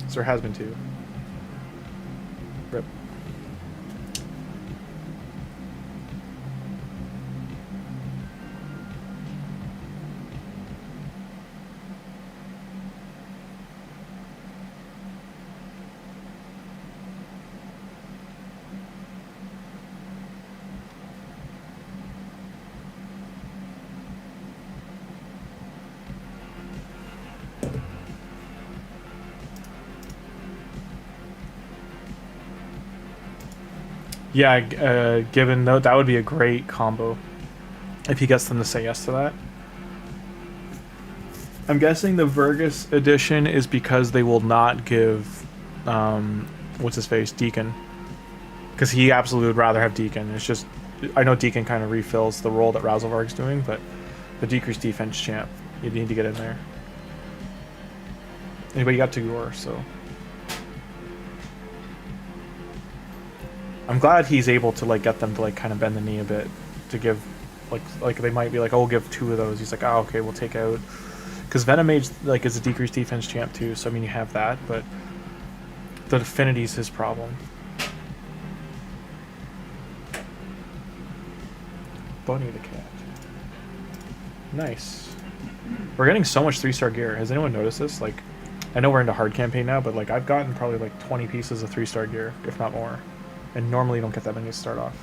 So there has been 2. Rip. Yeah, given that would be a great combo if he gets them to say yes to that. I'm guessing the Vergus edition is because they will not give what's his face, Deacon, because he absolutely would rather have Deacon. It's just, I know Deacon kind of refills the role that RAZELVARG's doing, but the decreased defense champ, you need to get in there. Anybody got Tagoar, so I'm glad he's able to get them to kind of bend the knee a bit to give Like they might be like, oh, we'll give 2 of those. He's like, oh, okay, we'll take out, because Venomage like is a decreased defense champ too. So I mean, you have that, but the Affinity's his problem. Bunny the cat. Nice. We're getting so much 3-star gear. Has anyone noticed this? Like, I know we're into hard campaign now, but like I've gotten probably like 20 pieces of 3-star gear, if not more. And normally you don't get that many to start off.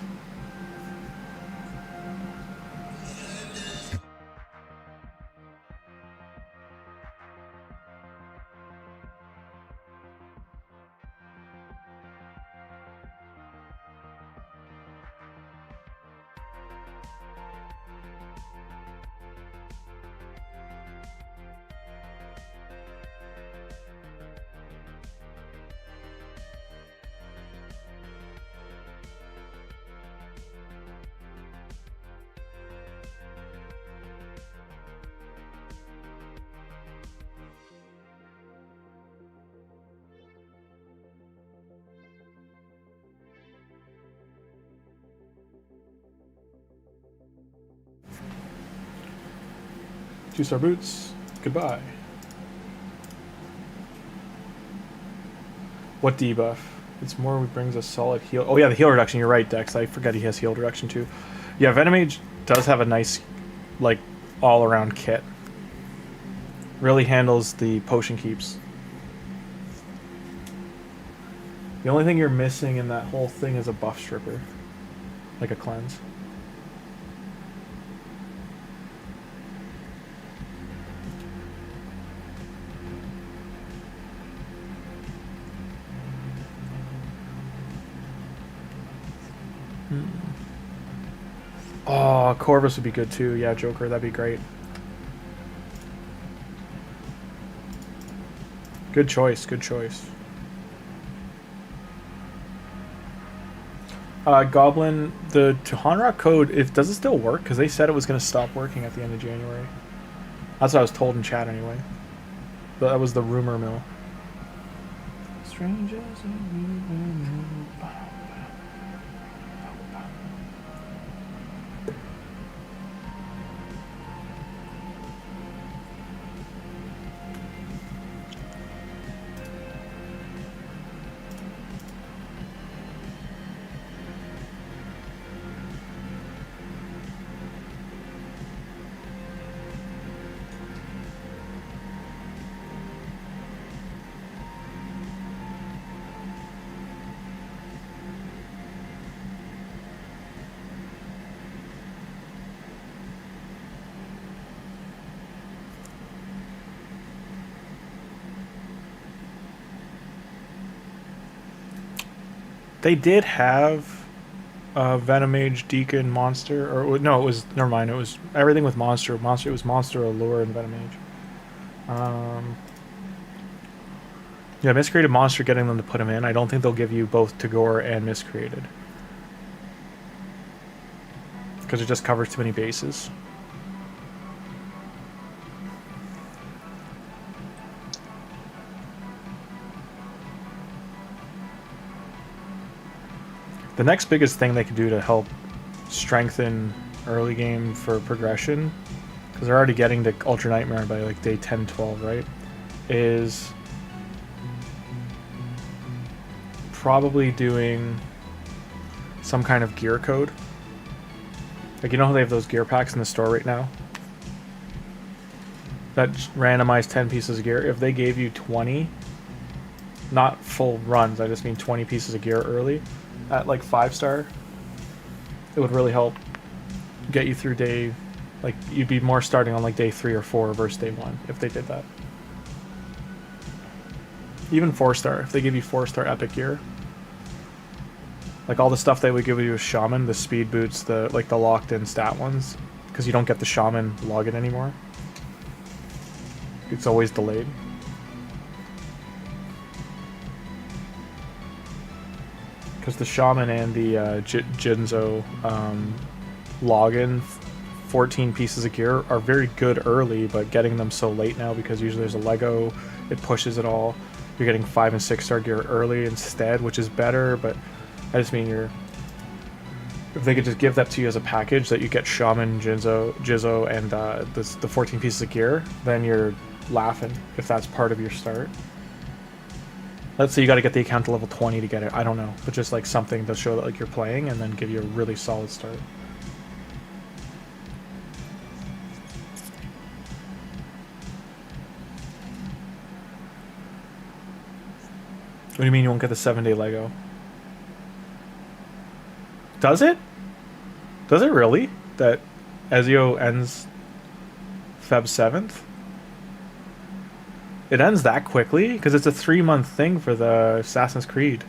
Two-star boots. Goodbye. What debuff? It's more brings a solid heal. Oh yeah, the heal reduction. You're right, Dex. I forgot he has heal reduction too. Yeah, Venomage does have a nice, like, all-around kit. Really handles the potion keeps. The only thing you're missing in that whole thing is a buff stripper. Like a cleanse. Oh, Corvus would be good too. Yeah, Joker, that'd be great. Good choice, good choice. Goblin, the Tuhanra code, does it still work? Because they said it was going to stop working at the end of January. That's what I was told in chat anyway. But that was the rumor mill. Strangers They did have a Venomage Deacon monster, or no, it was, never mind, it was everything with monster. It was monster, allure, and Venomage. Yeah, miscreated monster, getting them to put him in. I don't think they'll give you both Tagoar and miscreated, because it just covers too many bases. The next biggest thing they could do to help strengthen early game for progression, because they're already getting to Ultra Nightmare by like day 10, 12, right, is probably doing some kind of gear code. Like, you know how they have those gear packs in the store right now? That randomize 10 pieces of gear. If they gave you 20, not full runs, I just mean 20 pieces of gear early, at like 5-star, it would really help get you through day, like, you'd be more starting on like day 3 or 4 versus day 1 if they did that. Even 4-star, if they give you 4-star epic gear, like all the stuff they would give you with Shaman, the speed boots, the like the locked in stat ones, because you don't get the Shaman login anymore. It's always delayed. Because the Shaman and the Jinzo login 14 pieces of gear are very good early, but getting them so late now because usually there's a Lego, it pushes it all. You're getting 5 and 6-star gear early instead, which is better, but I just mean If they could just give that to you as a package, that you get Shaman, Jizzo, and the 14 pieces of gear, then you're laughing if that's part of your start. Let's say you got to get the account to level 20 to get it. I don't know, but just like something to show that like you're playing, and then give you a really solid start. What do you mean you won't get the 7-day Lego? Does it? Does it really? That Ezio ends Feb 7th? It ends that quickly? Because it's a 3-month thing for the Assassin's Creed.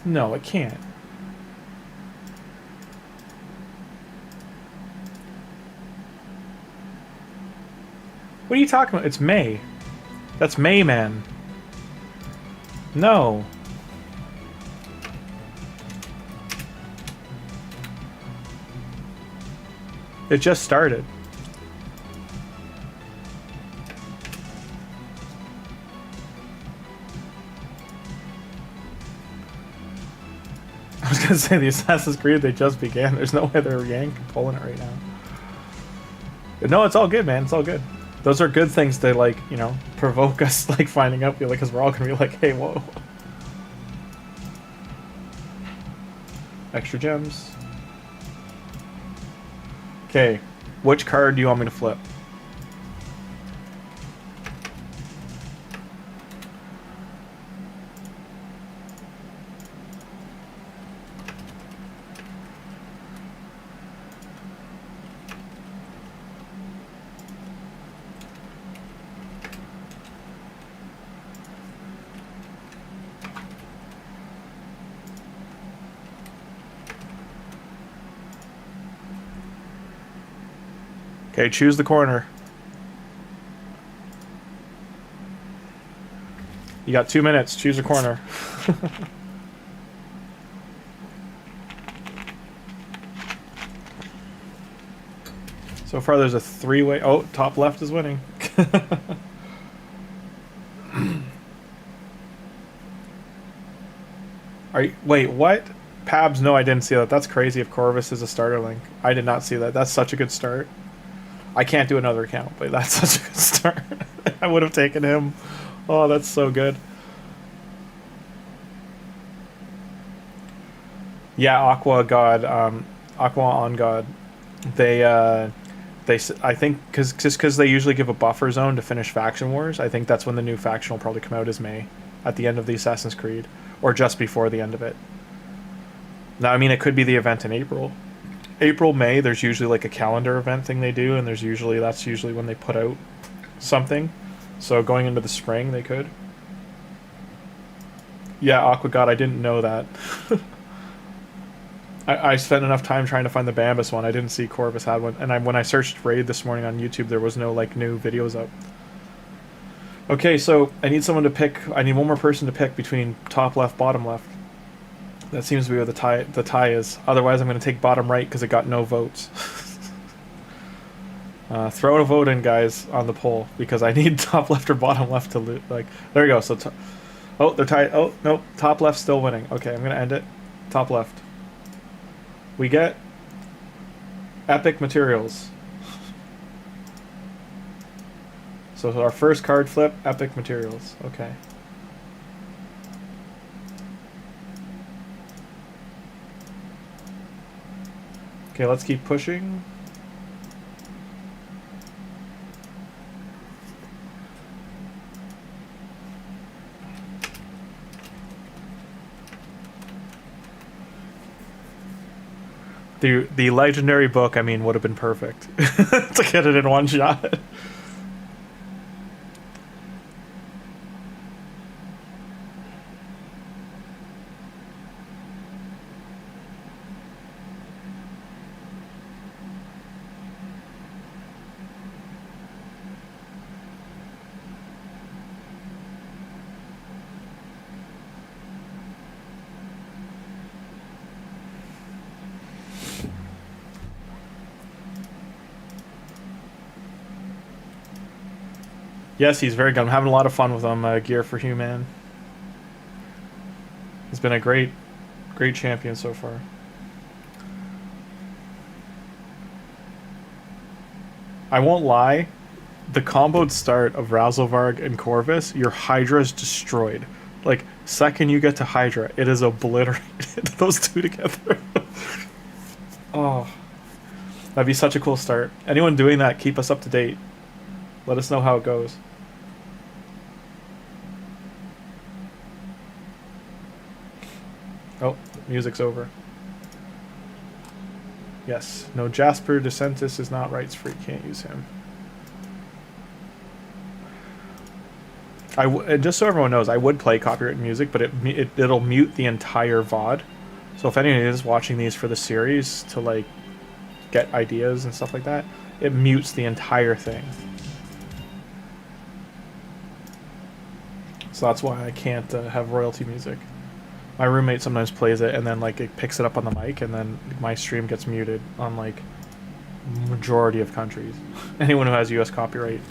No, it can't. What are you talking about? It's May. That's May, man. No. It just started. I was gonna say the Assassin's Creed, they just began. There's no way they're pulling it right now. But no, it's all good, man. It's all good. Those are good things to, like, you know, provoke us, like, finding out, because we're all gonna be like, hey, whoa. Extra gems. Okay, which card do you want me to flip? Okay, choose the corner. You got 2 minutes. Choose a corner. So far, there's a 3-way. Oh, top left is winning. Are you? Wait, what? Pabs? No, I didn't see that. That's crazy. If Corvus is a starter link, I did not see that. That's such a good start. I can't do another account, but that's such a good start. I would have taken him. Oh, that's so good. Yeah, Aqua God, Aqua on God. They I think because they usually give a buffer zone to finish Faction Wars. I think that's when the new faction will probably come out, is May, at the end of the Assassin's Creed, or just before the end of it. Now, I mean, it could be the event in April. April, May, there's usually like a calendar event thing they do, and that's usually when they put out something. So going into the spring, they could. Yeah, Aqua God, I didn't know that. I spent enough time trying to find the Bambus one. I didn't see Corvus had one, and when I searched Raid this morning on YouTube, there was no like new videos up. Okay, so I need someone to pick. I need one more person to pick between top left, bottom left. That seems to be where the tie is. Otherwise, I'm going to take bottom right because it got no votes. Throw a vote in, guys, on the poll, because I need top left or bottom left to loot. Like, there you go. So, oh, they're tied. Oh, nope. Top left still winning. Okay, I'm going to end it. Top left. We get epic materials. So our first card flip, epic materials. Okay. Okay, let's keep pushing. The legendary book, I mean, would have been perfect to get it in one shot. Yes, he's very good. I'm having a lot of fun with him. Gear for Human. He's been a great Great champion so far. I won't lie, the comboed start of RAZELVARG and Corvus, your Hydra is destroyed. Like, second you get to Hydra, it is obliterated. Those two together. Oh. That'd be such a cool start. Anyone doing that, keep us up to date. Let us know how it goes. Oh, music's over. Yes. No, Jasper DeSantis is not rights free. Can't use him. And just so everyone knows, I would play copyrighted music, but it'll mute the entire VOD. So if anyone is watching these for the series to like get ideas and stuff like that, it mutes the entire thing. So that's why I can't have royalty music. My roommate sometimes plays it and then like it picks it up on the mic and then my stream gets muted on like majority of countries. Anyone who has US copyright,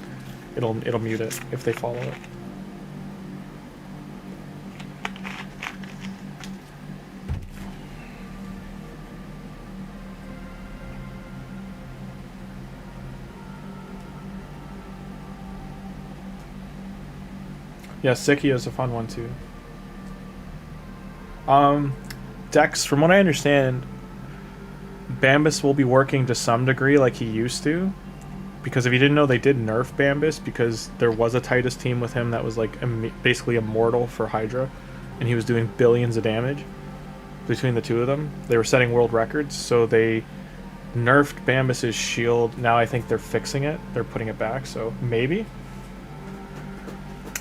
it'll mute it if they follow it. Yeah, Sikia is a fun one too. Dex, from what I understand, Bambus will be working to some degree like he used to. Because if you didn't know, they did nerf Bambus because there was a Titus team with him that was like basically immortal for Hydra. And he was doing billions of damage between the two of them. They were setting world records, so they nerfed Bambus's shield. Now I think they're fixing it. They're putting it back, so maybe.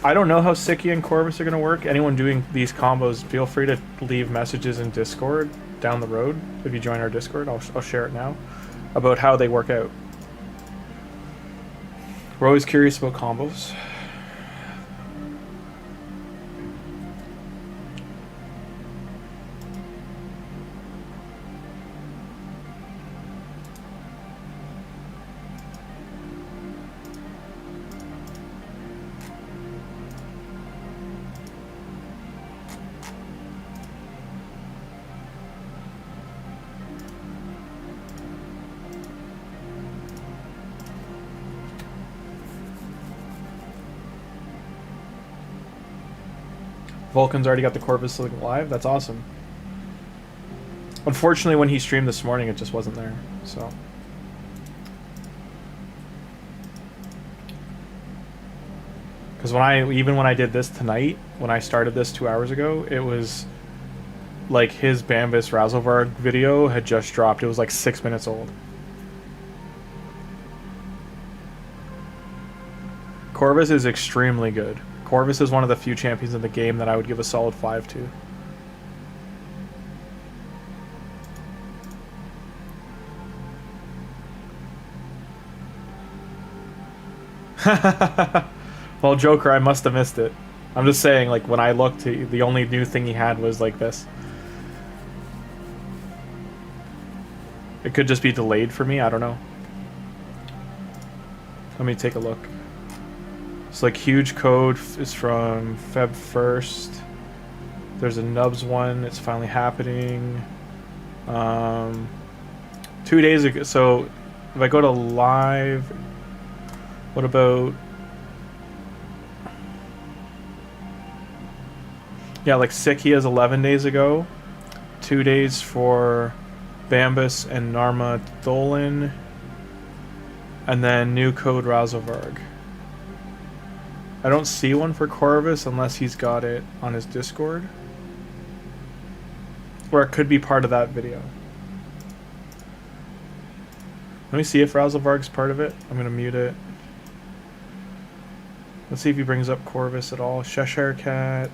I don't know how Sikia and Corvus are going to work. Anyone doing these combos, feel free to leave messages in Discord down the road. If you join our Discord, I'll share it now, about how they work out. We're always curious about combos. Vulcan's already got the Corvus Link live. That's awesome. Unfortunately, when he streamed this morning, it just wasn't there. So, because even when I did this tonight, when I started this 2 hours ago, it was like his Bambus RAZELVARG video had just dropped. It was like 6 minutes old. Corvus is extremely good. Corvus is one of the few champions in the game that I would give a solid 5 to. Well, Joker, I must have missed it. I'm just saying, like, when I looked, the only new thing he had was like this. It could just be delayed for me, I don't know. Let me take a look. It's like huge code is from Feb 1st. There's a Nubs one. It's finally happening. 2 days ago. So if I go to live, what about? Yeah, like Sikia's 11 days ago. 2 days for Bambus and Narma Tholin. And then new code RAZELVARG. I don't see one for Corvus unless he's got it on his Discord. Or it could be part of that video. Let me see if RAZELVARG's part of it. I'm going to mute it. Let's see if he brings up Corvus at all. Cheshire Cat.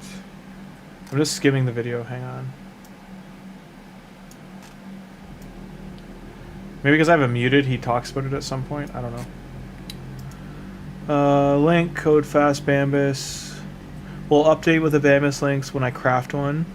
I'm just skimming the video. Hang on. Maybe because I have it muted, he talks about it at some point. I don't know. Link, code fast Bambus. We'll update with the Bambus links when I craft one.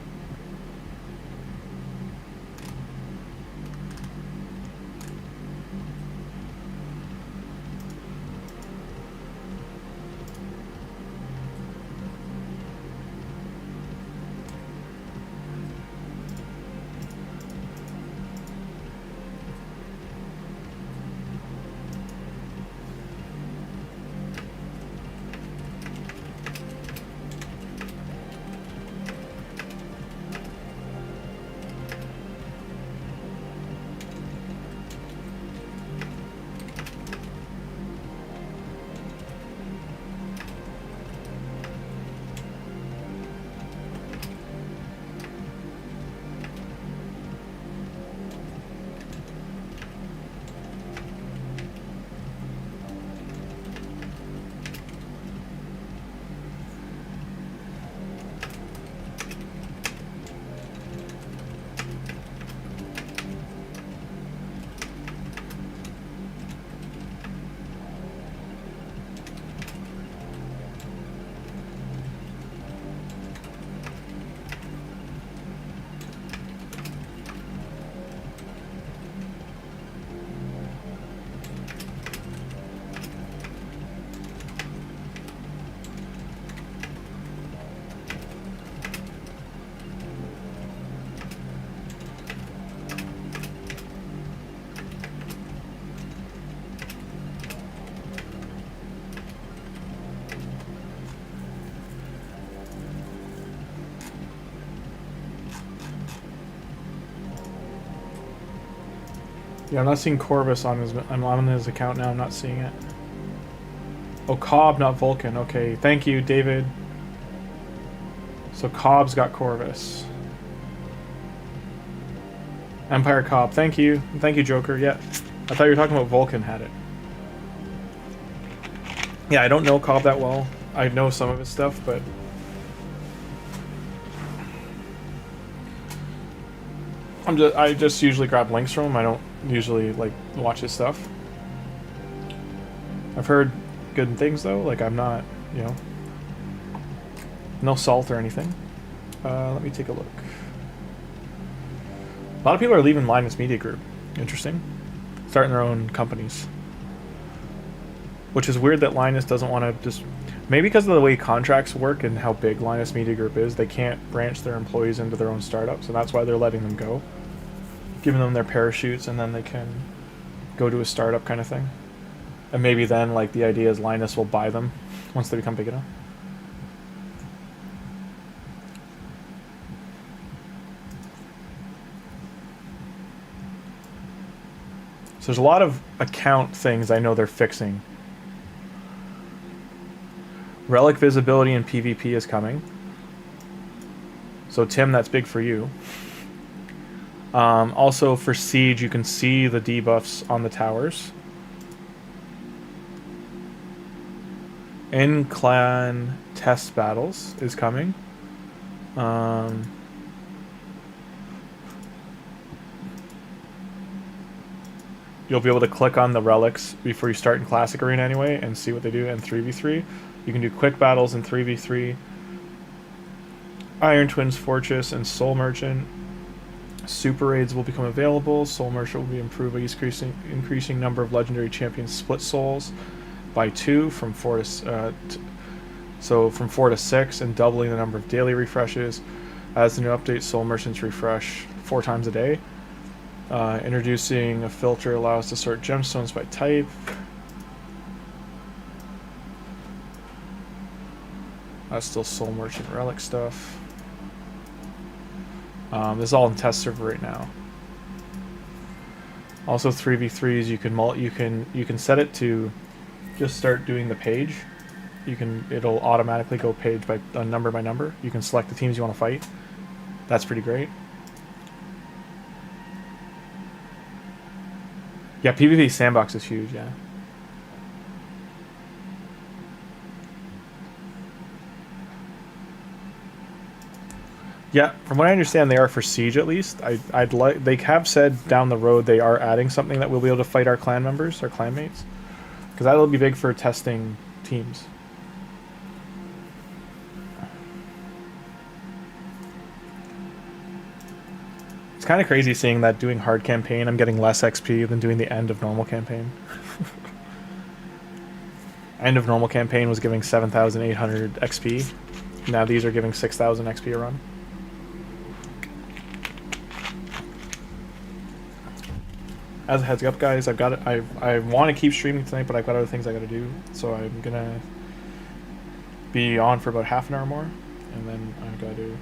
Yeah, I'm not seeing Corvus on his. I'm on his account now. I'm not seeing it. Oh, Cobb, not Vulcan. Okay, thank you, David. So Cobb's got Corvus. Empire Cobb. Thank you. Thank you, Joker. Yeah. I thought you were talking about Vulcan had it. Yeah, I don't know Cobb that well. I know some of his stuff, but... I just usually grab links from him. I don't usually, like, watch his stuff. I've heard good things, though. Like, I'm not, you know... No salt or anything. Let me take a look. A lot of people are leaving Linus Media Group. Interesting. Starting their own companies. Which is weird that Linus doesn't want to just... Maybe because of the way contracts work and how big Linus Media Group is, they can't branch their employees into their own startups, and that's why they're letting them go. Giving them their parachutes, and then they can go to a startup kind of thing. And maybe then, like, the idea is Linus will buy them once they become big enough. So there's a lot of account things I know they're fixing. Relic visibility in PvP is coming. So Tim, that's big for you. Also for Siege, you can see the debuffs on the towers. In-clan test battles is coming. You'll be able to click on the relics before you start in Classic Arena anyway and see what they do in 3v3. You can do quick battles in 3v3. Iron Twins Fortress and Soul Merchant. Super Raids will become available. Soul Merchant will be improved by increasing number of legendary champions split souls by 2 from 4 to from 4 to 6, and doubling the number of daily refreshes. As the new update, Soul Merchants refresh 4 times a day. Introducing a filter allows us to sort gemstones by type. That's still Soul Merchant relic stuff. This is all in test server right now. Also 3v3s, you can set it to just start doing the page. It'll automatically go page by number by number. You can select the teams you want to fight. That's pretty great. Yeah, PvP sandbox is huge, yeah. Yeah, from what I understand, they are for Siege at least. I'd like. They have said down the road they are adding something that we'll be able to fight our clan members, our clanmates, because that'll be big for testing teams. It's kind of crazy seeing that doing hard campaign, I'm getting less XP than doing the end of normal campaign. End of normal campaign was giving 7,800 XP. Now these are giving 6,000 XP a run. As a heads up, guys, I've got it. I want to keep streaming tonight, but I've got other things I got to do. So I'm gonna be on for about half an hour more, and then I've got to.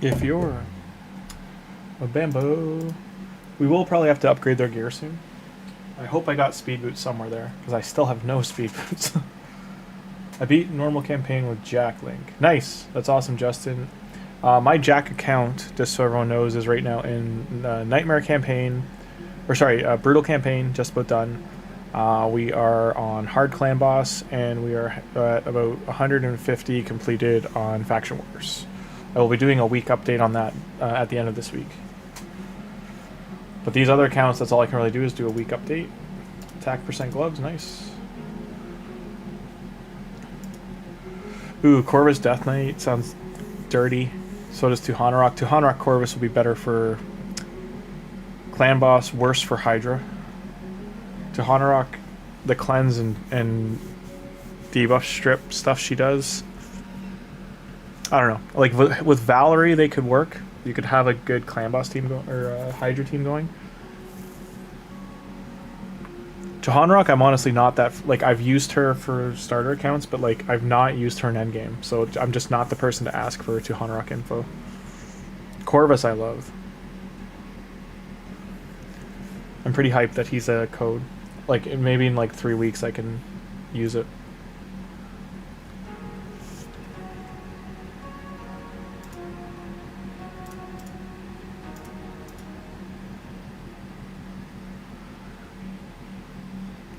If you're a bamboo, we will probably have to upgrade their gear soon. I hope I got speed boots somewhere there, because I still have no speed boots. I beat normal campaign with Jack Link. Nice! That's awesome, Justin. My Jack account, just so everyone knows, is right now in Nightmare campaign, or sorry, Brutal campaign, just about done. We are on Hard Clan Boss, and we are at about 150 completed on Faction Wars. I will be doing a week update on that at the end of this week. But these other accounts, that's all I can really do is do a week update. Attack percent gloves, nice. Ooh, Corvus Death Knight sounds dirty. So does Tuhanarok. Tuhanarok Corvus will be better for Clan Boss, worse for Hydra. Tuhanarok, the cleanse and debuff strip stuff she does, I don't know. Like with Valerie, they could work. You could have a good Clan Boss team going, or a Hydra team going. Tuhanarok, I'm honestly not that... Like, I've used her for starter accounts, but, like, I've not used her in endgame. So I'm just not the person to ask for Tuhanarok info. Corvus, I love. I'm pretty hyped that he's a code. Like, maybe in, like, 3 weeks I can use it.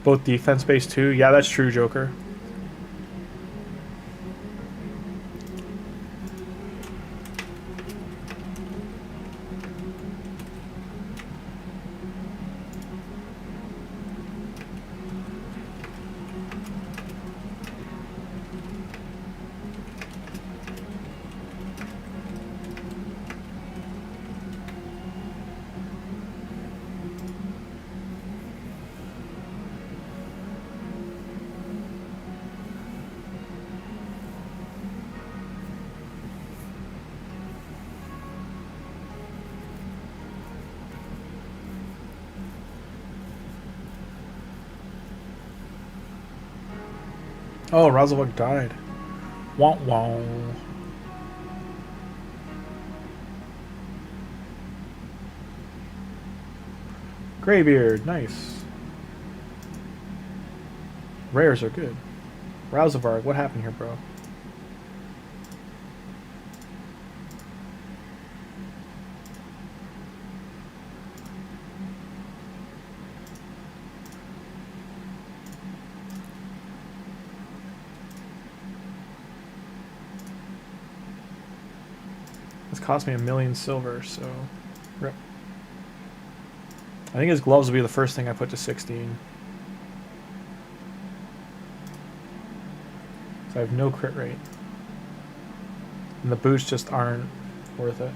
Both defense based too? Yeah, that's true, Joker. Oh, RAZELVARG died. Wah wah. Greybeard, nice. Rares are good. RAZELVARG, what happened here, bro? This cost me 1,000,000 silver, so rip. I think his gloves will be the first thing I put to 16. So I have no crit rate. And the boots just aren't worth it.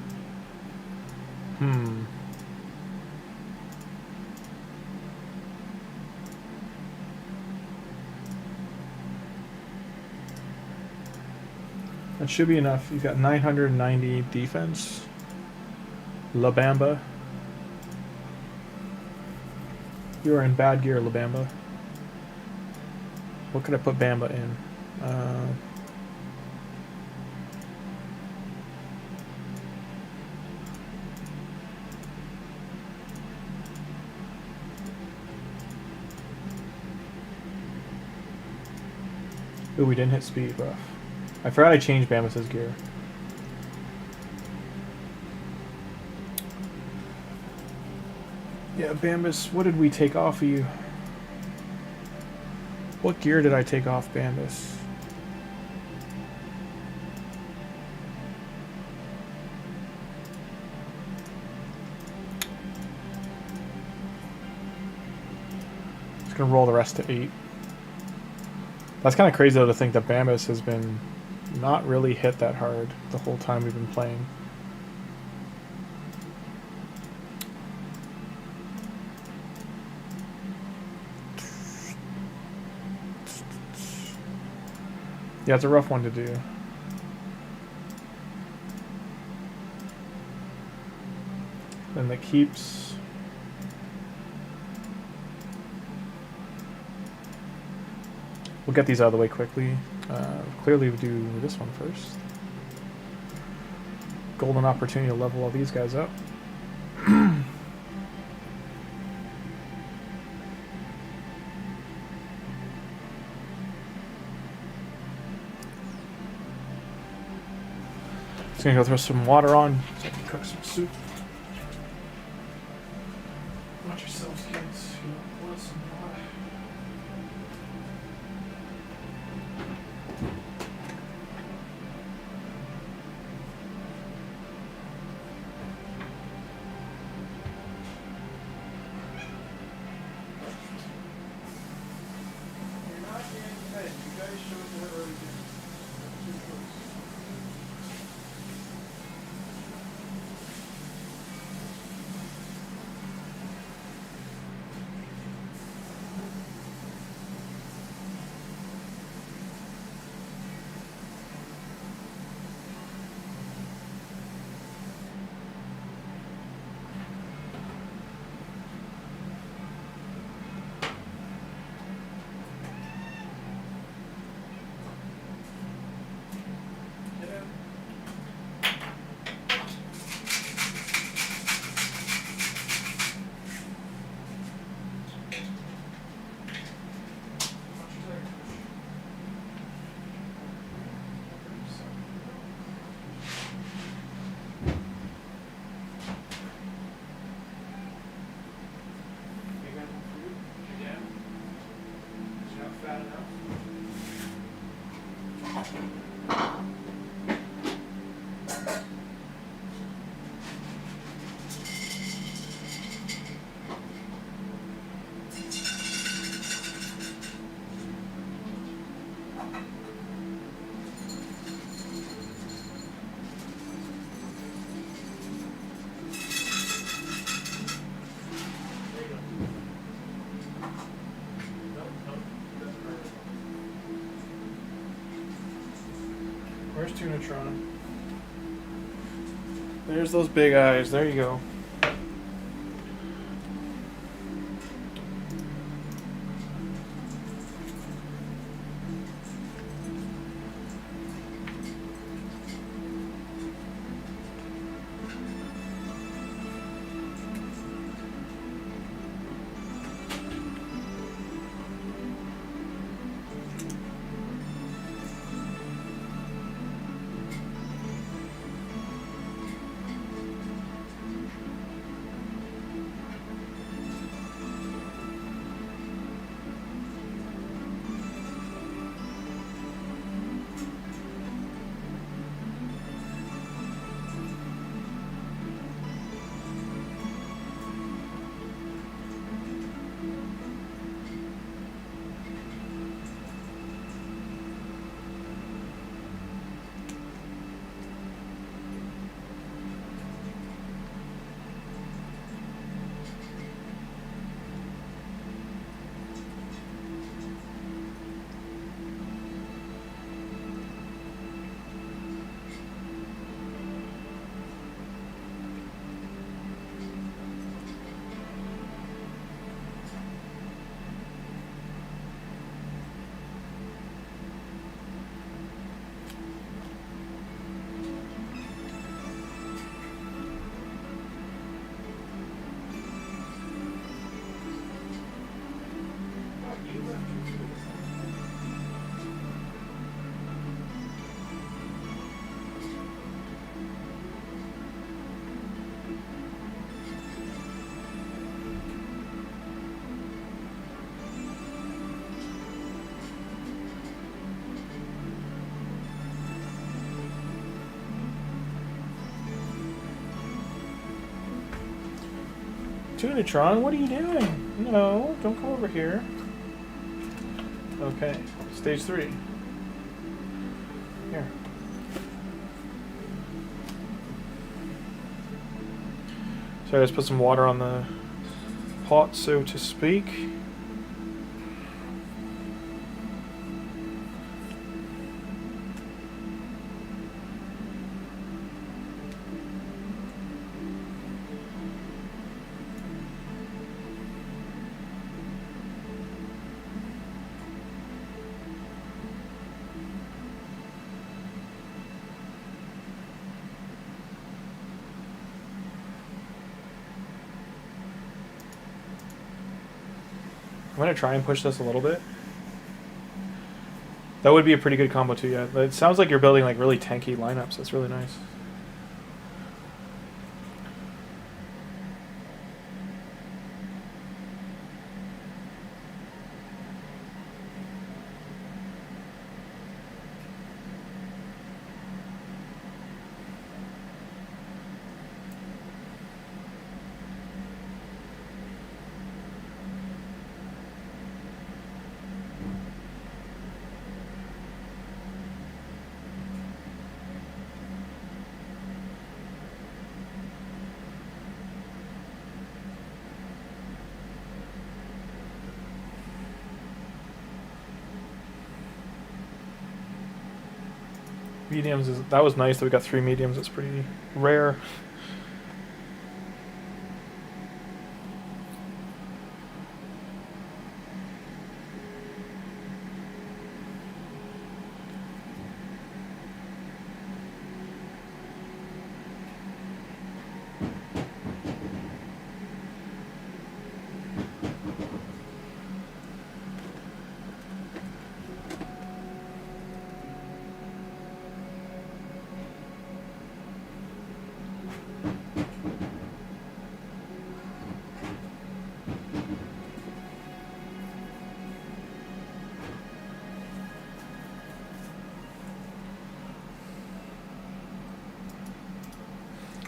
That should be enough. You've got 990 defense. La Bamba. You are in bad gear, La Bamba. What could I put Bamba in? Ooh, we didn't hit speed, rough. I forgot I changed Bambus's gear. Yeah, Bambus, what did we take off of you? What gear did I take off Bambus? Just gonna roll the rest to 8. That's kind of crazy though to think that Bambus has been not really hit that hard the whole time we've been playing. Yeah, it's a rough one to do. Then the keeps. We'll get these out of the way quickly. Clearly we do this one first. Golden opportunity to level all these guys up. Just gonna go throw some water on so I can cook some soup. Watch yourselves, kids. You want some water? You're not getting fed. You guys showed that early. Where's Tunatron? There's those big eyes. There you go. Tunatron, what are you doing? No, don't come over here. Okay, stage 3. Here. So I just put some water on the pot, so to speak. I'm gonna try and push this a little bit. That would be a pretty good combo too, yeah. It sounds like you're building like really tanky lineups. That's really nice. Mediums is, that was nice that we got 3 mediums. It's pretty rare.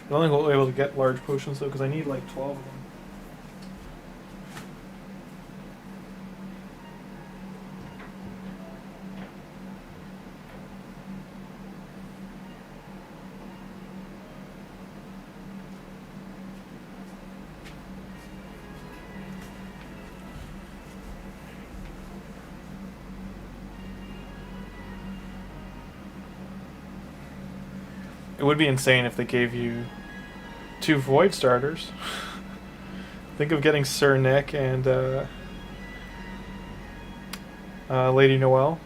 I don't think we'll be able to get large potions though, because I need like 12 of them. It would be insane if they gave you 2 void starters. Think of getting Sir Nick and Lady Noelle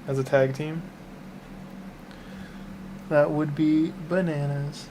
as a tag team. That would be bananas.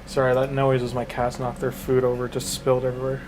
Sorry, that noise was my cats knocked their food over, it just spilled everywhere.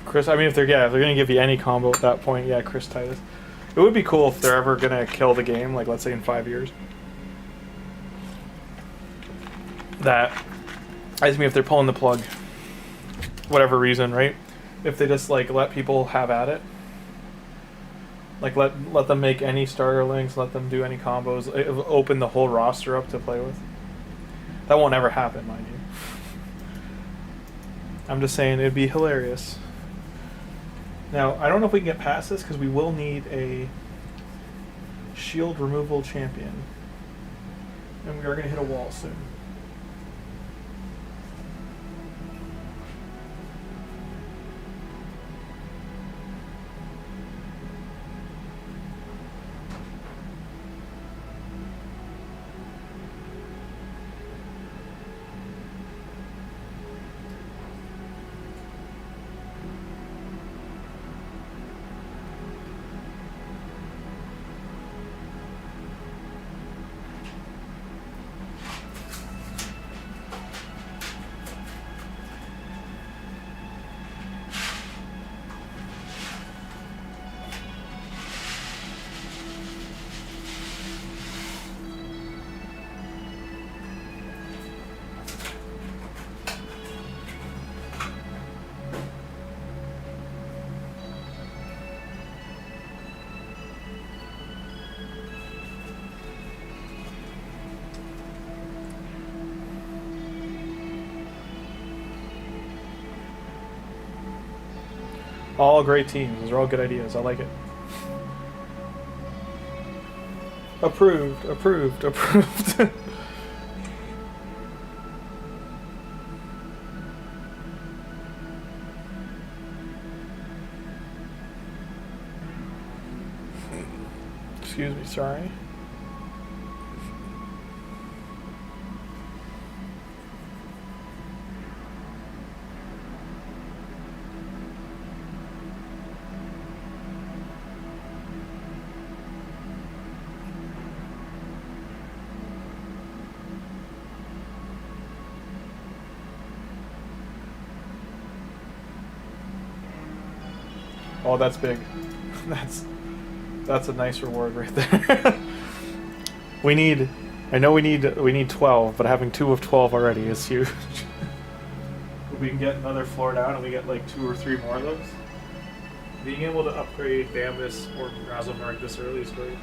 Chris, I mean, if they're gonna give you any combo at that point, yeah, Chris Titus. It would be cool if they're ever gonna kill the game, like let's say in 5 years. That, I mean, if they're pulling the plug, whatever reason, right? If they just like let people have at it, like let them make any starter links, let them do any combos, open the whole roster up to play with. That won't ever happen, mind you. I'm just saying it'd be hilarious. Now, I don't know if we can get past this because we will need a shield removal champion. And we are going to hit a wall soon. All great teams. Those are all good ideas. I like it. Approved, approved, approved. Excuse me, sorry. Oh, that's big. That's a nice reward right there. we need 12, but having 2 of 12 already is huge. If we can get another floor down and we get like 2 or 3 more of those, being able to upgrade BAMBUS or RAZELVARG this early is great.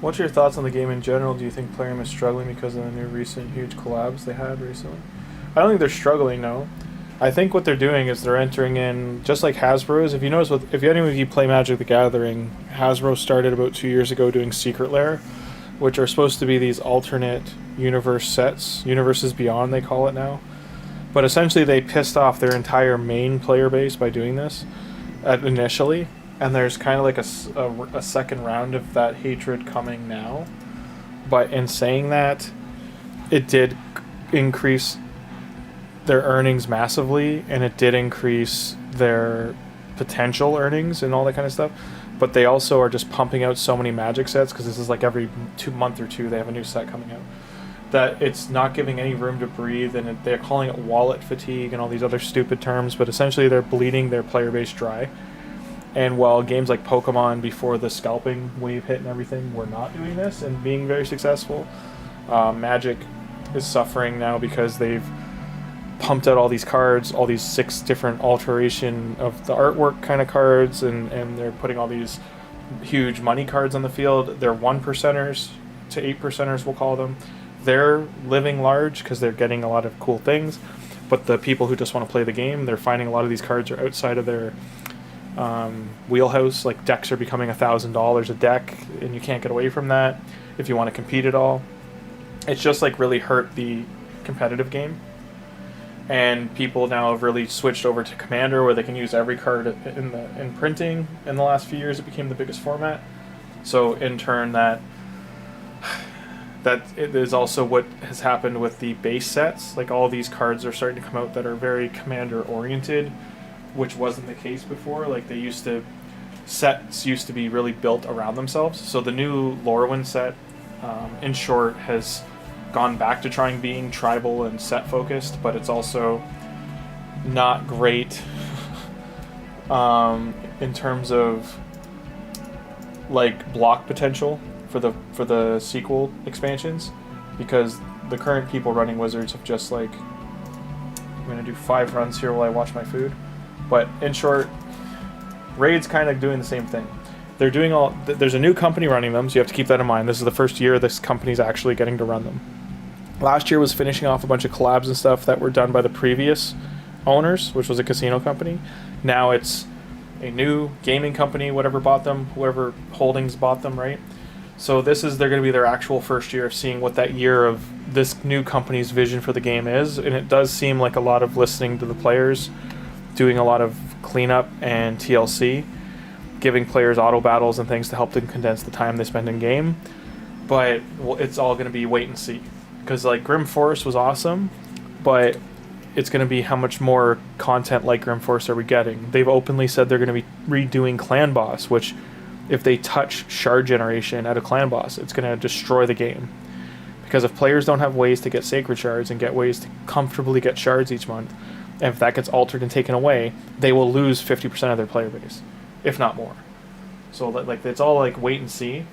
What's your thoughts on the game in general? Do you think Plarium is struggling because of the new recent huge collabs they had recently? I don't think they're struggling, no. I think what they're doing is they're entering in, just like Hasbro is. If you notice, if any of you play Magic the Gathering, Hasbro started about 2 years ago doing Secret Lair, which are supposed to be these alternate universe sets, universes beyond they call it now. But essentially they pissed off their entire main player base by doing this initially. And there's kind of like a second round of that hatred coming now. But in saying that, it did increase their earnings massively, and it did increase their potential earnings and all that kind of stuff. but they also are just pumping out so many Magic sets, because this is like every month or two they have a new set coming out, that it's not giving any room to breathe, and they're calling it wallet fatigue and all these other stupid terms, but essentially they're bleeding their player base dry. And while games like Pokemon before the scalping wave hit and everything were not doing this and being very successful, Magic is suffering now because they've pumped out all these cards, all these 6 different alteration of the artwork kind of cards, and they're putting all these huge money cards on the field. They're 1%ers to 8%ers, we'll call them. They're living large because they're getting a lot of cool things, but the people who just want to play the game, they're finding a lot of these cards are outside of their wheelhouse. Like decks are becoming $1,000 a deck, and you can't get away from that if you want to compete at all. It's just like really hurt the competitive game, and people now have really switched over to Commander, where they can use every card in printing. In the last few years, it became the biggest format. So in turn, that it is also what has happened with the base sets. Like all these cards are starting to come out that are very Commander oriented, which wasn't the case before. Like sets used to be really built around themselves. So the new Lorwyn set, in short, has gone back to trying being tribal and set focused, but it's also not great in terms of like block potential for the sequel expansions, because the current people running Wizards have just like, I'm gonna do 5 runs here while I watch my food. But in short, Raid's kind of doing the same thing. They're doing there's a new company running them, so you have to keep that in mind. This is the first year this company's actually getting to run them. Last year was finishing off a bunch of collabs and stuff that were done by the previous owners, which was a casino company. Now it's a new gaming company, whatever bought them, whoever holdings bought them, right? So they're going to be their actual first year of seeing what that year of this new company's vision for the game is, and it does seem like a lot of listening to the players, doing a lot of cleanup and TLC, giving players auto battles and things to help them condense the time they spend in game. But it's all going to be wait and see, because like Grim Forest was awesome, but it's going to be how much more content like Grim Forest are we getting. They've openly said they're going to be redoing Clan Boss, which if they touch shard generation at a Clan Boss, it's going to destroy the game. Because if players don't have ways to get sacred shards and get ways to comfortably get shards each month, and if that gets altered and taken away, they will lose 50% of their player base, if not more. So like it's all like wait and see.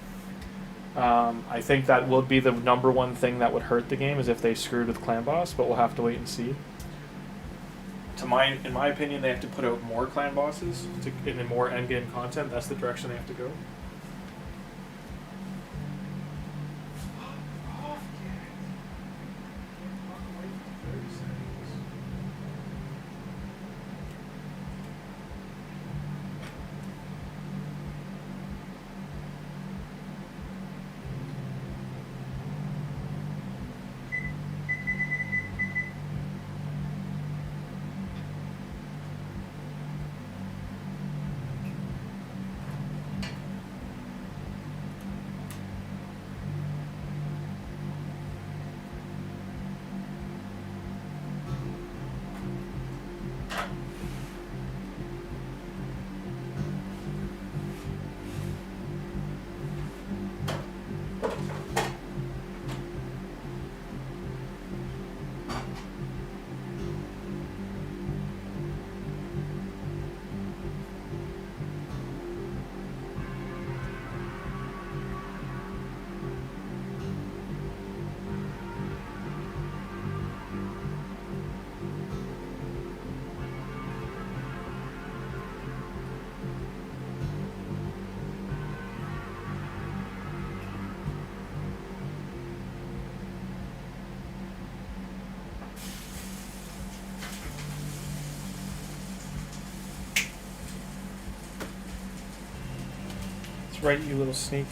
I think that will be the number one thing that would hurt the game, is if they screwed with Clan Boss, but we'll have to wait and see. In my opinion, they have to put out more Clan Bosses in more endgame content. That's the direction they have to go. Right, you little sneak.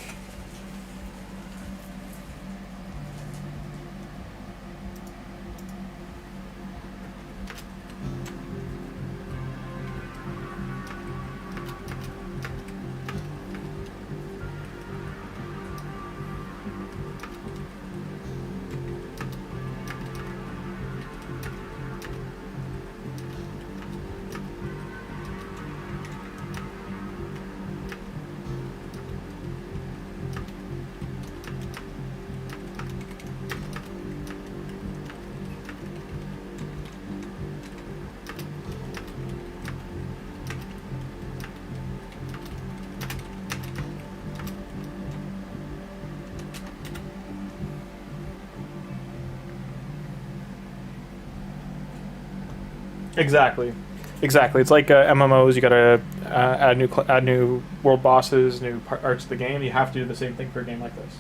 Exactly. Exactly. It's like MMOs. You gotta add new world bosses, new parts of the game. You have to do the same thing for a game like this,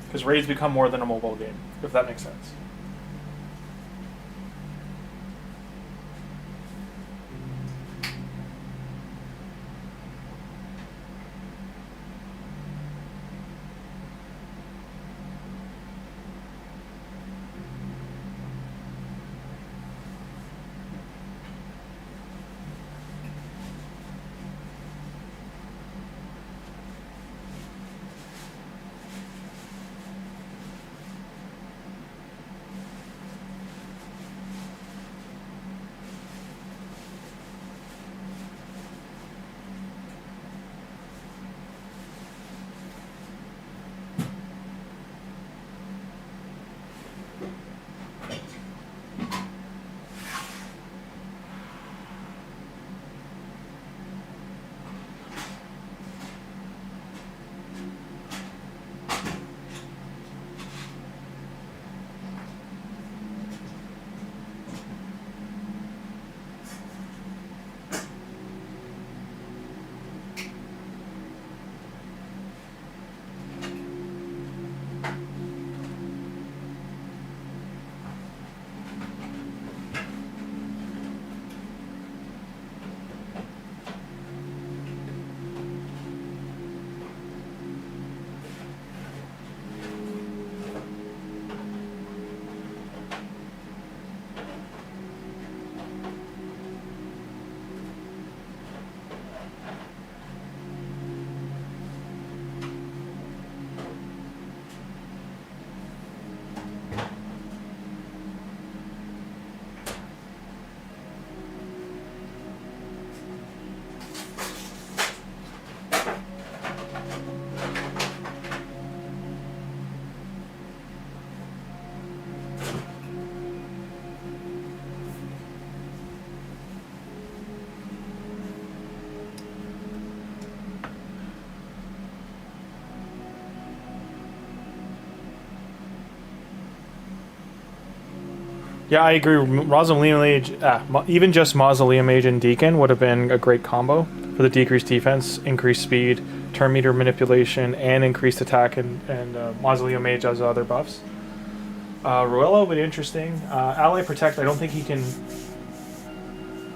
because raids become more than a mobile game, if that makes sense. Yeah, I agree. Mausoleum Mage, even just Mausoleum Mage and Deacon would have been a great combo for the decreased defense, increased speed, turn meter manipulation, and increased attack, and Mausoleum Mage has other buffs. Ruello would be interesting. Ally Protect, I don't think he can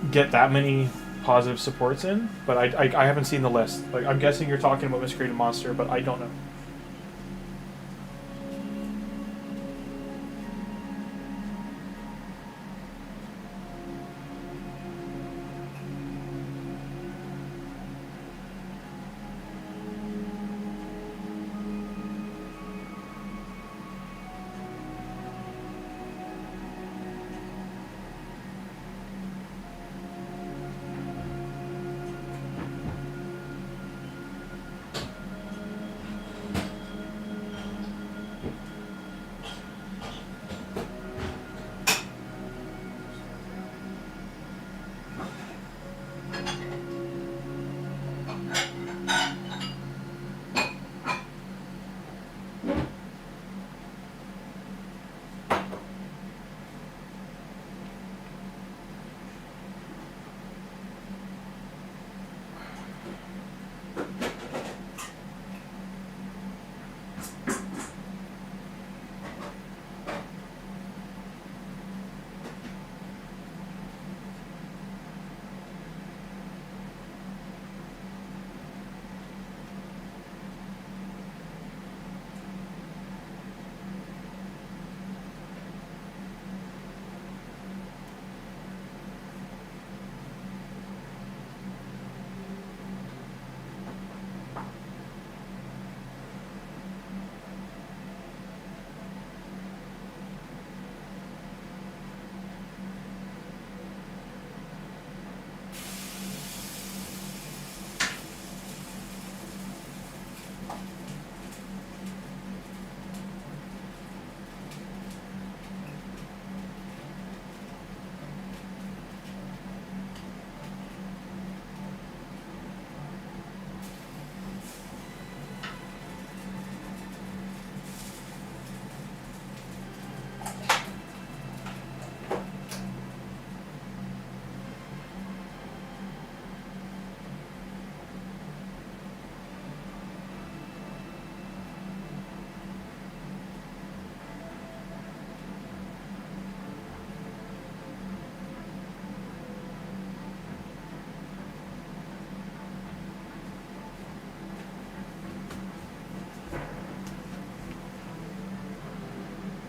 get that many positive supports in, but I haven't seen the list. Like, I'm guessing you're talking about Miscreated Monster, but I don't know.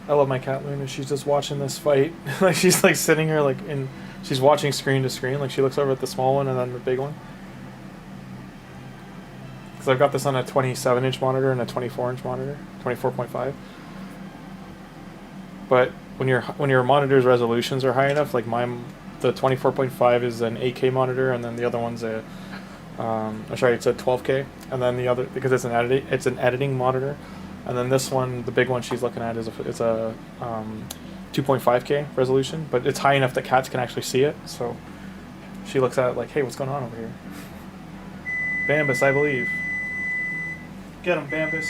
I love my cat Luna. She's just watching this fight. Like she's like sitting here like in. She's watching screen to screen. Like she looks over at the small one and then the big one. Because I've got this on a 27-inch monitor and a 24-inch monitor, 24.5. But when your monitor's resolutions are high enough, like mine, the 24.5 is an 8K monitor, and then the other one's a, sorry, it's a 12K, and then the other, because it's an editing monitor, and then this one, the big one she's looking at is a 2.5K resolution, but it's high enough that cats can actually see it. So she looks at it like, hey, what's going on over here? Bambus, I believe. Get him, Bambus.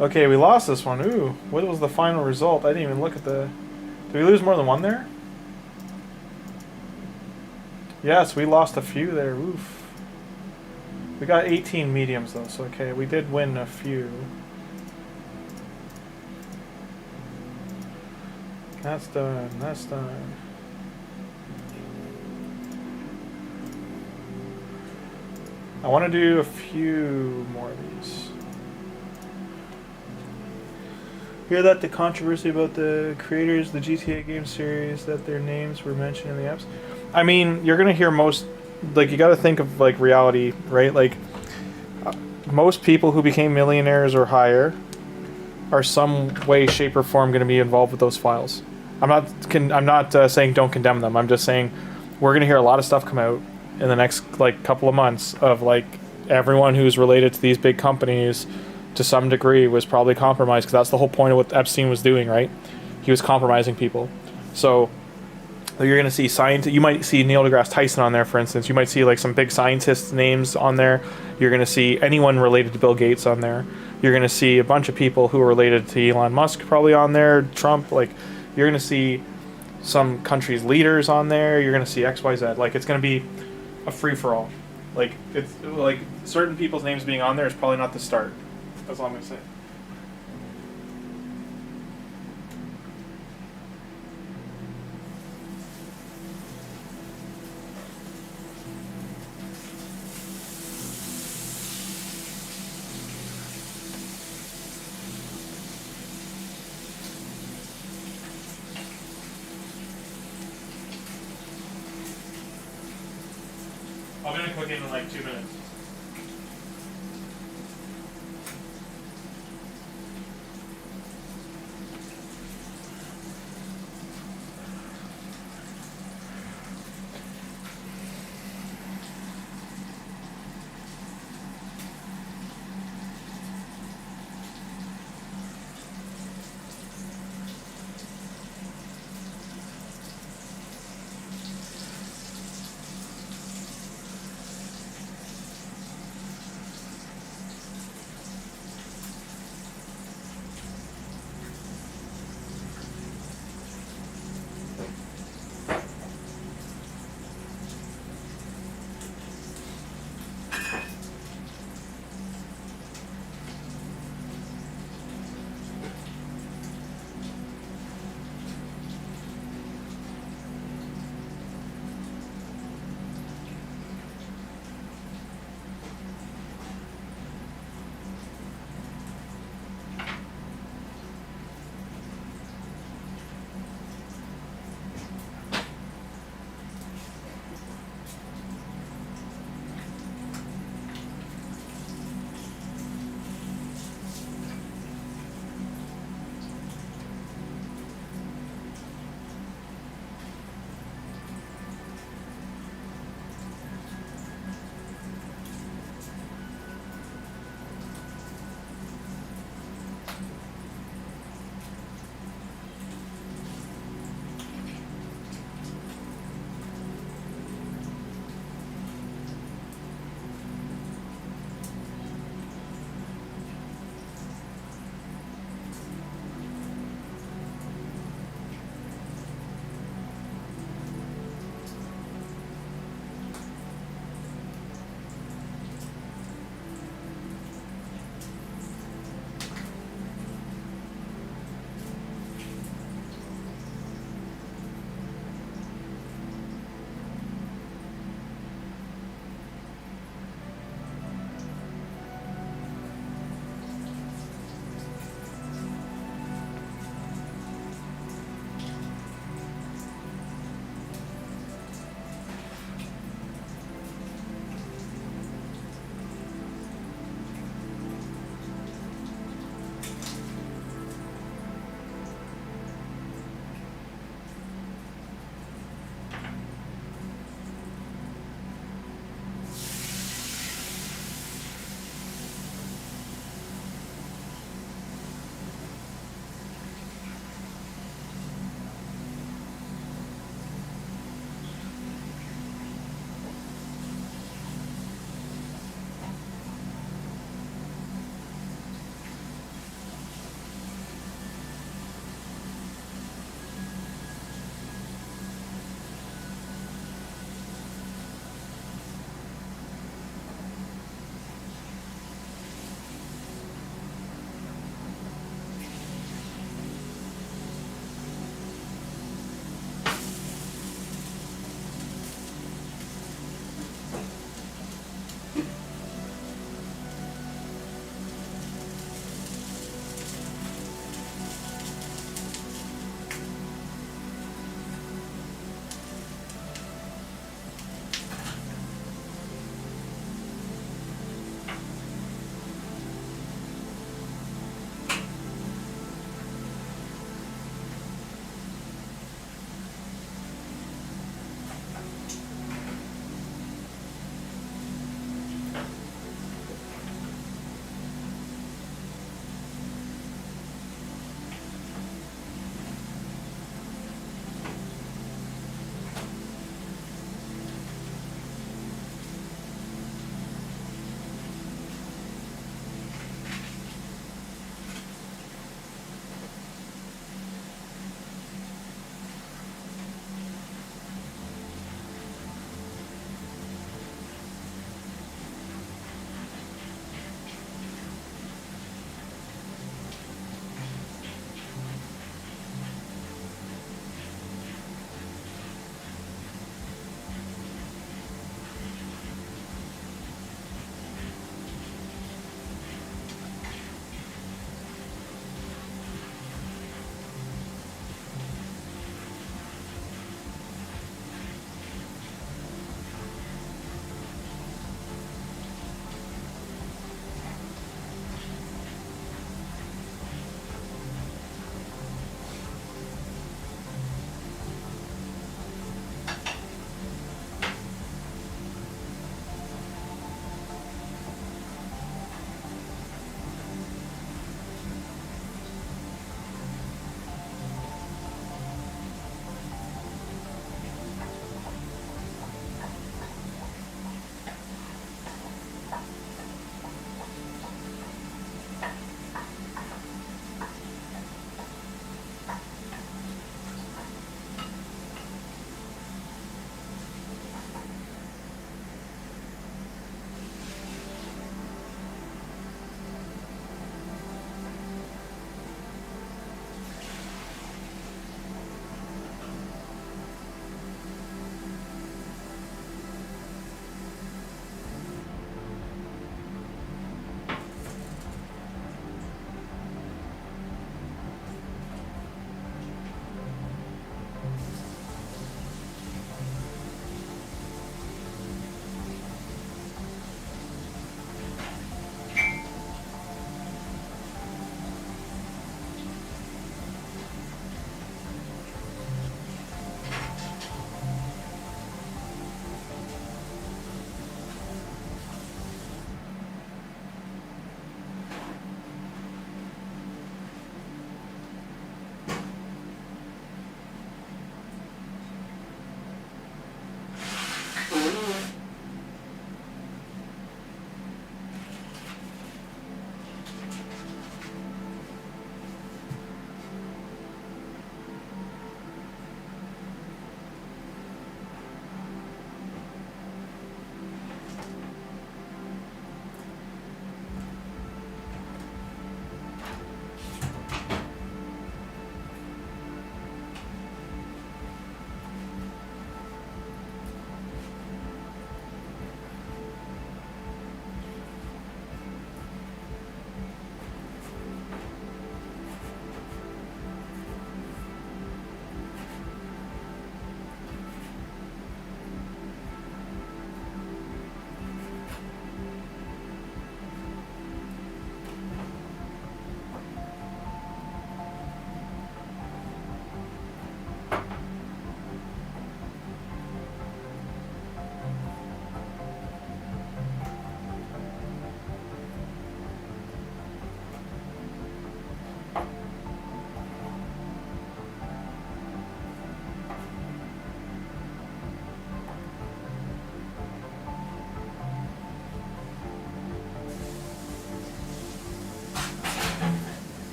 Okay, we lost this one. Ooh, what was the final result? I didn't even look at the... Did we lose more than one there? Yes, we lost a few there. Oof. We got 18 mediums though, so okay, we did win a few. That's done. That's done. I want to do a few more of these. Hear that the controversy about the creators of the GTA game series, that their names were mentioned in the apps? I mean, you're gonna hear most, like, you gotta think of, like, reality, right? Like, most people who became millionaires or higher are some way, shape, or form gonna be involved with those files. I'm not saying don't condemn them. I'm just saying we're gonna hear a lot of stuff come out in the next, like, couple of months of, like, everyone who's related to these big companies to some degree was probably compromised, because that's the whole point of what Epstein was doing, right? He was compromising people. So you're going to see you might see Neil deGrasse Tyson on there, for instance. You might see like some big scientists' names on there. You're going to see anyone related to Bill Gates on there. You're going to see a bunch of people who are related to Elon Musk probably on there, Trump. Like, you're going to see some countries' leaders on there. You're going to see XYZ. Like, it's going to be a free-for-all. Like, it's like certain people's names being on there is probably not the start. That's all I'm going to say. I'm going to cook it in like 2 minutes.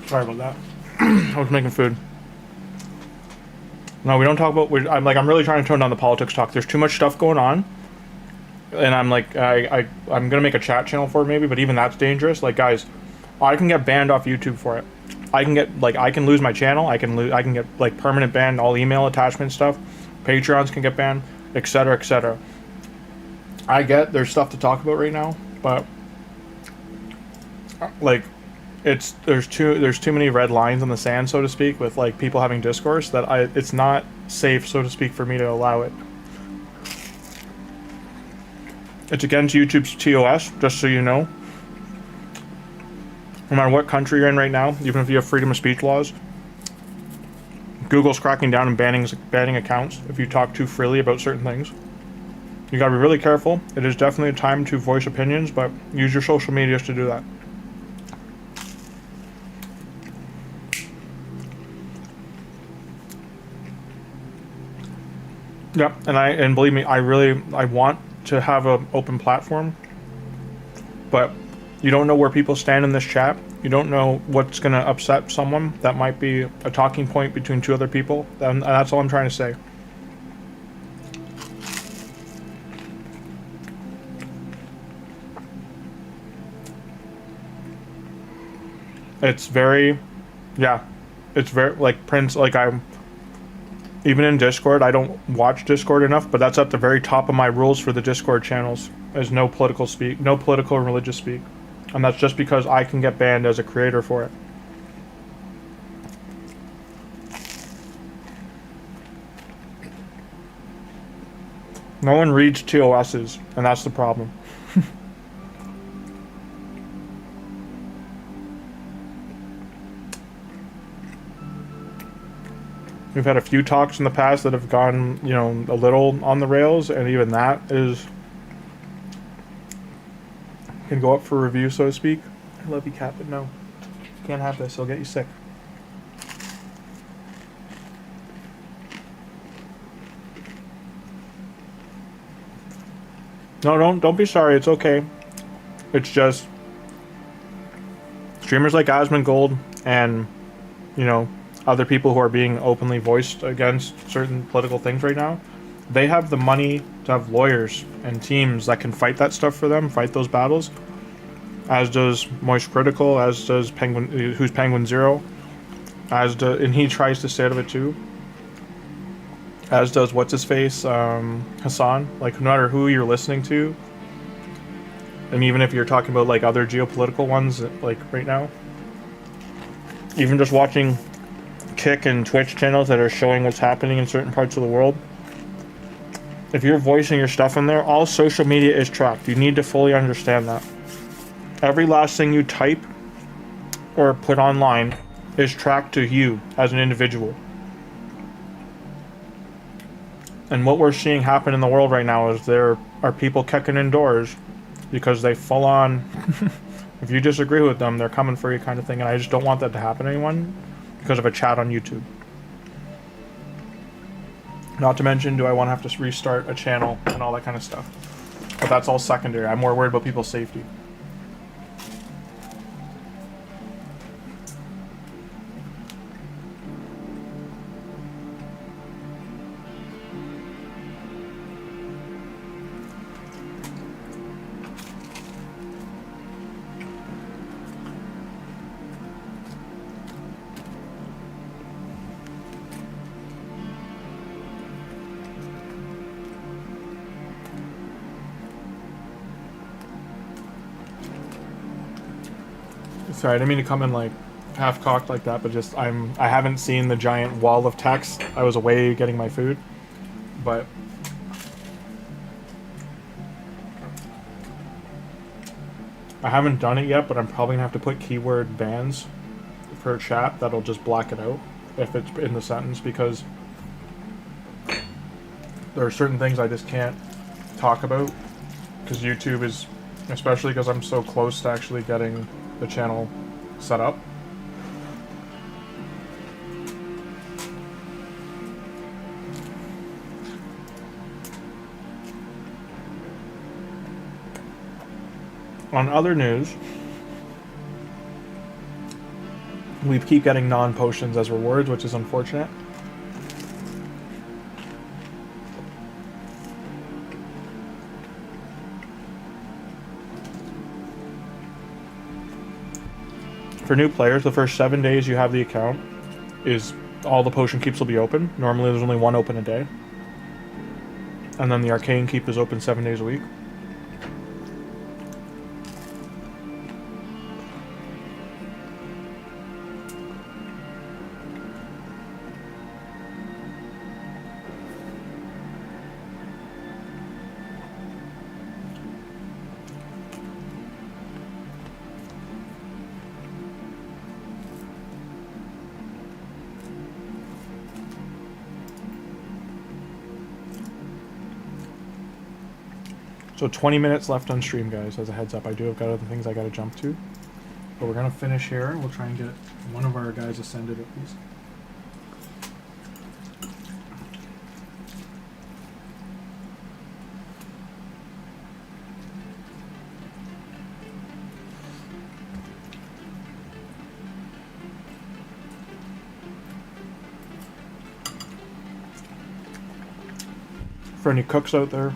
Sorry about that. I was making food. No, we don't talk about. I'm really trying to tone down the politics talk. There's too much stuff going on, and I'm like, I'm gonna make a chat channel for it maybe, but even that's dangerous. Like, guys, I can get banned off YouTube for it. I can get I can lose my channel. I can get like permanent ban, all email attachment stuff. Patreons can get banned, etc., etc. I get there's stuff to talk about right now, but like, there's too many red lines in the sand, so to speak, with like people having discourse that it's not safe, so to speak, for me to allow it. It's against YouTube's TOS, just so you know. No matter what country you're in right now, even if you have freedom of speech laws, Google's cracking down and banning accounts if you talk too freely about certain things. You gotta be really careful. It is definitely a time to voice opinions, but use your social medias to do that. Yep, and believe me, I want to have an open platform, but you don't know where people stand in this chat. You don't know what's going to upset someone. That might be a talking point between two other people. And that's all I'm trying to say. It's very, yeah, it's very, like, Prince, like, even in Discord, I don't watch Discord enough, but that's at the very top of my rules for the Discord channels, is no political and religious speak. And that's just because I can get banned as a creator for it. No one reads TOSs, and that's the problem. We've had a few talks in the past that have gone, you know, a little on the rails, and even that can go up for review, so to speak. I love you, cat, but no. You can't have this, it'll get you sick. No, don't be sorry, it's okay. It's just streamers like Asmongold and, you know, other people who are being openly voiced against certain political things right now, they have the money to have lawyers and teams that can fight that stuff for them, fight those battles. As does Moist Critical, as does Penguin, who's Penguin Zero, and he tries to stay out of it too. As does what's his face, Hassan. Like, no matter who you're listening to, and even if you're talking about like other geopolitical ones, like right now, even just watching Kick and Twitch channels that are showing what's happening in certain parts of the world. If you're voicing your stuff in there, all social media is tracked. You need to fully understand that. Every last thing you type or put online is tracked to you as an individual. And what we're seeing happen in the world right now is there are people kicking indoors because they full on, if you disagree with them, they're coming for you kind of thing. And I just don't want that to happen to anyone because of a chat on YouTube. Not to mention, do I want to have to restart a channel and all that kind of stuff. But that's all secondary. I'm more worried about people's safety. Sorry, I didn't mean to come in like half-cocked like that, but just I haven't seen the giant wall of text. I was away getting my food, but I haven't done it yet, but I'm probably gonna have to put keyword bans per chat that'll just black it out if it's in the sentence, because there are certain things I just can't talk about because YouTube is, especially because I'm so close to actually getting the channel set up. On other news, We keep getting non-potions as rewards, which is unfortunate. For new players, the first 7 days you have the account is all the potion keeps will be open. Normally there's only one open a day. And then the arcane keep is open 7 days a week. So 20 minutes left on stream, guys, as a heads up. I do have got other things I gotta jump to. But we're gonna finish here. We'll try and get one of our guys ascended at least. For any cooks out there,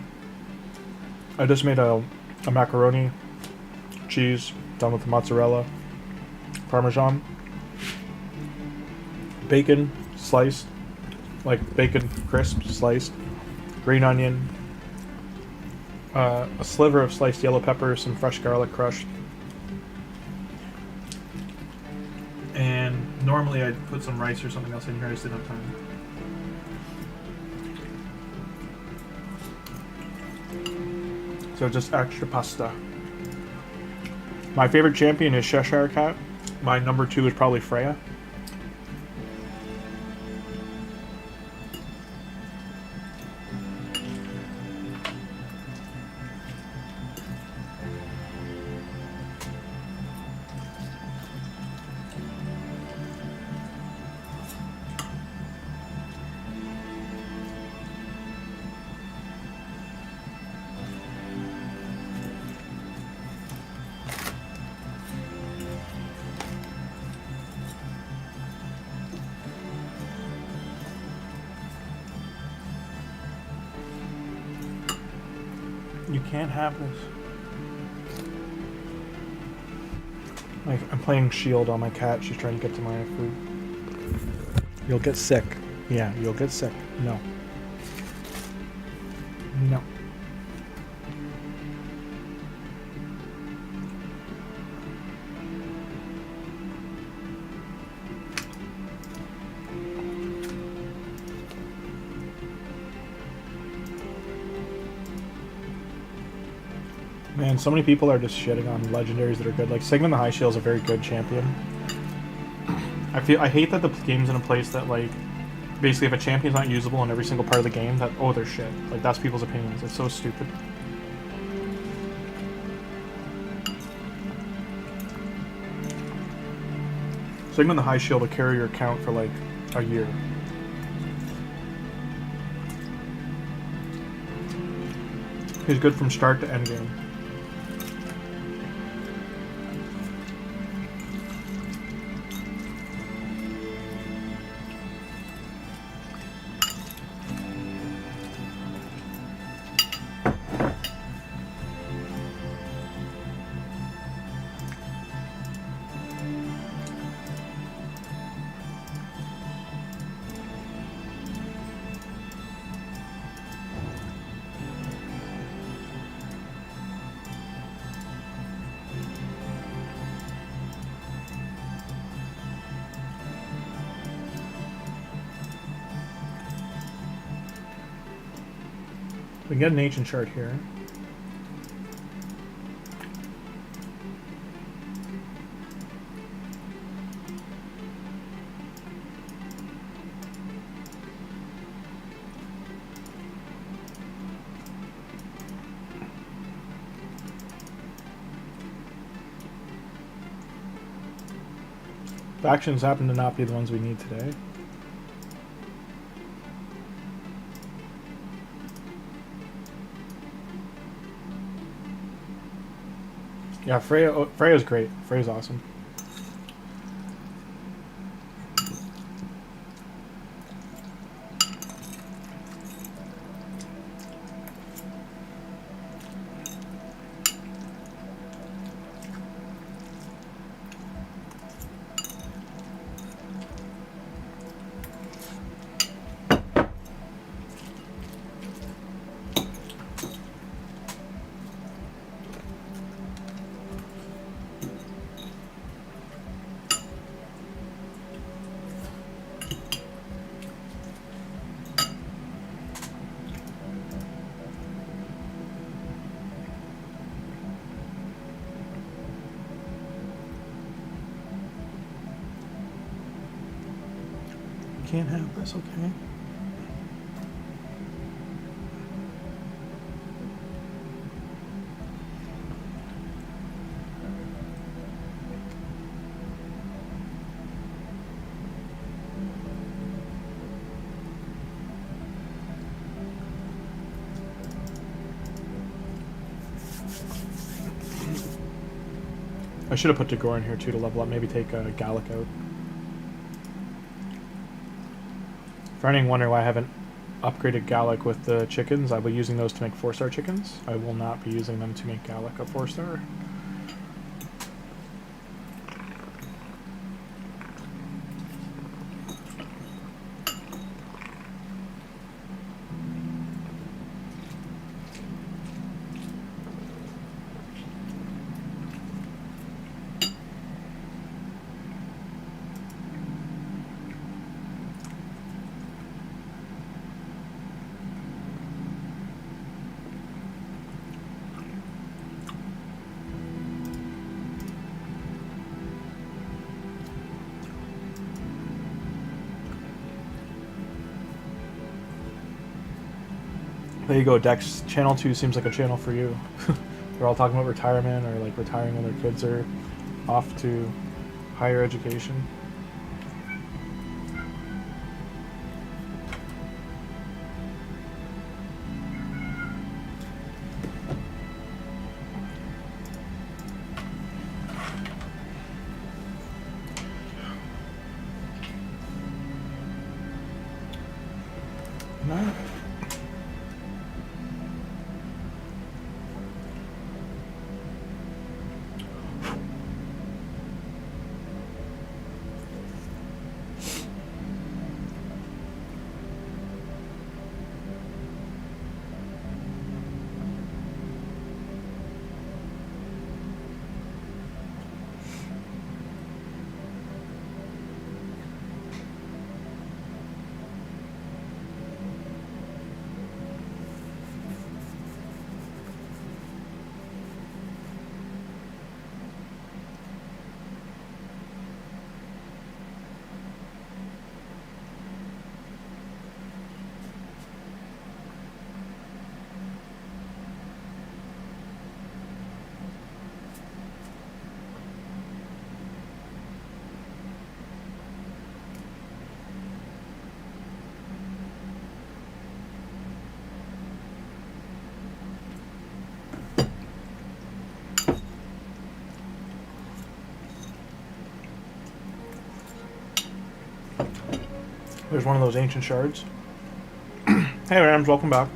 I just made a macaroni, cheese, done with the mozzarella, parmesan, bacon sliced, like bacon crisp sliced, green onion, a sliver of sliced yellow pepper, some fresh garlic crushed. And normally I'd put some rice or something else in here, I just didn't have time. So just extra pasta. My favorite champion is Cheshire Cat. My number 2 is probably Freya. You can't have this. Like, I'm playing Shield on my cat. She's trying to get to my food. You'll get sick. Yeah, you'll get sick. No. No. Man, so many people are just shitting on legendaries that are good. Like, Sigmund the High Shield is a very good champion. I hate that the game's in a place that, like, basically if a champion's not usable in every single part of the game, that, oh, they're shit. Like, that's people's opinions. It's so stupid. Sigmund the High Shield will carry your account for, like, a year. He's good from start to end game. We can get an ancient chart here. Factions happen to not be the ones we need today. Yeah, Freya's great. Freya's awesome. can't have this, okay? I should have put Tagoar in here too to level up. Maybe take Gallic out. For anyone wondering why I haven't upgraded Gallic with the chickens, I'll be using those to make 4-star chickens. I will not be using them to make Gallic a 4-star. There you go, Dex. Channel 2 seems like a channel for you. They're all talking about retirement or like retiring when their kids are off to higher education. No. There's one of those ancient shards. Hey Rams, welcome back.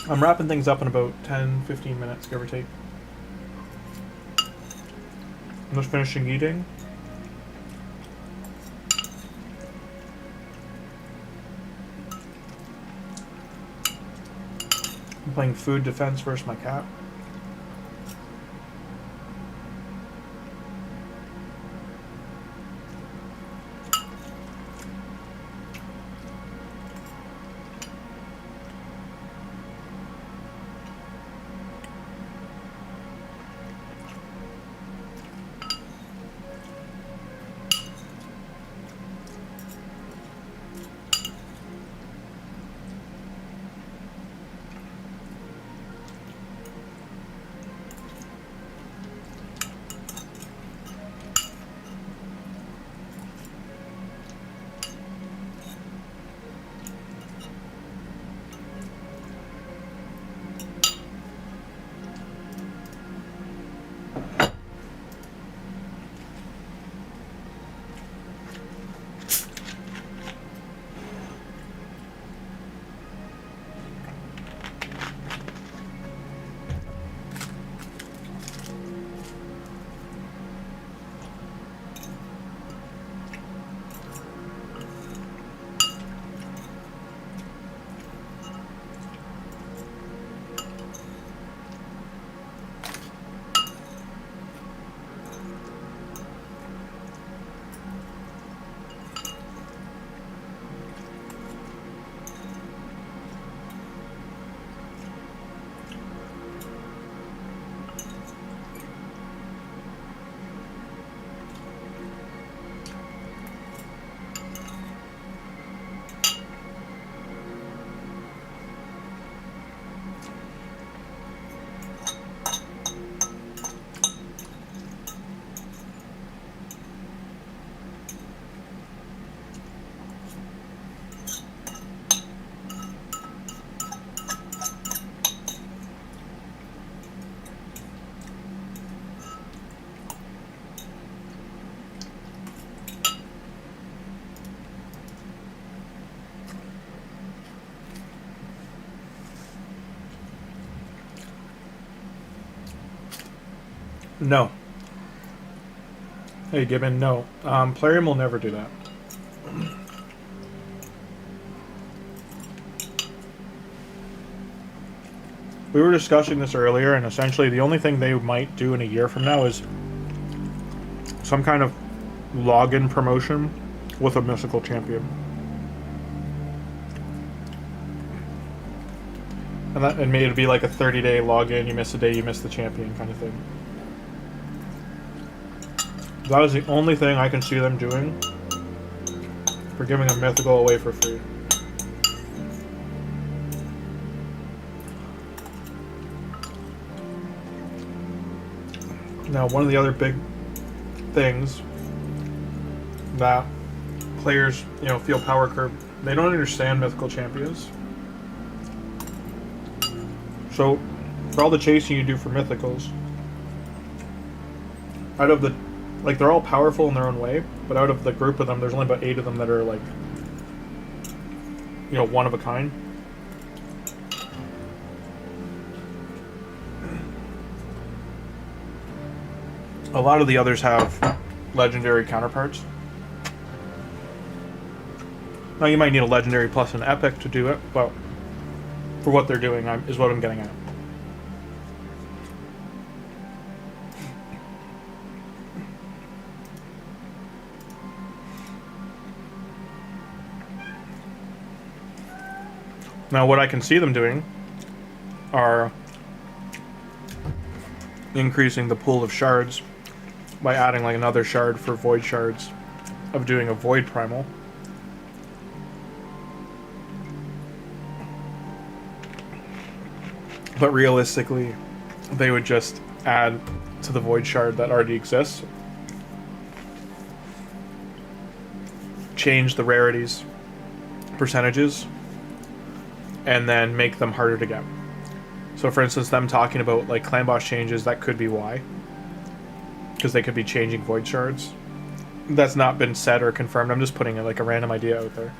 I'm wrapping things up in about 10-15 minutes, give or take. I'm just finishing eating. I'm playing food defense versus my cat. No. Hey, Gibbon, no. Plarium will never do that. We were discussing this earlier, and essentially the only thing they might do in a year from now is some kind of login promotion with a mythical champion. And maybe it'd be like a 30-day login, you miss a day, you miss the champion kind of thing. That is the only thing I can see them doing for giving a mythical away for free. Now, one of the other big things that players, you know, feel power curve, they don't understand mythical champions. So, for all the chasing you do for mythicals, out of the, like, they're all powerful in their own way, but out of the group of them, there's only about 8 of them that are, like, you know, one of a kind. A lot of the others have legendary counterparts. Now, you might need a legendary plus an epic to do it, but for what they're doing is what I'm getting at. Now, what I can see them doing are increasing the pool of shards by adding like another shard for void shards of doing a void primal. But realistically, they would just add to the void shard that already exists, change the rarities percentages, and then make them harder to get. So for instance, them talking about like clan boss changes, that could be why. Because they could be changing void shards. That's not been said or confirmed. I'm just putting like a random idea out there.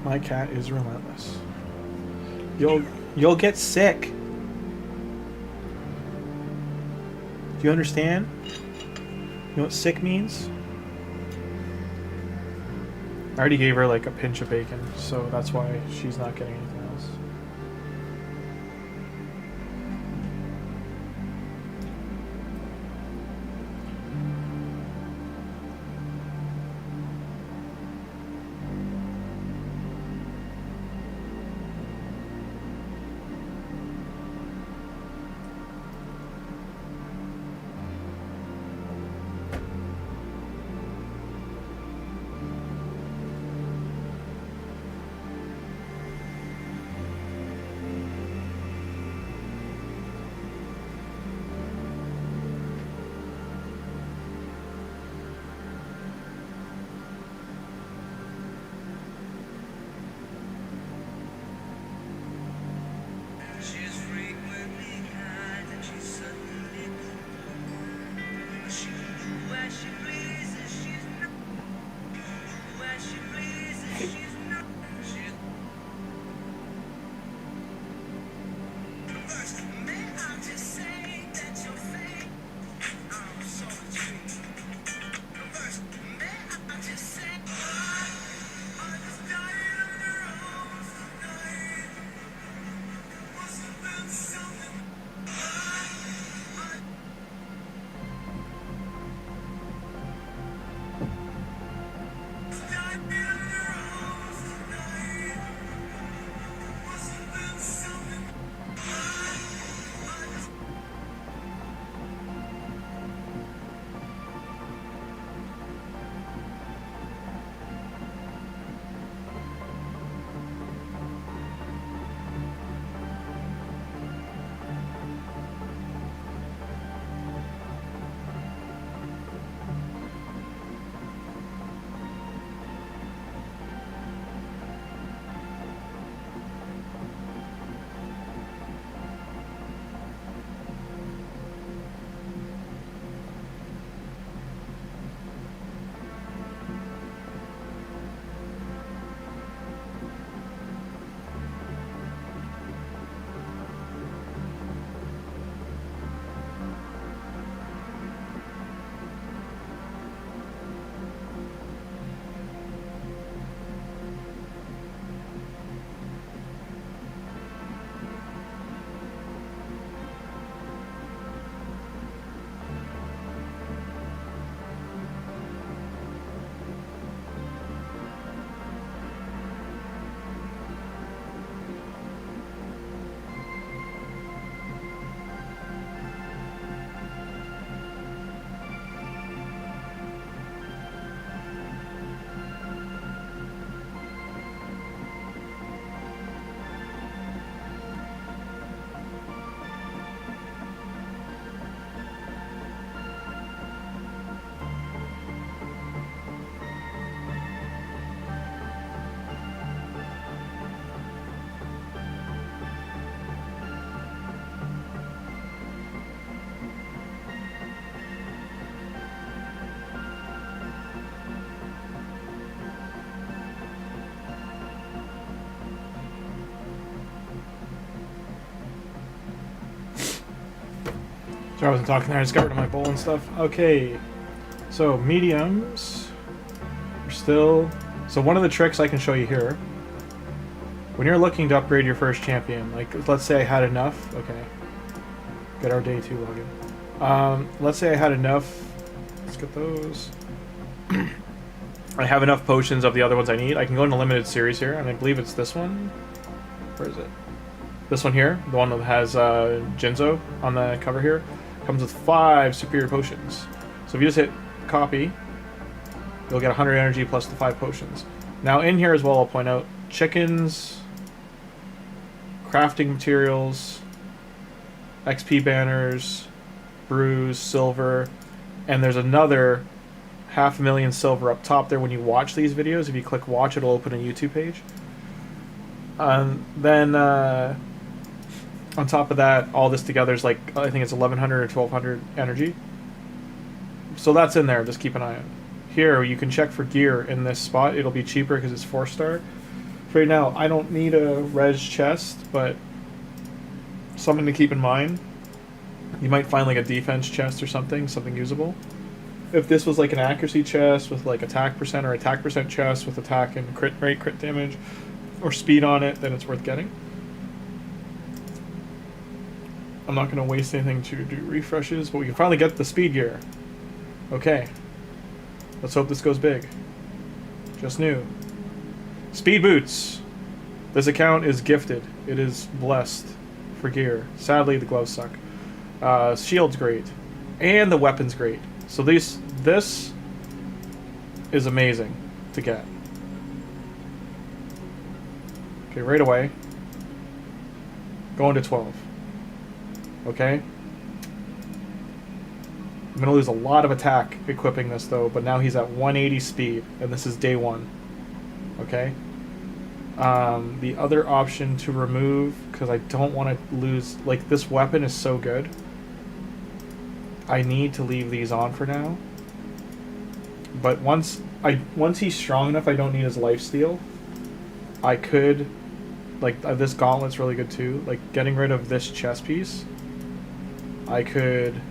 My cat is relentless. You'll get sick. Do you understand? You know what sick means? I already gave her like a pinch of bacon, so that's why she's not getting anything else. Sorry, I wasn't talking there. I just got rid of my bowl and stuff. Okay, so mediums. We're still... So one of the tricks I can show you here, when you're looking to upgrade your first champion, like let's say I had enough. Okay, get our day 2 login. Let's say I had enough. Let's get those. I have enough potions of the other ones I need. I can go into limited series here, and I believe it's this one. Where is it? This one here, the one that has Jinzo on the cover here, comes with 5 superior potions. So if you just hit copy, you'll get 100 energy plus the 5 potions. Now in here as well, I'll point out chickens, crafting materials, XP banners, brews, silver, and there's another 500,000 silver up top there when you watch these videos. If you click watch, it'll open a YouTube page. Then on top of that, all this together is like, I think it's 1100 or 1200 energy. So that's in there, just keep an eye on it. Here, you can check for gear in this spot. It'll be cheaper because it's 4-star. For right now, I don't need a res chest, but something to keep in mind. You might find like a defense chest or something usable. If this was like an accuracy chest with like attack percent or attack percent chest with attack and crit rate, crit damage, or speed on it, then it's worth getting. I'm not going to waste anything to do refreshes, but we can finally get the speed gear. Okay. Let's hope this goes big. Just new. Speed boots. This account is gifted. It is blessed for gear. Sadly, the gloves suck. Shield's great. And the weapon's great. So this is amazing to get. Okay, right away. Going to 12. Okay? I'm going to lose a lot of attack equipping this though, but now he's at 180 speed, and this is day 1. Okay? The other option to remove, because I don't want to lose, like this weapon is so good. I need to leave these on for now. But once he's strong enough, I don't need his lifesteal. I could, like this gauntlet's really good too. Like getting rid of this chest piece. I didn't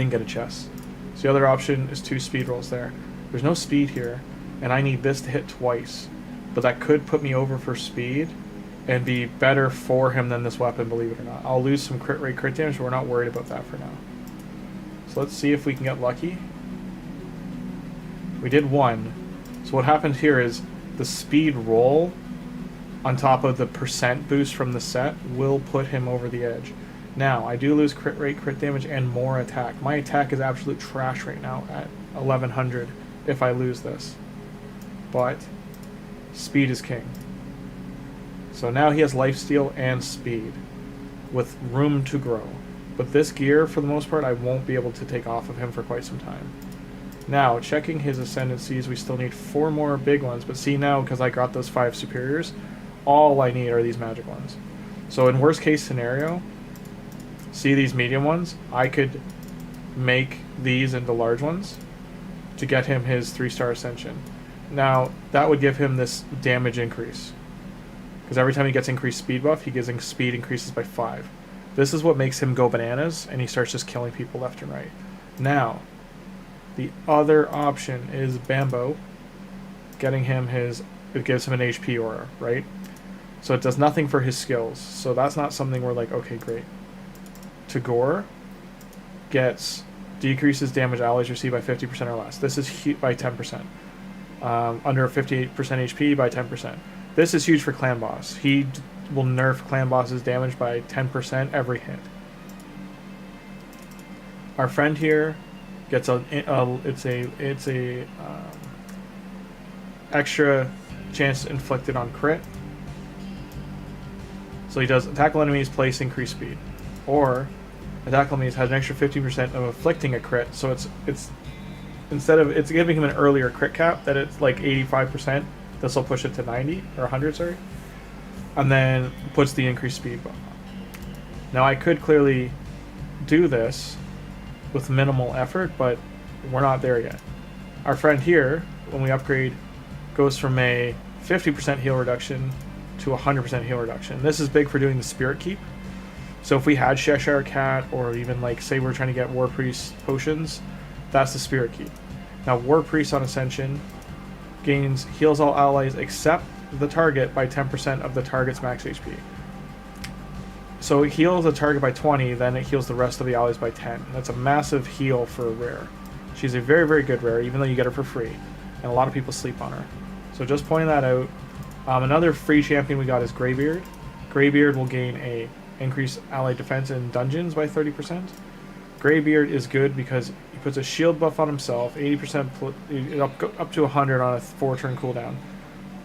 get a chest. So the other option is 2 speed rolls there. There's no speed here, and I need this to hit twice. But that could put me over for speed and be better for him than this weapon, believe it or not. I'll lose some crit rate, crit damage, but we're not worried about that for now. So let's see if we can get lucky. We did 1. So what happened here is the speed roll on top of the percent boost from the set will put him over the edge. Now, I do lose crit rate, crit damage, and more attack. My attack is absolute trash right now at 1100 if I lose this. But speed is king. So now he has lifesteal and speed with room to grow. But this gear, for the most part, I won't be able to take off of him for quite some time. Now, checking his ascendancies, we still need 4 more big ones. But see now, because I got those 5 superiors, all I need are these magic ones. So in worst case scenario, see these medium ones? I could make these into large ones to get him his 3-star ascension. Now, that would give him this damage increase. Because every time he gets increased speed buff, he gets speed increases by 5. This is what makes him go bananas, and he starts just killing people left and right. Now, the other option is Bamboo. Getting him his... It gives him an HP aura, right? So it does nothing for his skills. So that's not something we're like, okay, great. Tagoar gets decreases damage allies receive by 50% or less. This is by 10%. Under 58% HP by 10%. This is huge for clan boss. He will nerf clan boss's damage by 10% every hit. Our friend here gets extra chance inflicted on crit. So he does attack enemies, place increased speed, or attack enemies has an extra 50% of inflicting a crit. So it's instead of it's giving him an earlier crit cap that it's like 85%. This will push it to 90 or 100, sorry, and then puts the increased speed buff. Now I could clearly do this with minimal effort, but we're not there yet. Our friend here, when we upgrade, goes from a 50% heal reduction to 100% heal reduction. This is big for doing the spirit keep. So if we had Cheshire Cat, or even like say we're trying to get War Priest potions, that's the Spirit Key. Now War Priest on Ascension heals all allies except the target by 10% of the target's max HP. So it heals the target by 20, then it heals the rest of the allies by 10. That's a massive heal for a rare. She's a very, very good rare, even though you get her for free. And a lot of people sleep on her. So just pointing that out. Another free champion we got is Greybeard. Greybeard will gain a increased ally defense in dungeons by 30%. Greybeard is good because he puts a shield buff on himself, 80% up to 100 on a 4-turn cooldown.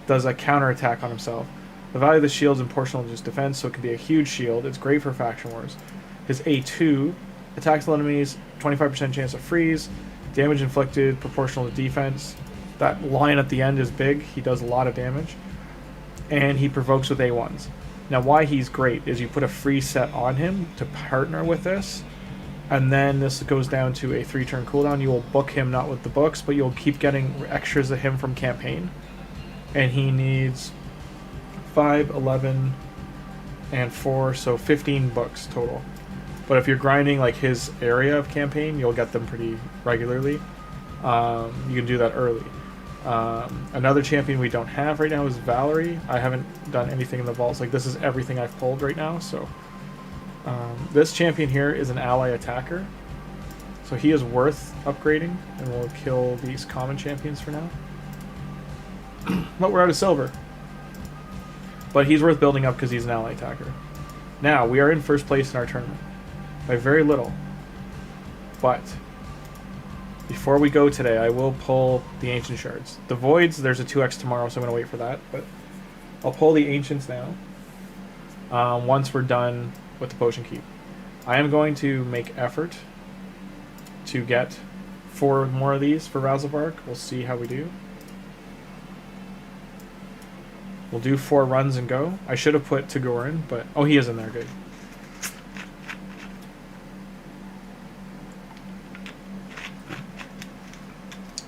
Does a counter attack on himself. The value of the shield is proportional to his defense, so it can be a huge shield. It's great for faction wars. His A2 attacks enemies, 25% chance of freeze, damage inflicted proportional to defense. That line at the end is big. He does a lot of damage. And he provokes with A1s. Now why he's great is you put a free set on him to partner with this, and then this goes down to a 3-turn cooldown. You will book him not with the books, but you'll keep getting extras of him from campaign. And he needs 5, 11, and 4, so 15 books total. But if you're grinding like his area of campaign, you'll get them pretty regularly. You can do that early. Another champion we don't have right now is Valerie. I haven't done anything in the vaults. Like, this is everything I've pulled right now. So this champion here is an ally attacker. So he is worth upgrading, and we'll kill these common champions for now. But we're out of silver. But he's worth building up because he's an ally attacker. Now, we are in first place in our tournament. By very little. But before we go today, I will pull the Ancient Shards. The Voids, there's a 2x tomorrow, so I'm going to wait for that. But I'll pull the Ancients now. Once we're done with the Potion Keep. I am going to make effort to get 4 more of these for RAZELVARG. We'll see how we do. We'll do 4 runs and go. I should have put Tagoar in, but... oh, he is in there. Good.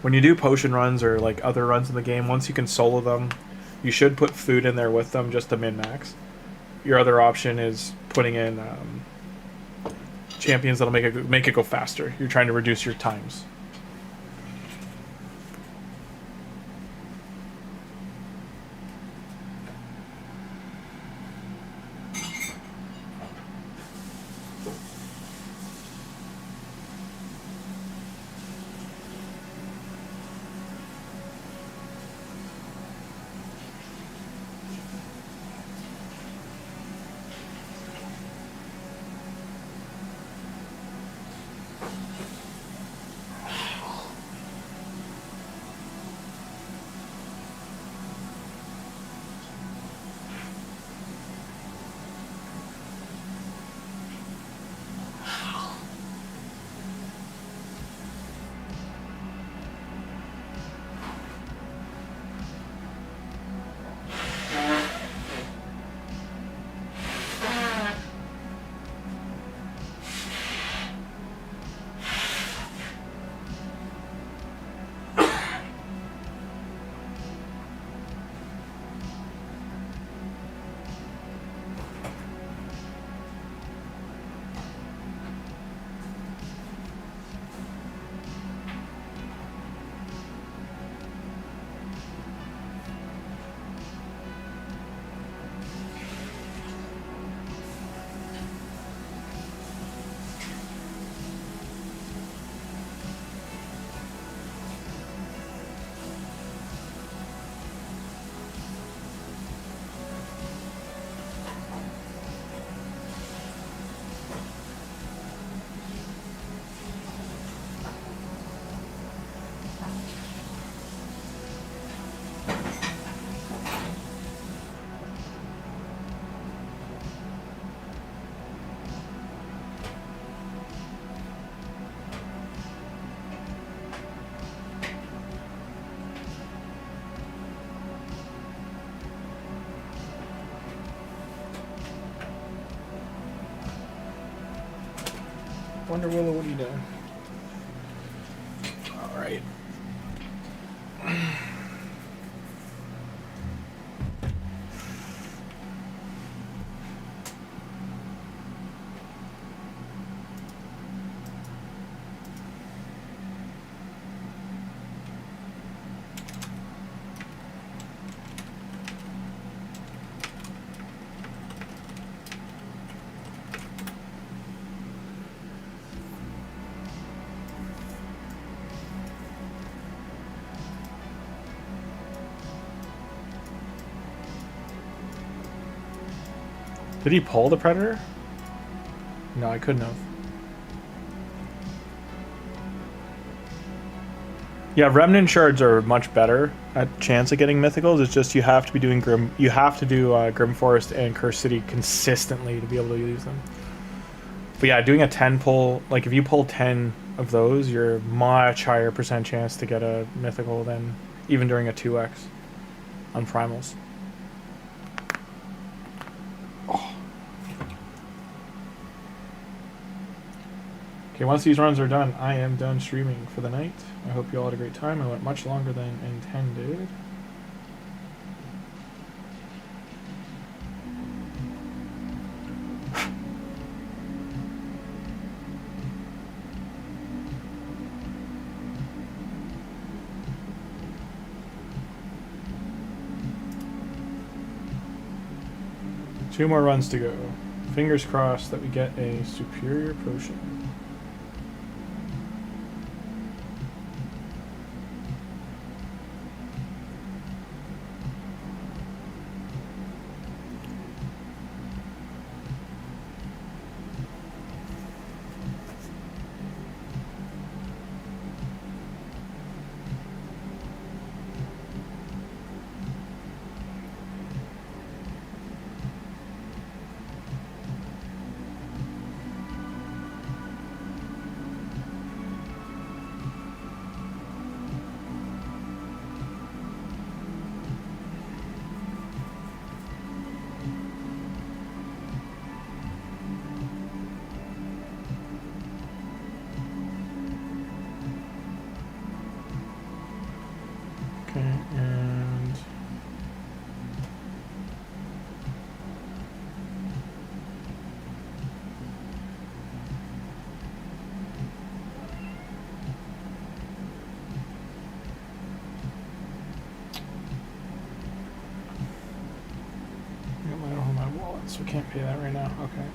When you do potion runs or like other runs in the game, once you can solo them, you should put food in there with them just to min-max. Your other option is putting in champions that'll make it go faster. You're trying to reduce your times. Wonder Willow, what are you doing? Alright. Did he pull the predator? No, I couldn't have. Yeah, remnant shards are much better at chance of getting mythicals. It's just you have to be doing you have to do Grim Forest and Cursed City consistently to be able to use them. But yeah, doing a 10 pull, like if you pull 10 of those, you're much higher % chance to get a mythical than even during a 2x on primals. Oh. Okay, once these runs are done, I am done streaming for the night. I hope you all had a great time. I went much longer than intended. Two more runs to go. Fingers crossed that we get a superior potion. Okay, and I don't have my wallet, so I can't pay that right now. Okay.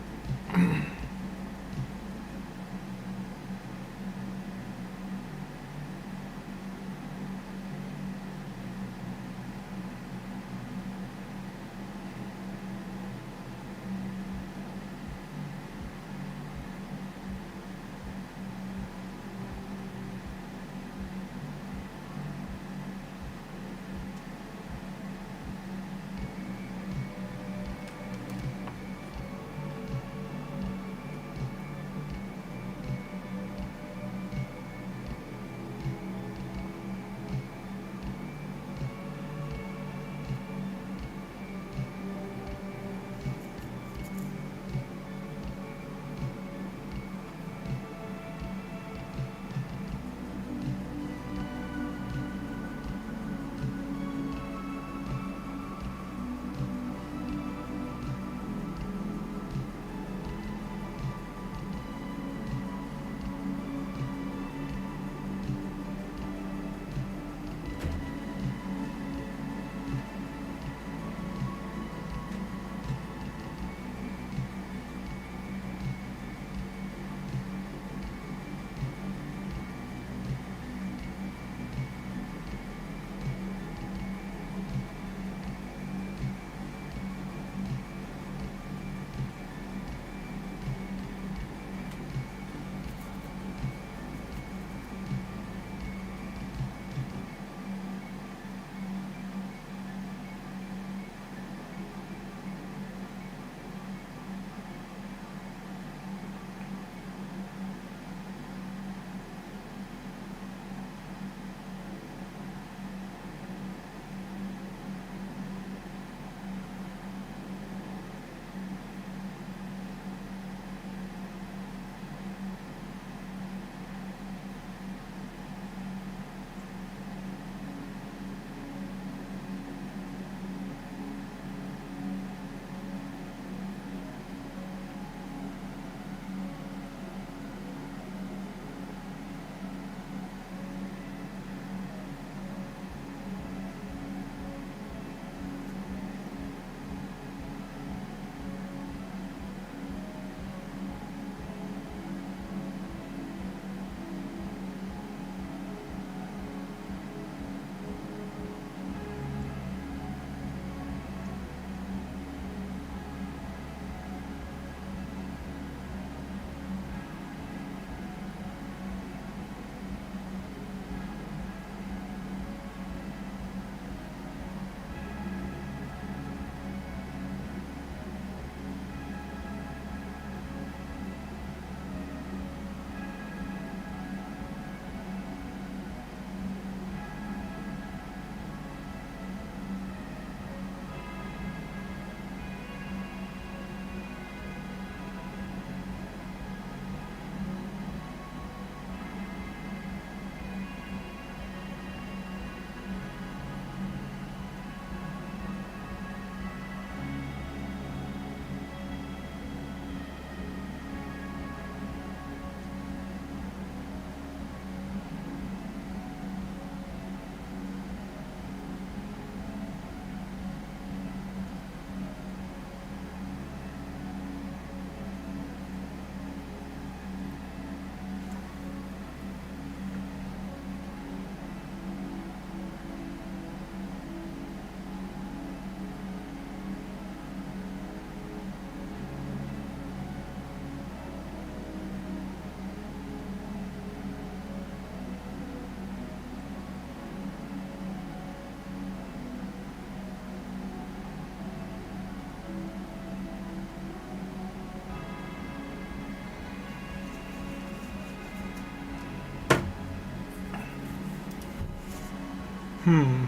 Hmm.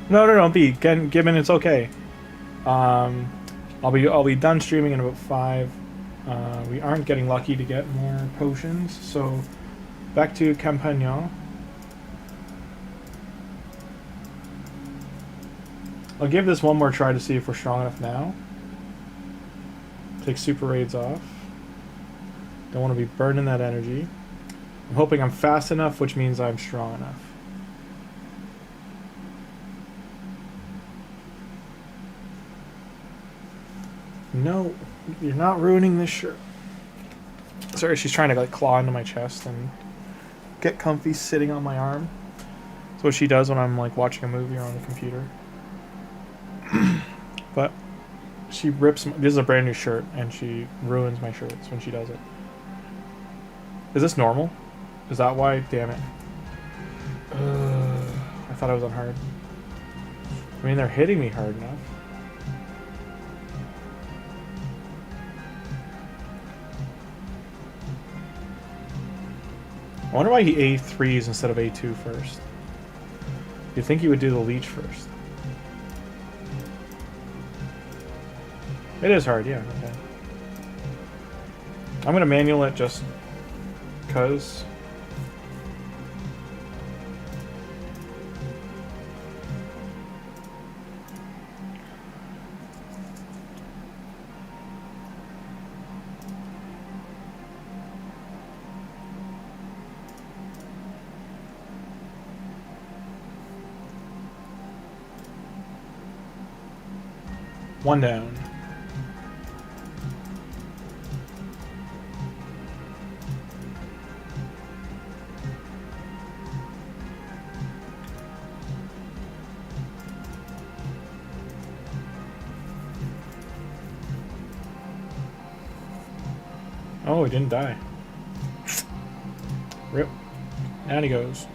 No, no, no, B. Gibbon, it's okay. I'll be done streaming in about 5. We aren't getting lucky to get more potions, so back to Campagna. I'll give this one more try to see if we're strong enough now. Take super raids off. Don't want to be burning that energy. I'm hoping I'm fast enough, which means I'm strong enough. No, you're not ruining this shirt. Sorry, she's trying to like claw into my chest and get comfy sitting on my arm. That's what she does when I'm like watching a movie or on the computer. But she rips this is a brand new shirt and she ruins my shirts when she does it. Is this normal? Is that why? Damn it. I thought I was on hard. I mean, they're hitting me hard enough. I wonder why he A3s instead of A2 first. You'd think he would do the leech first. It is hard, yeah. Okay. I'm gonna manual it just cause. One down. Oh, he didn't die. Rip. Down he goes.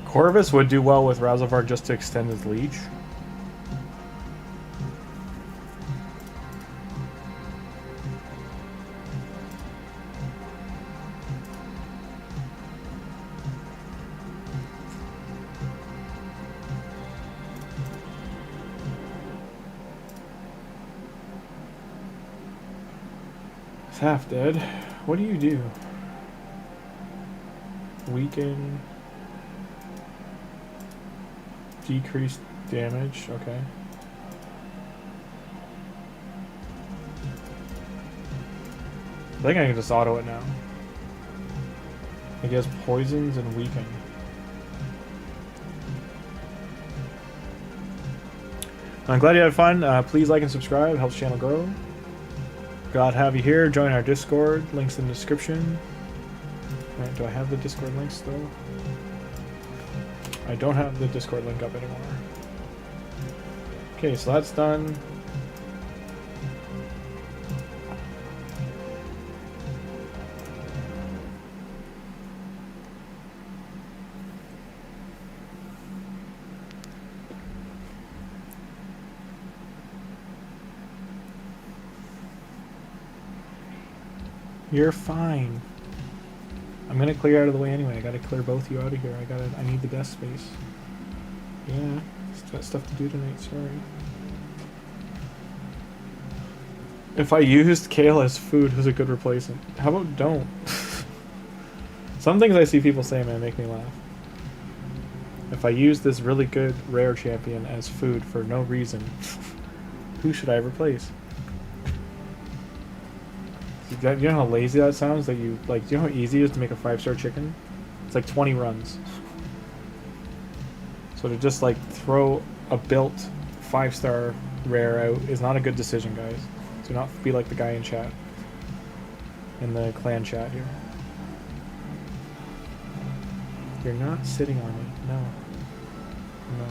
Corvus would do well with RAZELVARG just to extend his leech. It's half dead. What do you do? Weaken. Decreased damage, okay. I think I can just auto it now. I guess poisons and weaken. I'm glad you had fun. Please like and subscribe, helps the channel grow. Glad to have you here. Join our Discord, links in the description. Right, do I have the Discord links still? I don't have the Discord link up anymore. Okay, so that's done. You're fine. I'm gonna clear out of the way anyway. I gotta clear both of you out of here. I need the desk space. Yeah, just got stuff to do tonight, sorry. If I used kale as food, who's a good replacement? How about don't? Some things I see people say, man, make me laugh. If I use this really good rare champion as food for no reason, who should I replace? You know how lazy that sounds? That you like? Do you know how easy it is to make a 5-star chicken? It's like 20 runs. So to just like throw a built 5-star rare out is not a good decision, guys. Do not be like the guy in chat, in the clan chat here. You're not sitting on me. No. No.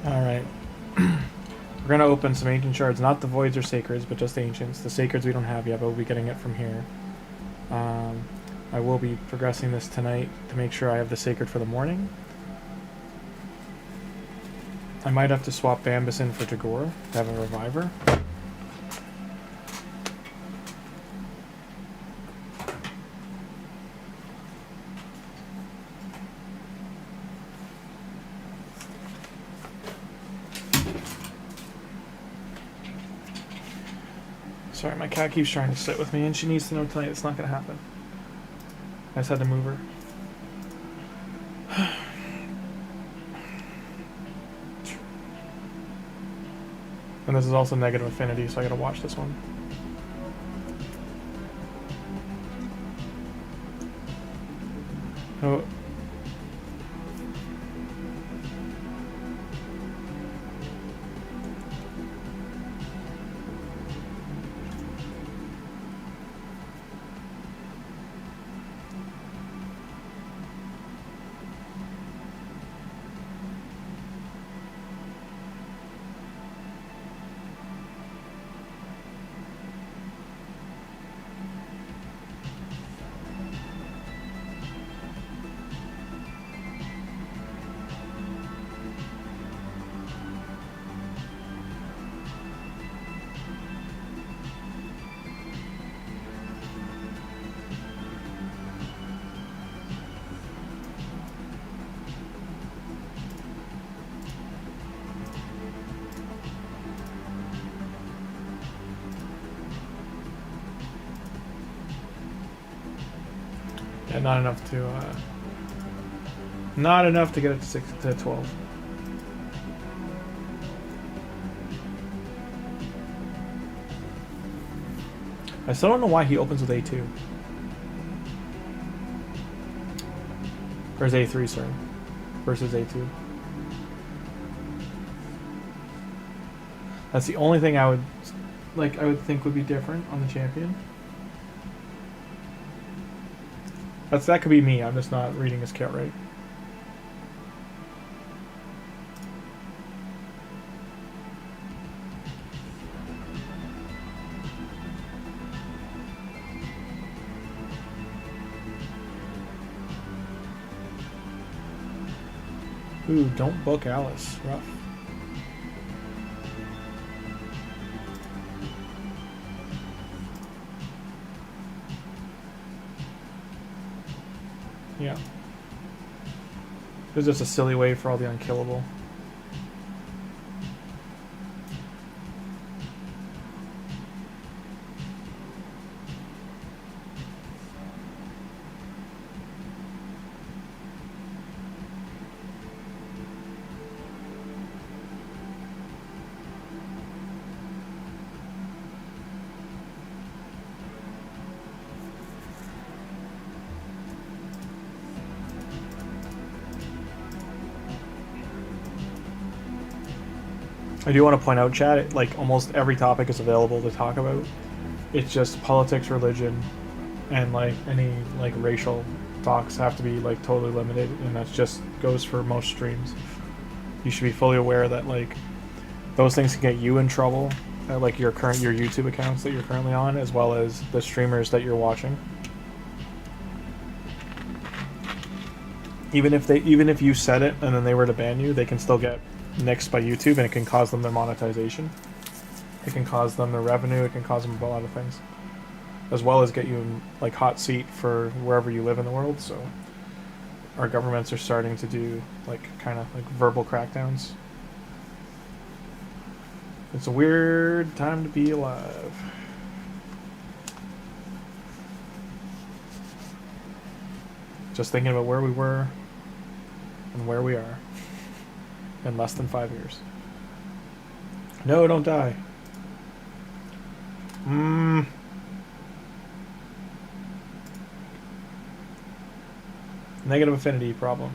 Alright. We're gonna open some ancient shards, not the voids or sacreds, but just ancients. The sacreds we don't have yet, but we'll be getting it from here. I will be progressing this tonight to make sure I have the sacred for the morning. I might have to swap Bambus in for Tagoar to have a reviver. Sorry, my cat keeps trying to sit with me, and she needs to know tonight it's not going to happen. I just had to move her. And this is also negative affinity, so I gotta watch this one. Oh. Yeah, not enough to get it to 6 to 12. I still don't know why he opens with A2. Or is A3, sorry. Versus A2. That's the only thing I would think would be different on the champion. That could be me, I'm just not reading his kit right. Ooh, don't book Alice. Rough. Yeah. It was just a silly way for all the unkillable. I do want to point out, chat, like almost every topic is available to talk about. It's just politics, religion, and like any like racial talks have to be like totally limited, and that just goes for most streams. You should be fully aware that like those things can get you in trouble, like your YouTube accounts that you're currently on, as well as the streamers that you're watching. Even if you said it and then they were to ban you, they can still get nixed by YouTube, and it can cause them their monetization. It can cause them their revenue. It can cause them a lot of things, as well as get you in like hot seat for wherever you live in the world. So our governments are starting to do like kind of like verbal crackdowns. It's a weird time to be alive. Just thinking about where we were and where we are in less than 5 years. No, don't die. Negative affinity problem.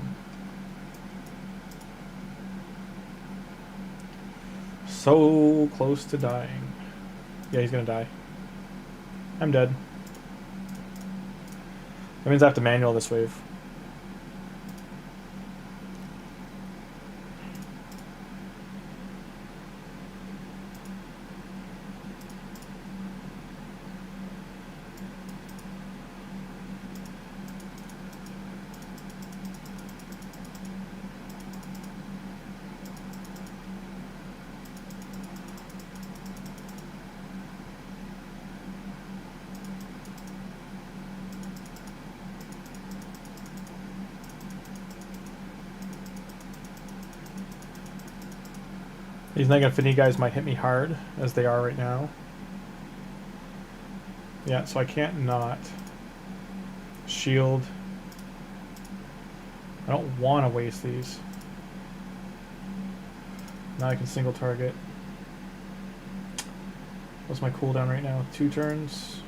So close to dying. Yeah, he's gonna die. I'm dead. That means I have to manual this wave. These negative affinity guys might hit me hard, as they are right now. Yeah, so I can't not. Shield. I don't want to waste these. Now I can single target. What's my cooldown right now? 2 turns.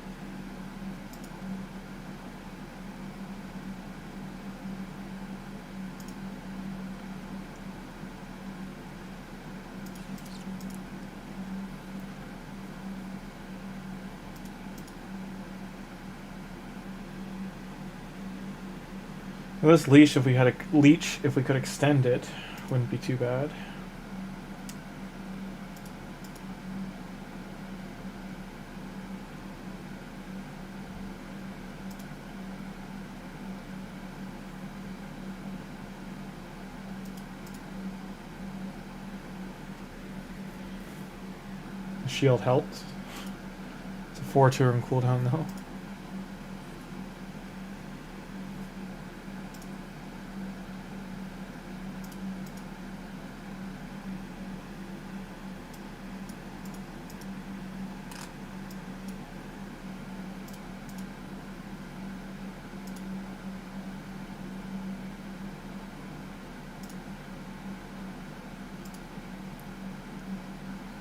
This leash, if we had a leech, if we could extend it, wouldn't be too bad. The shield helped. It's a 4-turn cooldown though.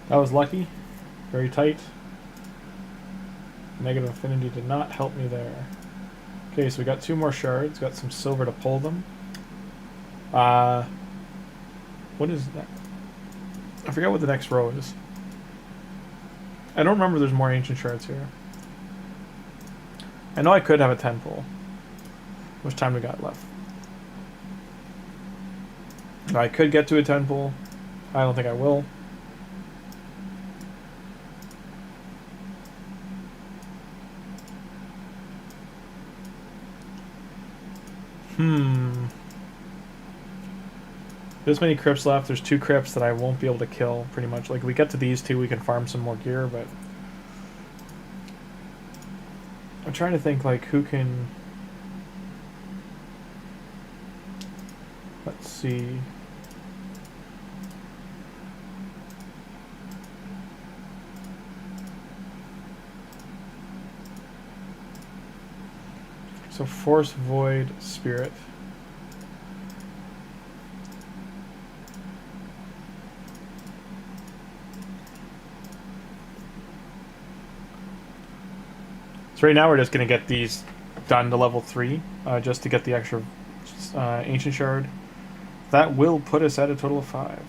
That was lucky. Very tight. Negative affinity did not help me there. Okay, so we got 2 more shards. Got some silver to pull them. What is that? I forgot what the next row is. I don't remember there's more ancient shards here. I know I could have a 10 pull. How much time we got left? I could get to a 10 pull. I don't think I will. There's many crypts left. There's 2 crypts that I won't be able to kill, pretty much. Like, if we get to these 2, we can farm some more gear, but... I'm trying to think, like, who can... Let's see. So Force, Void, Spirit. So right now we're just going to get these done to level 3, just to get the extra Ancient Shard. That will put us at a total of 5.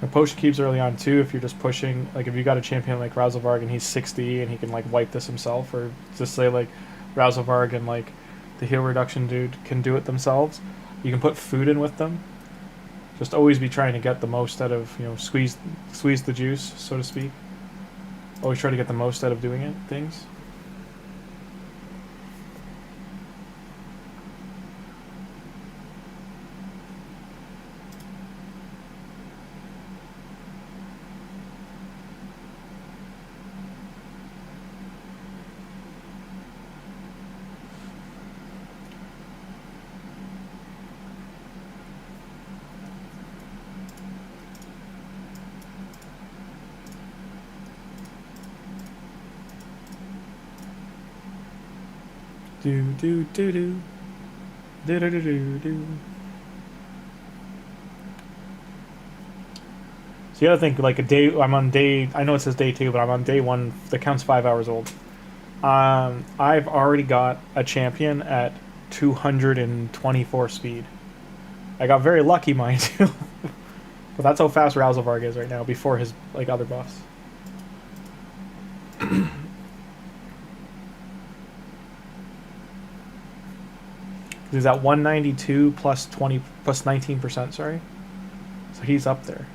The potion keeps early on too. If you're just pushing, like if you got a champion like RAZELVARG and he's 60 and he can like wipe this himself, or just say like RAZELVARG and like the heal reduction dude can do it themselves, you can put food in with them. Just always be trying to get the most out of, you know, squeeze the juice, so to speak. Always try to get the most out of doing it, things. Do do do do do do do do do. So you gotta think like a day. I'm on day. I know it says day 2, but I'm on day 1. That counts 5 hours old. I've already got a champion at 224 speed. I got very lucky, mind you. But that's how fast RAZELVARG is right now before his like other buffs. He's at 192 plus 20 plus 19%, sorry. So he's up there.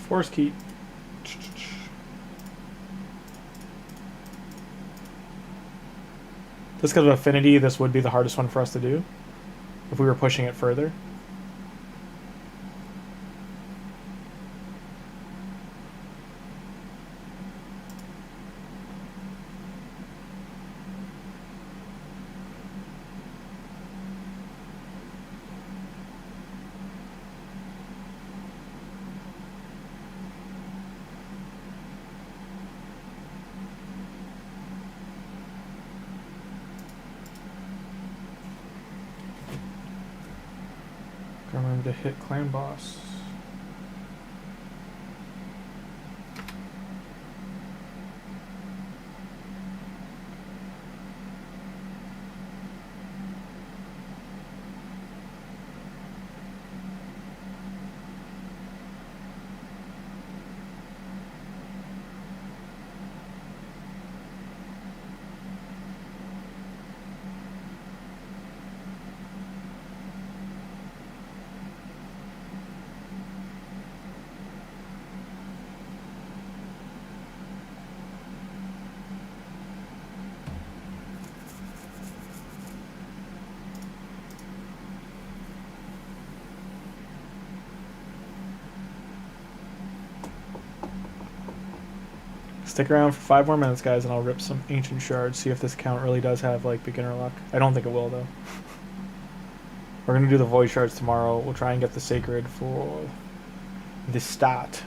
Force keep. Just because of affinity, this would be the hardest one for us to do if we were pushing it further. Remember to hit clan boss. Stick around for 5 more minutes, guys, and I'll rip some ancient shards. See if this account really does have like beginner luck. I don't think it will though. We're gonna do the void shards tomorrow. We'll try and get the sacred for the start.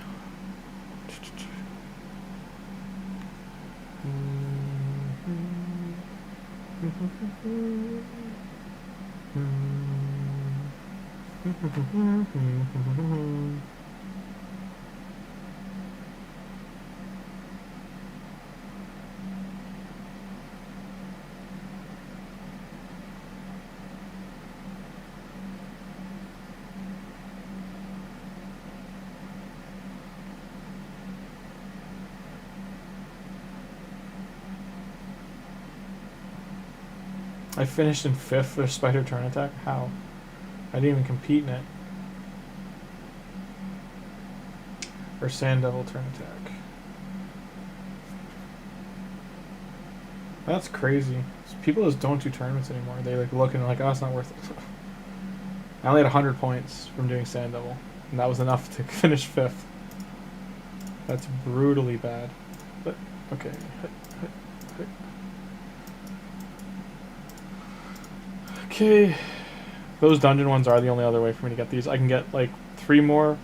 I finished in 5th for Spider Turn Attack? How? I didn't even compete in it. Or Sand Devil Turn Attack. That's crazy. People just don't do tournaments anymore. They like look and like, oh, it's not worth it. I only had 100 points from doing Sand Devil. And that was enough to finish 5th. That's brutally bad. But, okay. Okay, those dungeon ones are the only other way for me to get these. I can get like 3 more.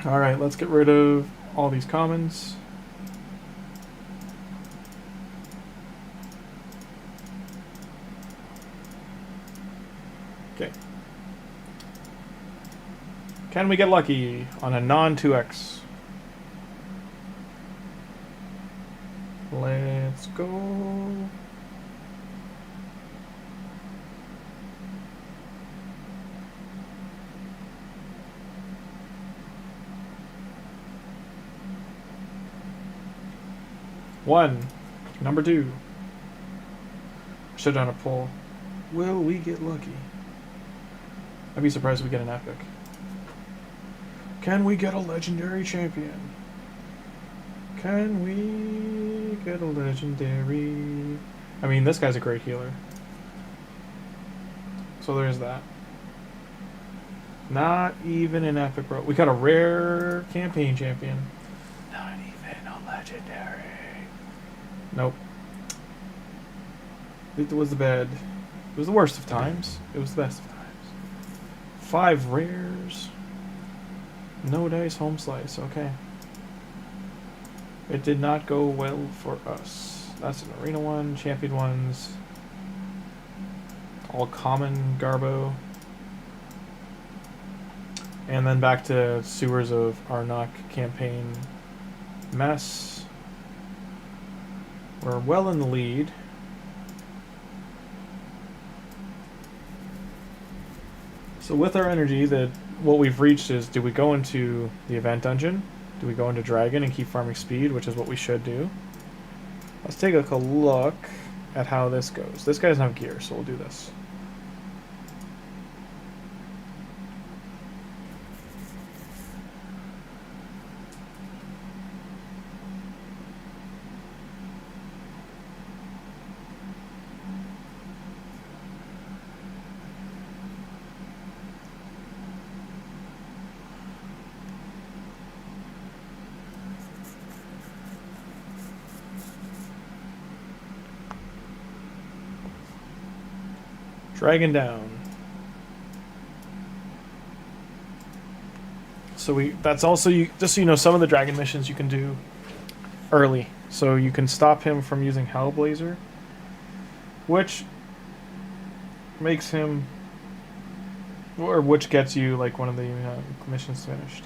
Alright, let's get rid of all these commons. Okay. Can we get lucky on a non-2x? Let's go. One. Number 2. Should have done a poll. Will we get lucky? I'd be surprised if we get an epic. Can we get a legendary champion? Can we get a legendary? I mean, this guy's a great healer. So there's that. Not even an epic, bro. We got a rare campaign champion. Not even a legendary. Nope. It was the bad. It was the worst of times. It was the best of times. 5 rares. No dice, home slice. Okay. It did not go well for us. That's an arena one. Champion ones. All common Garbo. And then back to Sewers of Arnok campaign mess. We're well in the lead. So with our energy, what we've reached is, do we go into the event dungeon? Do we go into Dragon and keep farming speed, which is what we should do? Let's take a look at how this goes. This guy doesn't have gear, so we'll do this. Dragon down. So that's also, just so you know, some of the dragon missions you can do early. So you can stop him from using Hellblazer, which makes him, or which gets you like one of the missions finished.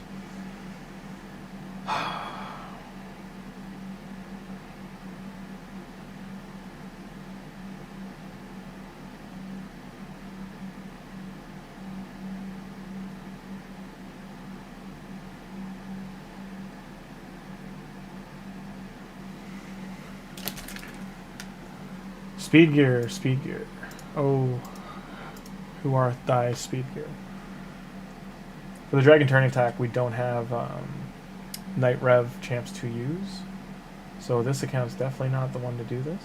Speed gear, speed gear. Oh, who art thy speed gear? For the dragon turn attack, we don't have Night Rev champs to use, so this account's definitely not the one to do this.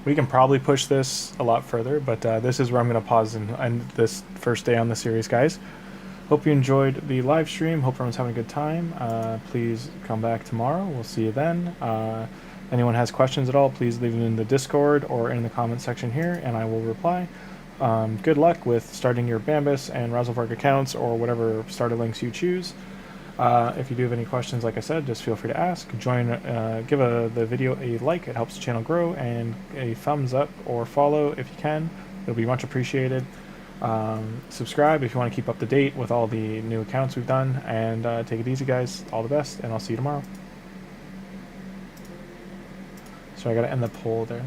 We can probably push this a lot further, but this is where I'm going to pause and end this first day on the series, guys. Hope you enjoyed the live stream. Hope everyone's having a good time. Please come back tomorrow. We'll see you then. Anyone has questions at all, please leave them in the Discord or in the comment section here, and I will reply. Good luck with starting your Bambus and RAZELVARG accounts or whatever starter links you choose. If you do have any questions, like I said, just feel free to ask. Give the video a like, it helps the channel grow, and a thumbs up or follow if you can. It'll be much appreciated. Subscribe if you want to keep up to date with all the new accounts we've done, and take it easy, guys. All the best, and I'll see you tomorrow. So I gotta end the poll there.